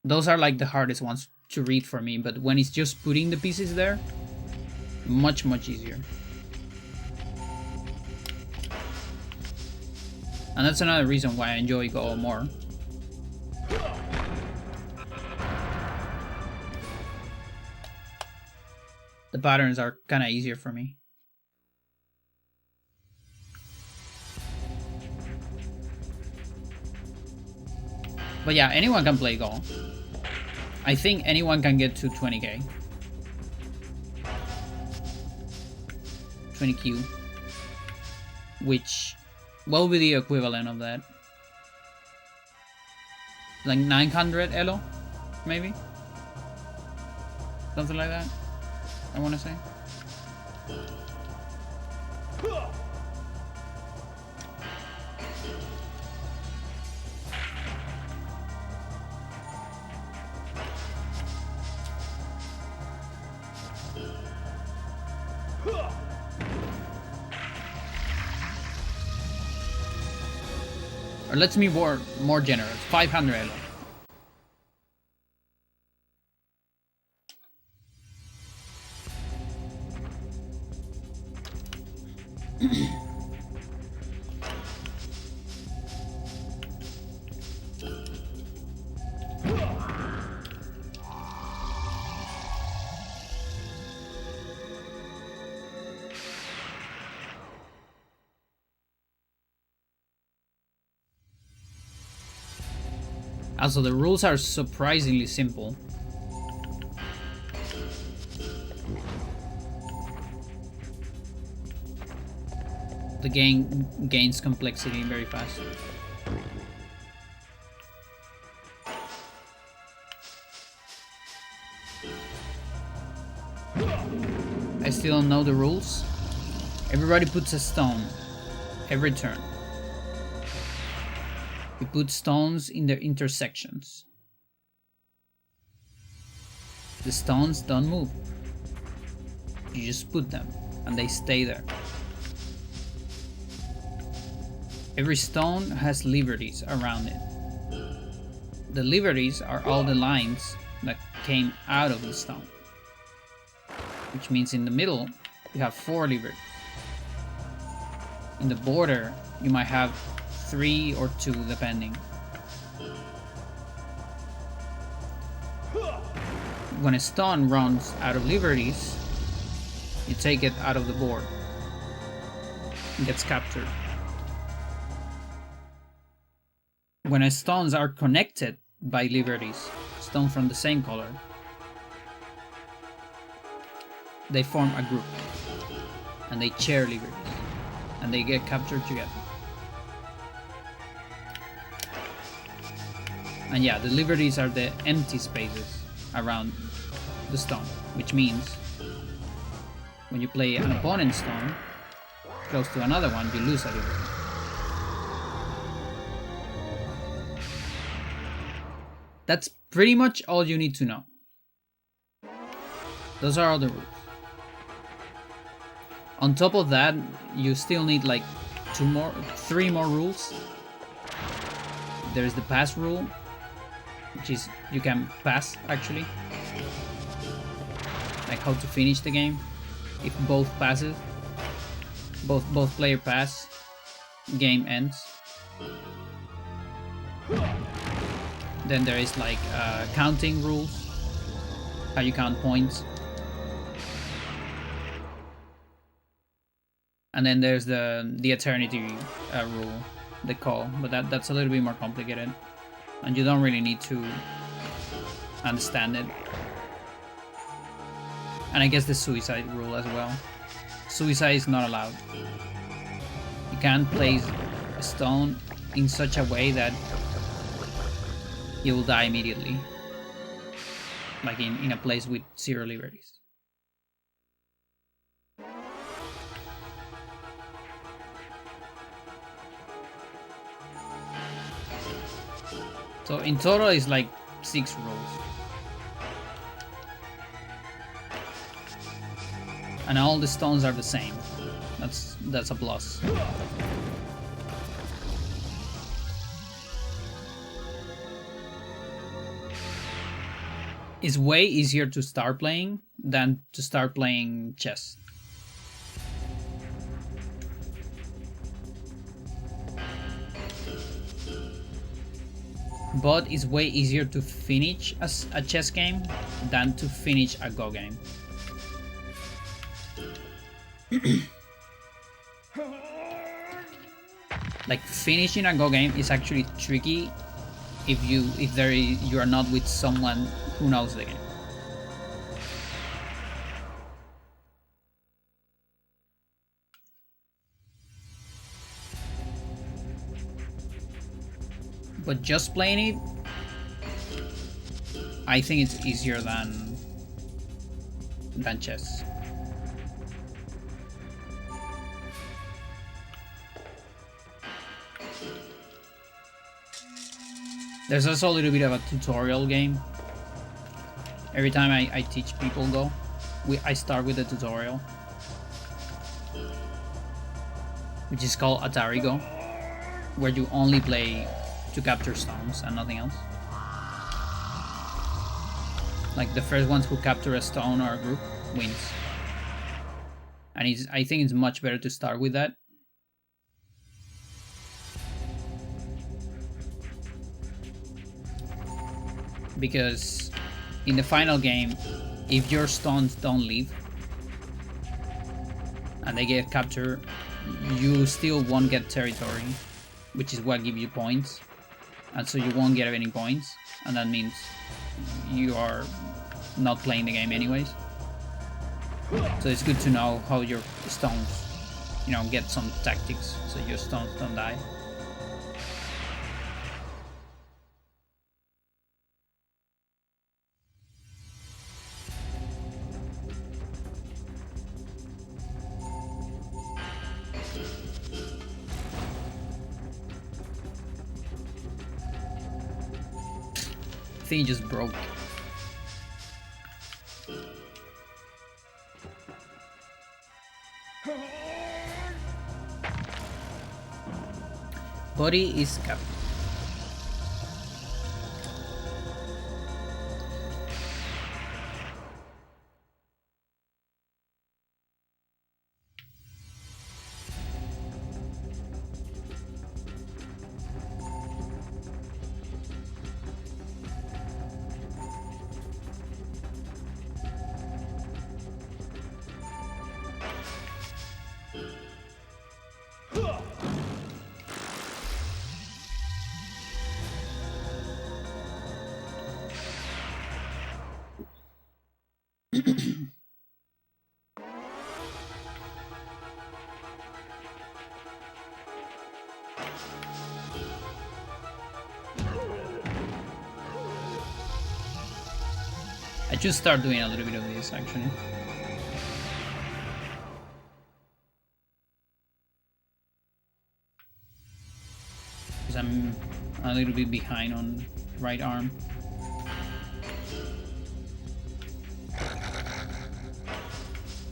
Those are like the hardest ones to read for me, but when it's just putting the pieces there, much easier. And that's another reason why I enjoy Go more. The patterns are kind of easier for me. But yeah, anyone can play Go. I think anyone can get to 20k. 20Q. Which, what will be the equivalent of that? Like 900 Elo? Maybe? Something like that, I want to say. Or let's be more generous. 500 Elo. Also, the rules are surprisingly simple. The game gains complexity very fast. I still don't know the rules. Everybody puts a stone every turn. We put stones in their intersections. The stones don't move. You just put them and they stay there. Every stone has liberties around it. The liberties are all the lines that came out of the stone. Which means in the middle, you have 4 liberties. In the border, you might have 3 or 2 depending. When a stone runs out of liberties, you take it out of the board. It gets captured. When stones are connected by liberties, stones from the same color, they form a group and they share liberties and they get captured together. And yeah, the liberties are the empty spaces around the stone, which means when you play an opponent's stone close to another one, you lose a liberty. That's pretty much all you need to know. Those are all the rules. On top of that, you still need like 3 more rules. There's the pass rule, which is you can pass actually, like how to finish the game. If both passes, both player pass, game ends. Then there is like counting rules, how you count points. And then there's the eternity rule, the call, but that's a little bit more complicated, and you don't really need to understand it. And I guess the suicide rule as well. Suicide is not allowed. You can't place a stone in such a way that you will die immediately, like in a place with 0 liberties. So in total it's like 6 rules. And all the stones are the same. That's a plus. It's way easier to start playing than to start playing chess. But it's way easier to finish a chess game than to finish a Go game. Like, finishing a Go game is actually tricky if you are not with someone who knows the game. But just playing it, I think it's easier than chess. There's also a little bit of a tutorial game. Every time I teach people Go, I start with a tutorial, which is called Atari Go, where you only play to capture stones and nothing else. Like, the first ones who capture a stone or a group wins. And I think it's much better to start with that. Because in the final game, if your stones don't leave and they get captured, you still won't get territory, which is what gives you points. And so you won't get any points, and that means you are not playing the game anyways. So it's good to know how your stones, get some tactics so your stones don't die. I think it just broke. Body is capped. I just start doing a little bit of this actually. Because I'm a little bit behind on right arm.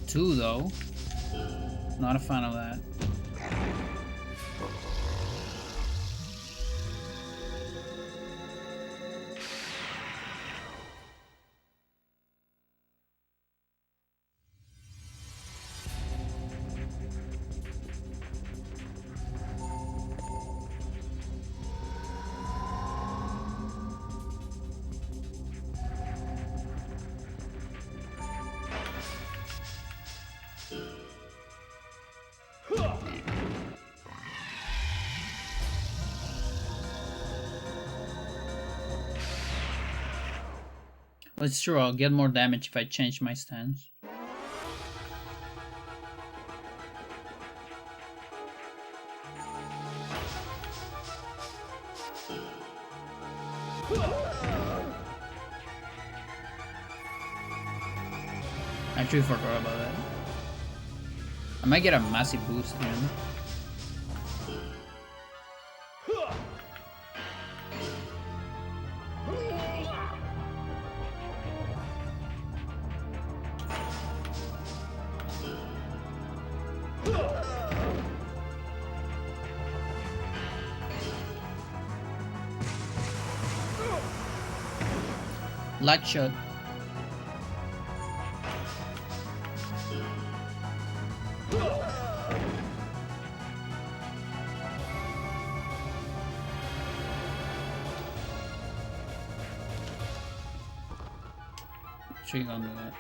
Two though. Not a fan of that. Well, it's true, I'll get more damage if I change my stance. I actually forgot about that. I might get a massive boost again. Light shot. She gonna do that.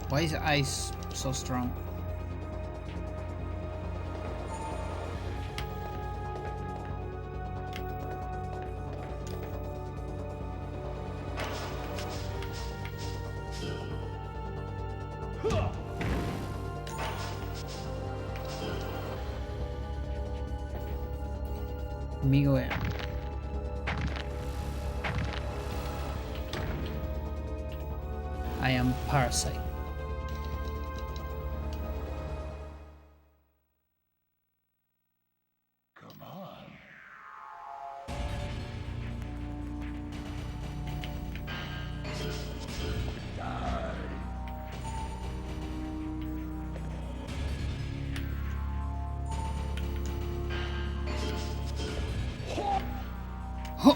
Why is ice so strong? Amigo air. I am Parasite.
Come on. Die.
Huh.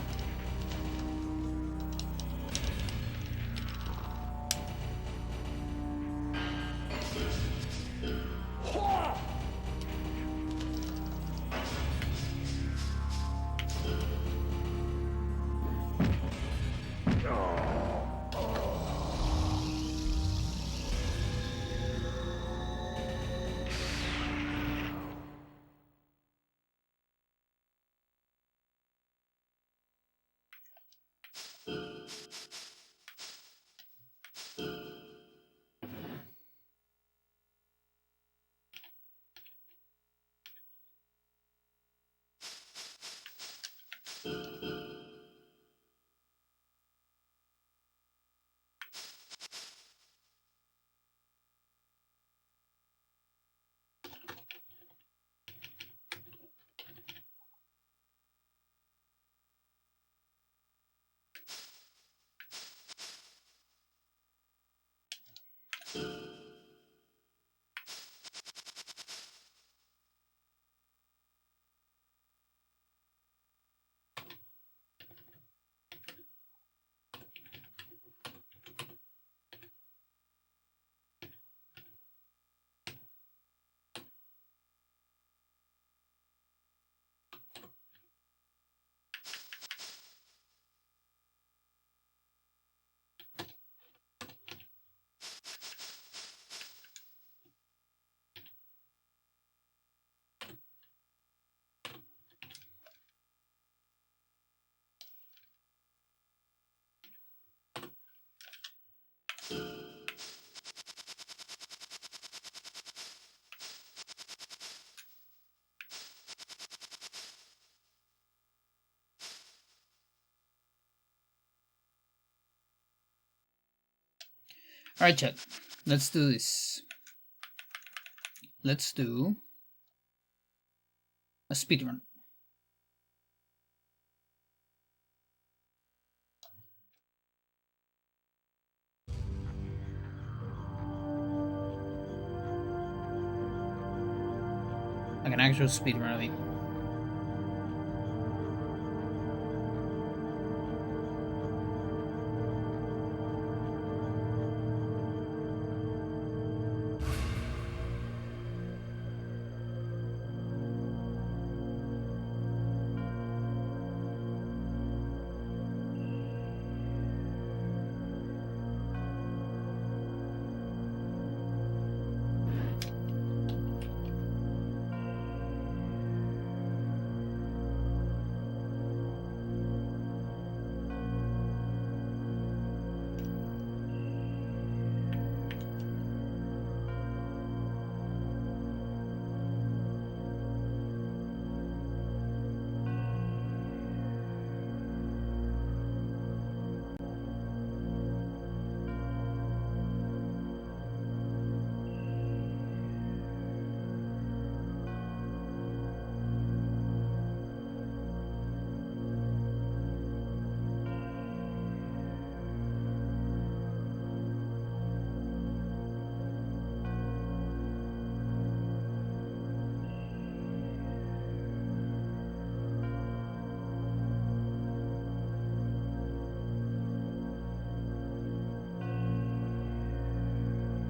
Alright, chat. Let's do this. Let's do a speedrun. Like an actual speedrun of it.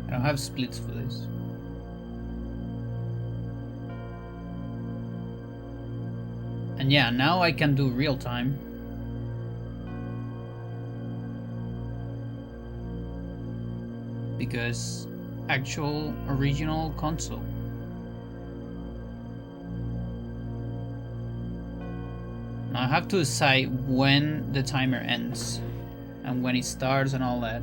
I don't have splits for this. And yeah, now I can do real time. Because actual original console. Now I have to decide when the timer ends and when it starts and all that.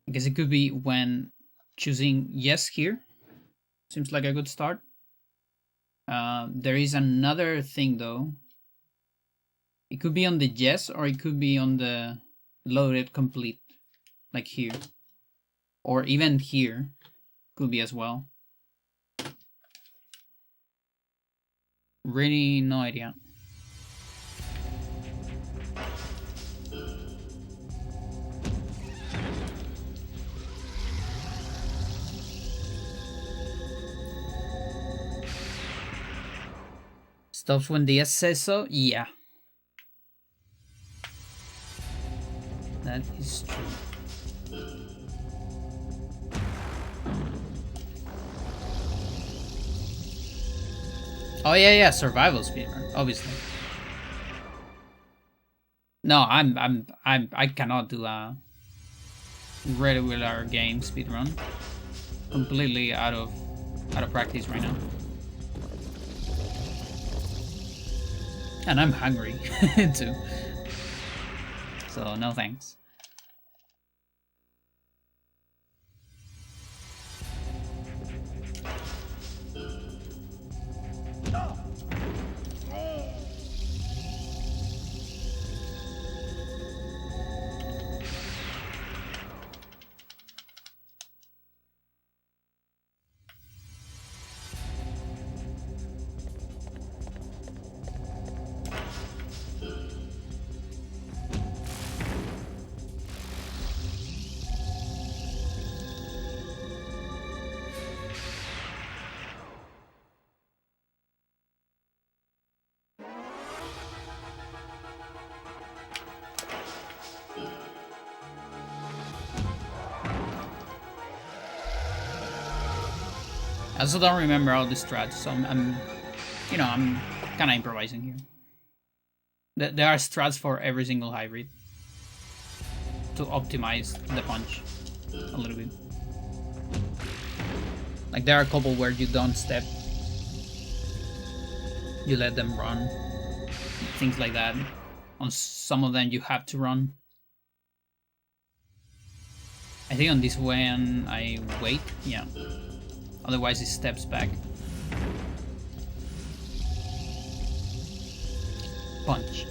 I guess it could be when choosing yes here. Seems like a good start. There is another thing though. It could be on the yes or it could be on the loaded complete, like here. Or even here, could be as well. Really no idea. Stops when the S says so? Yeah. That is true. Oh yeah, survival speedrun, obviously. No, I cannot do a regular game speedrun. Completely out of practice right now. And I'm hungry too. So no thanks. I also don't remember all the strats, so I'm kind of improvising here. There are strats for every single hybrid to optimize the punch a little bit. Like there are a couple where you don't step, you let them run, things like that. On some of them you have to run. I think on this one I wait, yeah. Otherwise it steps back. Punch.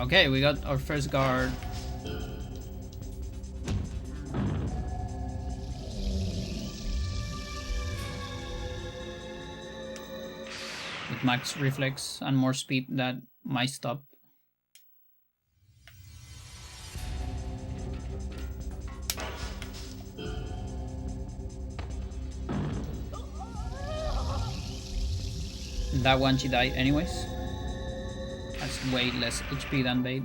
Okay, we got our first guard. With max reflex and more speed, that might stop. That one she died anyways. That's way less HP than bait.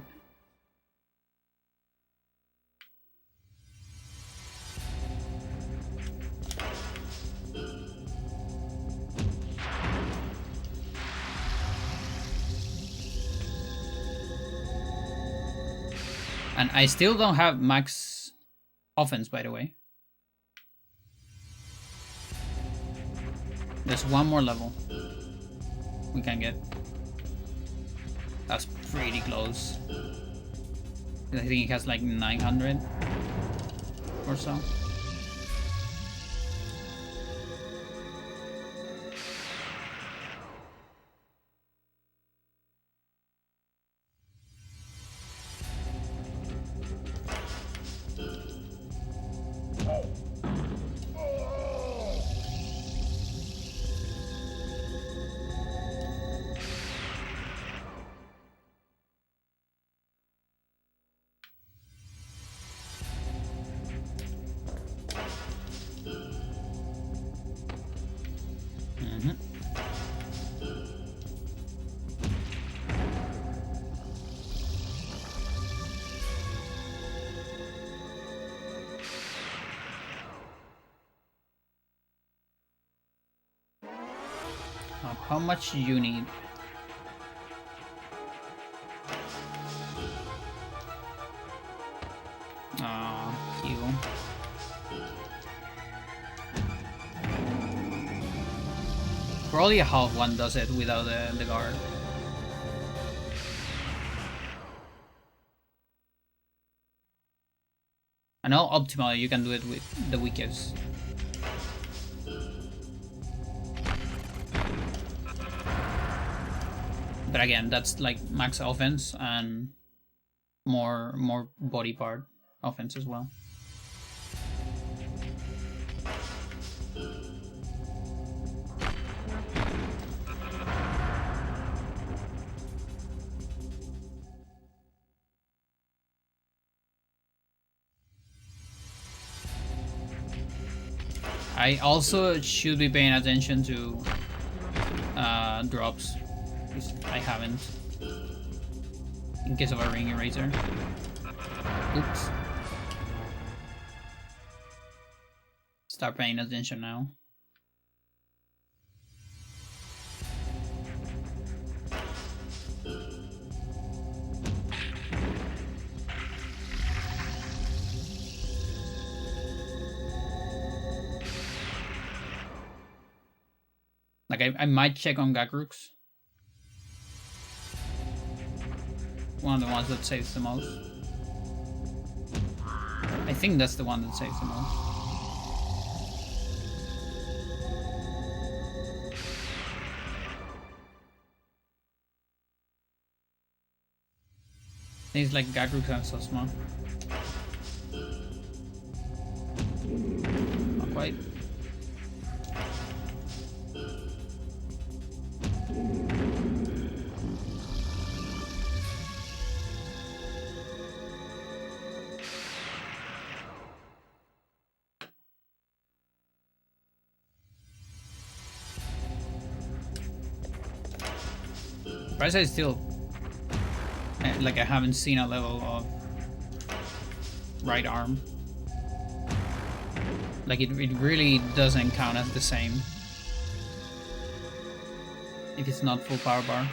And I still don't have max offense, by the way. There's one more level we can get. That's pretty close. I think it has like 900 or so. How much do you need? Heal. Probably a half one does it without the guard. I know optimally you can do it with the weakest. But again, that's like max offense and more body part offense as well. I also should be paying attention to drops, because I haven't, in case of a ring eraser. Oops. Start paying attention now. Like I might check on Gakrooks. One of the ones that saves the most. I think that's the one that saves the most. Things like Gakrooks and so small. Not quite. Price is still like I haven't seen a level of right arm Like, it really doesn't count as the same if it's not full power bar.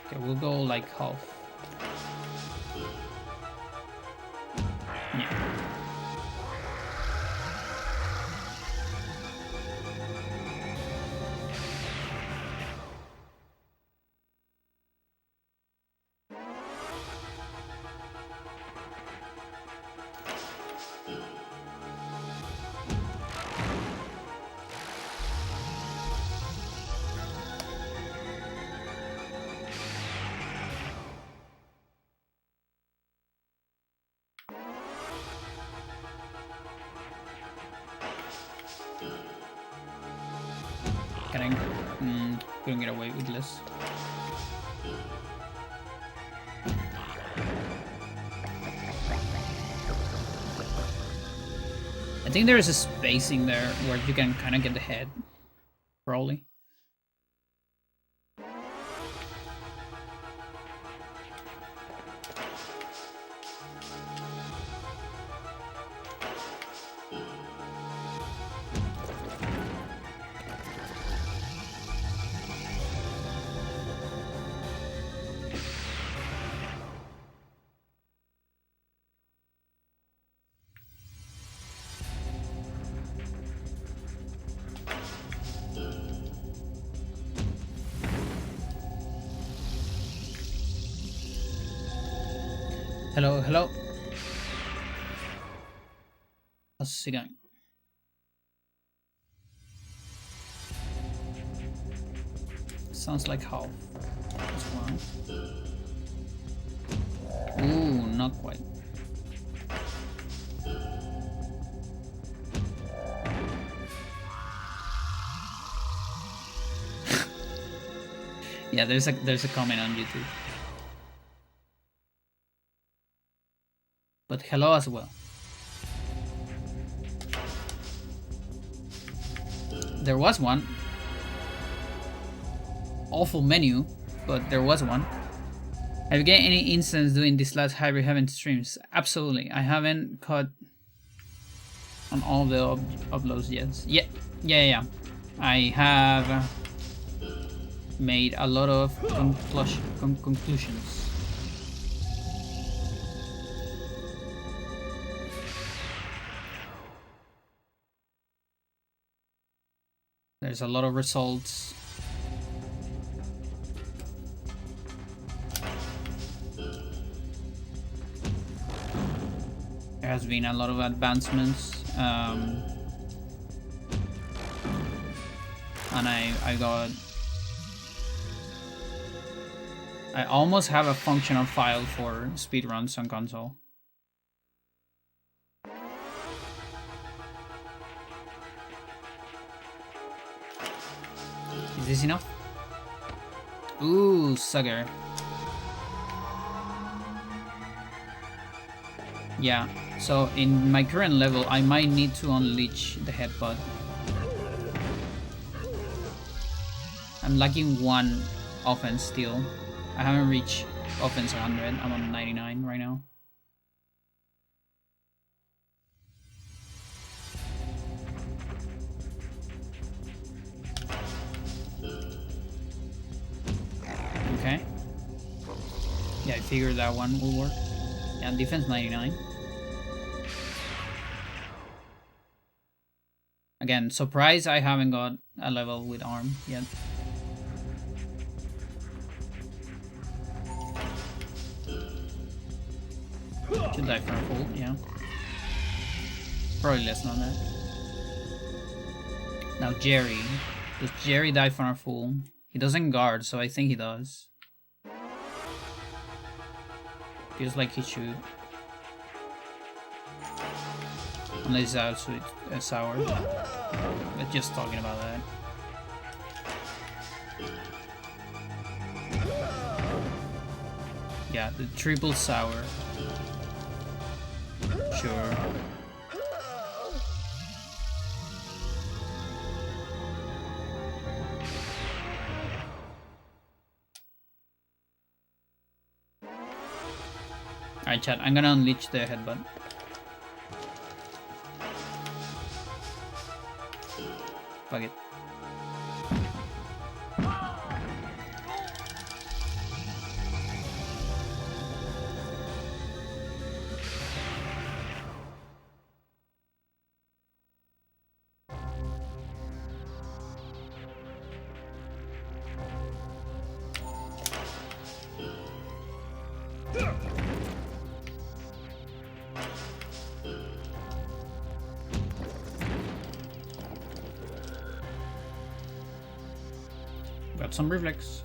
Okay, we'll go like half. Yeah. Couldn't get away with less. I think there is a spacing there where you can kind of get the head, probably. Hello, hello. How's it going? Sounds like half as well. Ooh, not quite. Yeah, there's a comment on YouTube. But hello as well. There was one. Awful menu, but there was one. Have you get any instance doing this last Hybrid Heaven streams? Absolutely. I haven't caught on all the uploads yet. Yeah. I have made a lot of conclusions. There's a lot of results. There has been a lot of advancements, and I almost have a functional file for speedruns on console. Is this enough? Ooh, sugar. Yeah, so in my current level, I might need to unleash the headbutt. I'm lacking one offense still. I haven't reached offense 100. I'm on 99 right now. Okay. Yeah, I figured that one will work. Yeah, defense 99. Again, surprised I haven't got a level with arm yet. Should die for a full, yeah. Probably less than that. Now Jerry. Does Jerry die for a full? He doesn't guard, so I think he does. Feels like he should. Unless it's out sweet, sour. But just talking about that. Yeah, the triple sour. Sure. Alright, chat, I'm gonna unleash the headbutt. Fuck it. Got some reflex.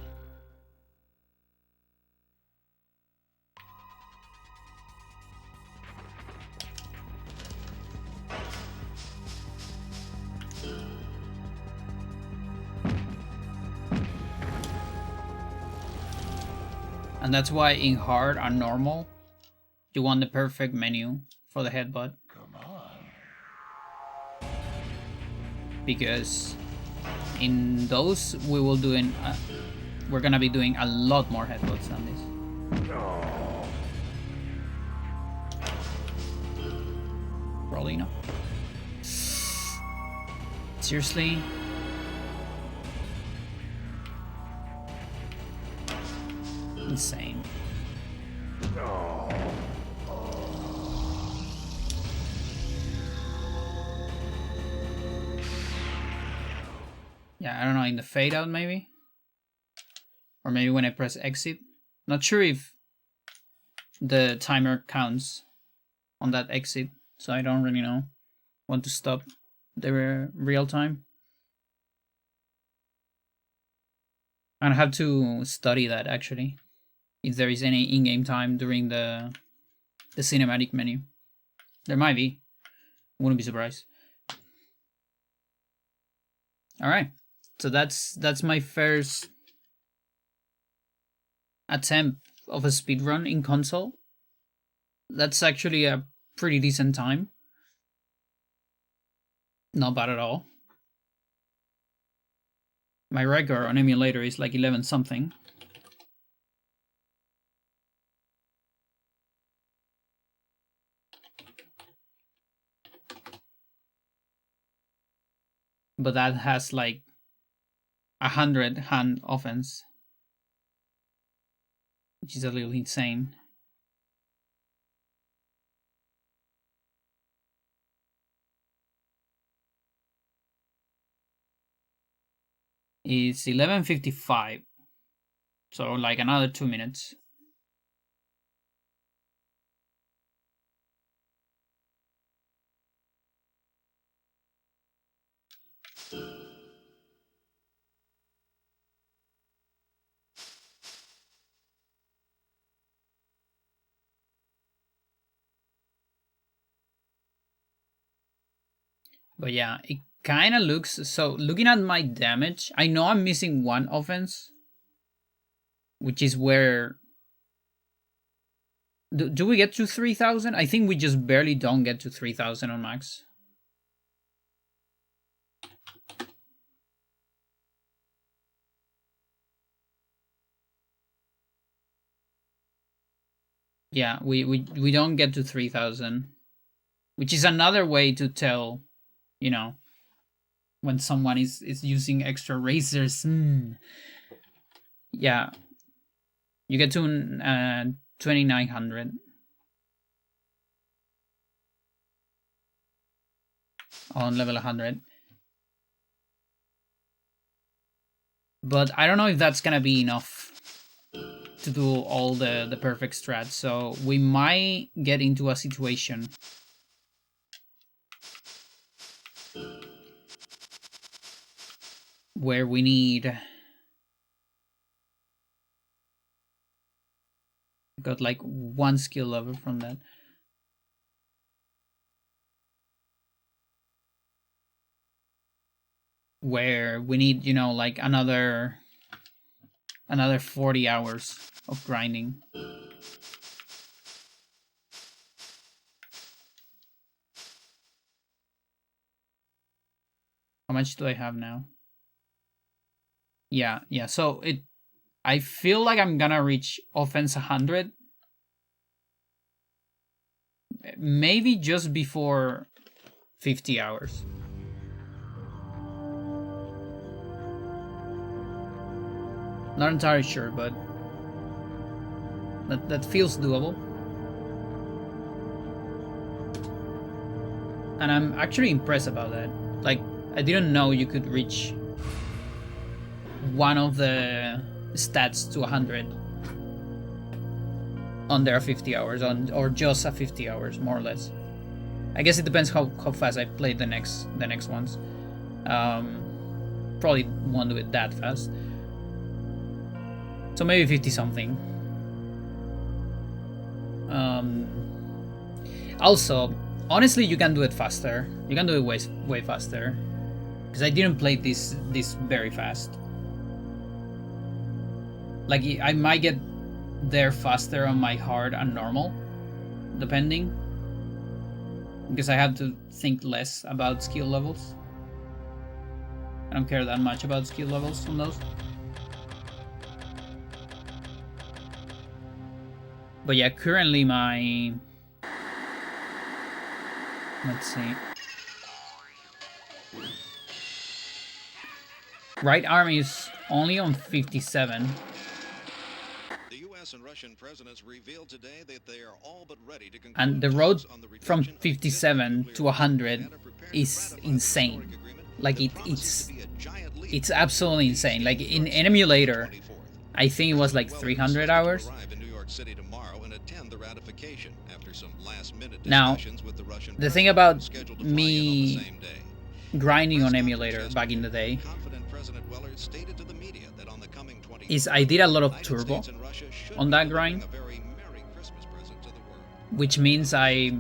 And that's why in hard and normal, you want the perfect menu for the headbutt.
Come on.
Because in those we will doing we're gonna be doing a lot more headbutts than this.
Oh.
Probably not. Seriously? Insane.
Oh.
Yeah, I don't know, in the fade out maybe? Or maybe when I press exit? Not sure if the timer counts on that exit, so I don't really know. Want to stop the real time. I'm gonna have to study that actually. If there is any in-game time during the cinematic menu. There might be. Wouldn't be surprised. Alright. So that's my first attempt of a speedrun in console. That's actually a pretty decent time. Not bad at all. My record on emulator is like 11 something. But that has like 100 hand offense, which is a little insane. It's 11:55, so like another 2 minutes. But yeah, it kind of looks so. Looking at my damage, I know I'm missing one offense, which is where. Do we get to 3,000? I think we just barely don't get to 3,000 on max. Yeah, we don't get to 3,000, which is another way to tell, you know, when someone is using extra razors. Yeah, you get to 2,900 on level 100. But I don't know if that's gonna be enough to do all the perfect strats, so we might get into a situation where we need got like one skill level from that. Where we need, you know, like another 40 hours of grinding. How much do I have now? Yeah, so I feel like I'm gonna reach offense 100 maybe just before 50 hours. Not entirely sure, but that feels doable. And I'm actually impressed about that. Like, I didn't know you could reach one of the stats to 100 under 50 hours, or just at 50 hours, more or less. I guess it depends how fast I play the next ones. Probably won't do it that fast. So maybe 50 something. Also, honestly, you can do it faster. You can do it way faster. Because I didn't play this very fast. Like, I might get there faster on my hard and normal, depending. Because I have to think less about skill levels. I don't care that much about skill levels on those. But yeah, currently my... Let's see. Right arm is only on 57.
The US and Russian presidents revealed today that they are all but ready to conclude
And the road from 57 to 100 is insane. Like it's absolutely insane. Like in an emulator, I think it was like 300 hours. Now, the thing about me grinding on emulator back in the day is I did a lot of turbo on that grind, which means I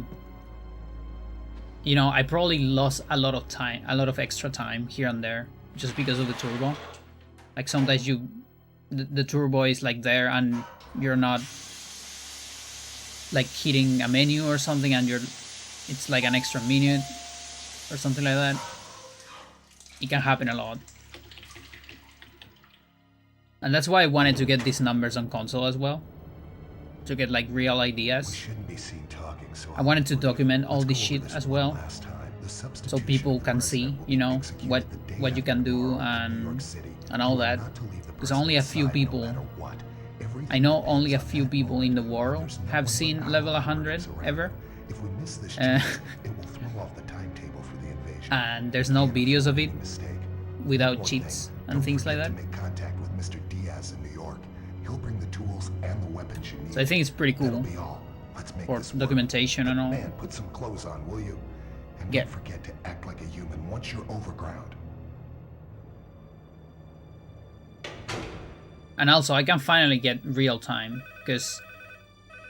probably lost a lot of time, a lot of extra time here and there just because of the turbo. Like sometimes the turbo is like there and you're not like hitting a menu or something, and it's like an extra minute or something like that. It can happen a lot. And that's why I wanted to get these numbers on console as well, to get like real ideas. I wanted to document all this shit as well, so people can see, what you can do and all that. Because only a few people, I know only a few people in the world have seen level 100 ever. And there's no videos of it without cheats and things like that. So I think it's pretty cool for documentation and all.
Put some clothes on, will you? And
Yeah.
don't forget to act like a human once you're overground.
And also, I can finally get real time, because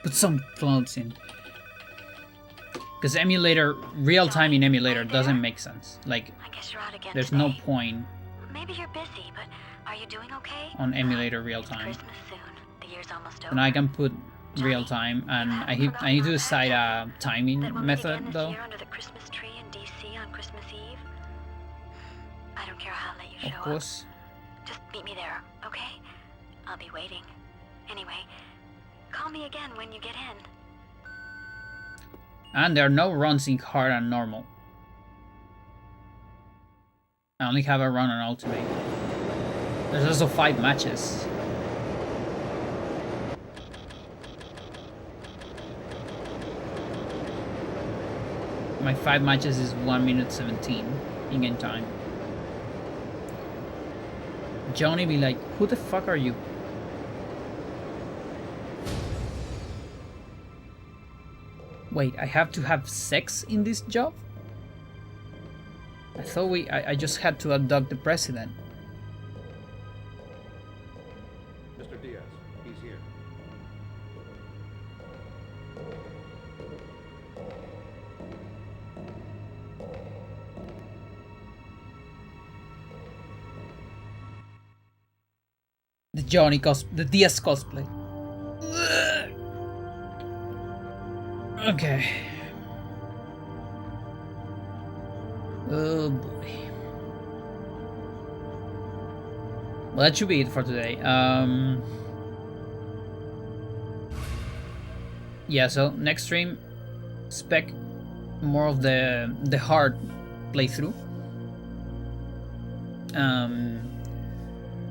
put some clothes in. Because real time in emulator doesn't make sense. Like,
I guess you're out again
there's
today.
no point
Maybe you're busy, but are you doing okay?
on emulator real
It's
time.
Christmas soon. The year's almost over.
And I can put real time, and I need to decide a timing
That we'll meet
method
again this
though.
year under the Christmas tree in DC on Christmas Eve. I don't care how late you
Of
show
course.
up. Just meet me there, okay? I'll be waiting. Anyway, call me again when you get in.
And there are no runs in hard and normal. I only have a run on ultimate. There's also 5 matches. My 5 matches is 1 minute 17 in-game time. Johnny be like, who the fuck are you? Wait, I have to have sex in this job? I thought I just had to abduct the president.
Mr. Diaz, he's here.
The Diaz cosplay. Okay. Oh boy. Well, that should be it for today. Yeah, so next stream, spec more of the hard playthrough.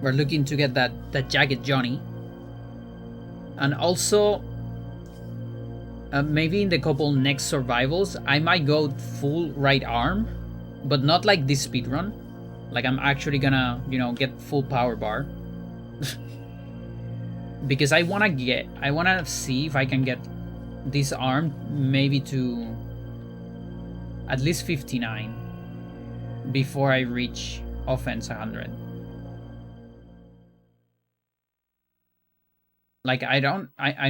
We're looking to get that jagged Johnny, and also maybe in the couple next survivals I might go full right arm, but not like this speedrun. Like I'm actually gonna, you know, get full power bar. Because I wanna see if I can get this arm maybe to at least 59 before I reach offense 100. Like I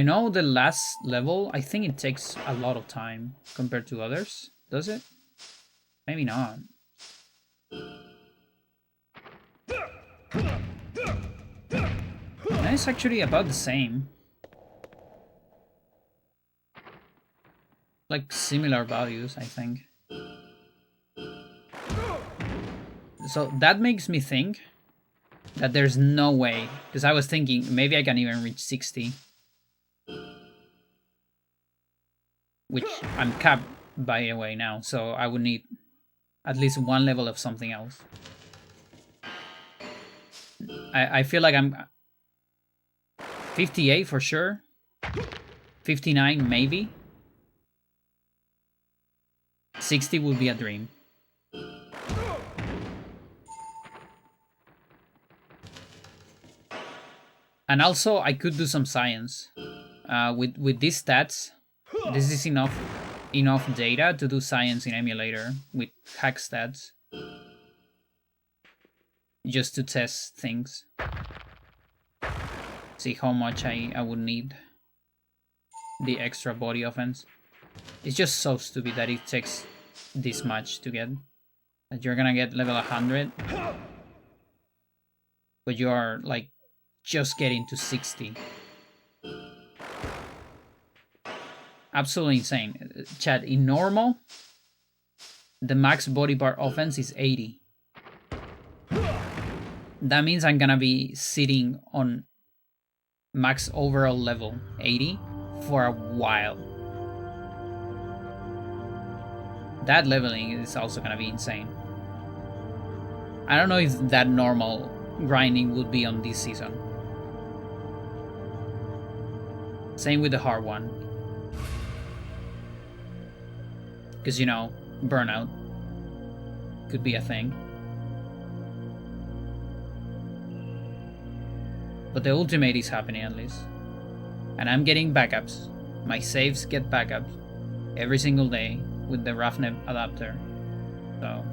know the last level, I think it takes a lot of time compared to others. Does it? Maybe not. No, it's actually about the same. Like similar values, I think. So that makes me think that there's no way, because I was thinking maybe I can even reach 60. Which I'm capped by the way now, so I would need at least one level of something else. I feel like I'm 58 for sure. 59 maybe. 60 would be a dream. And also I could do some science. With these stats, this is enough data to do science in emulator with hack stats. Just to test things. See how much I would need the extra body offense. It's just so stupid that it takes this much to get. That you're gonna get level 100. But you are like just getting to 60. Absolutely insane. Chat, in normal, the max body part offense is 80. That means I'm gonna be sitting on max overall level 80 for a while. That leveling is also gonna be insane. I don't know if that normal grinding would be on this season. Same with the hard one. Because, you know, burnout could be a thing. But the ultimate is happening at least. And I'm getting backups. My saves get backups every single day with the RAFNet adapter. So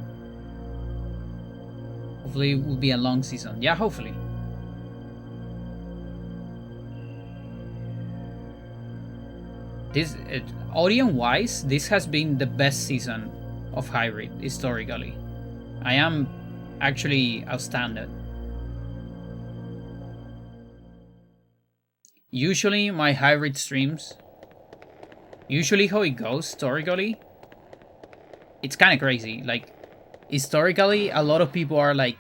hopefully it will be a long season. Yeah, hopefully. This audience-wise, this has been the best season of Hybrid historically. I am actually outstanding. Usually my Hybrid streams, usually how it goes historically, it's kind of crazy. Like, historically, a lot of people are like,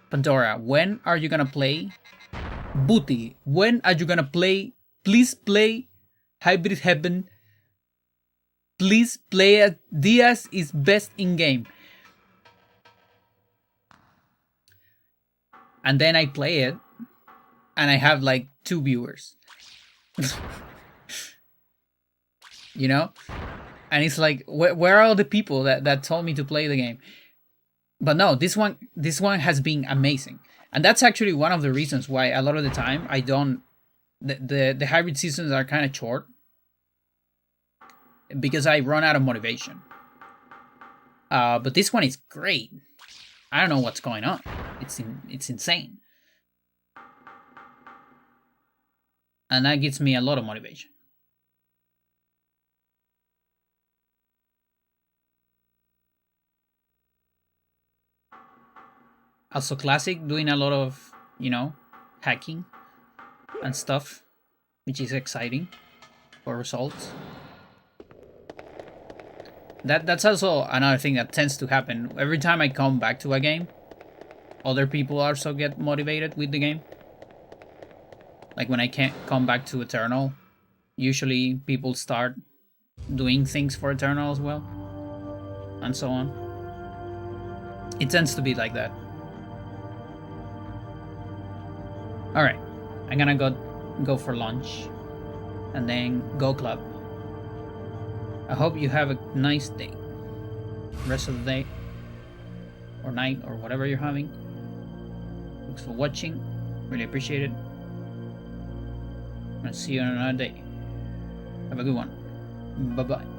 Pandora, when are you gonna play Booty? When are you gonna play? Please play Hybrid Heaven. Please play it. Diaz is best in game. And then I play it, and I have like 2 viewers. You know? And it's like, where are all the people that told me to play the game? But no, this one has been amazing. And that's actually one of the reasons why a lot of the time I don't... The hybrid seasons are kind of short. Because I run out of motivation. But this one is great. I don't know what's going on. It's insane. And that gives me a lot of motivation. Also Classic doing a lot of, you know, hacking and stuff, which is exciting for results. That's also another thing that tends to happen. Every time I come back to a game, other people also get motivated with the game. Like when I can't come back to Eternal, usually people start doing things for Eternal as well, and so on. It tends to be like that. Alright, I'm gonna go for lunch, and then go club. I hope you have a nice day. Rest of the day, or night, or whatever you're having. Thanks for watching. Really appreciate it. I'll see you on another day. Have a good one. Bye-bye.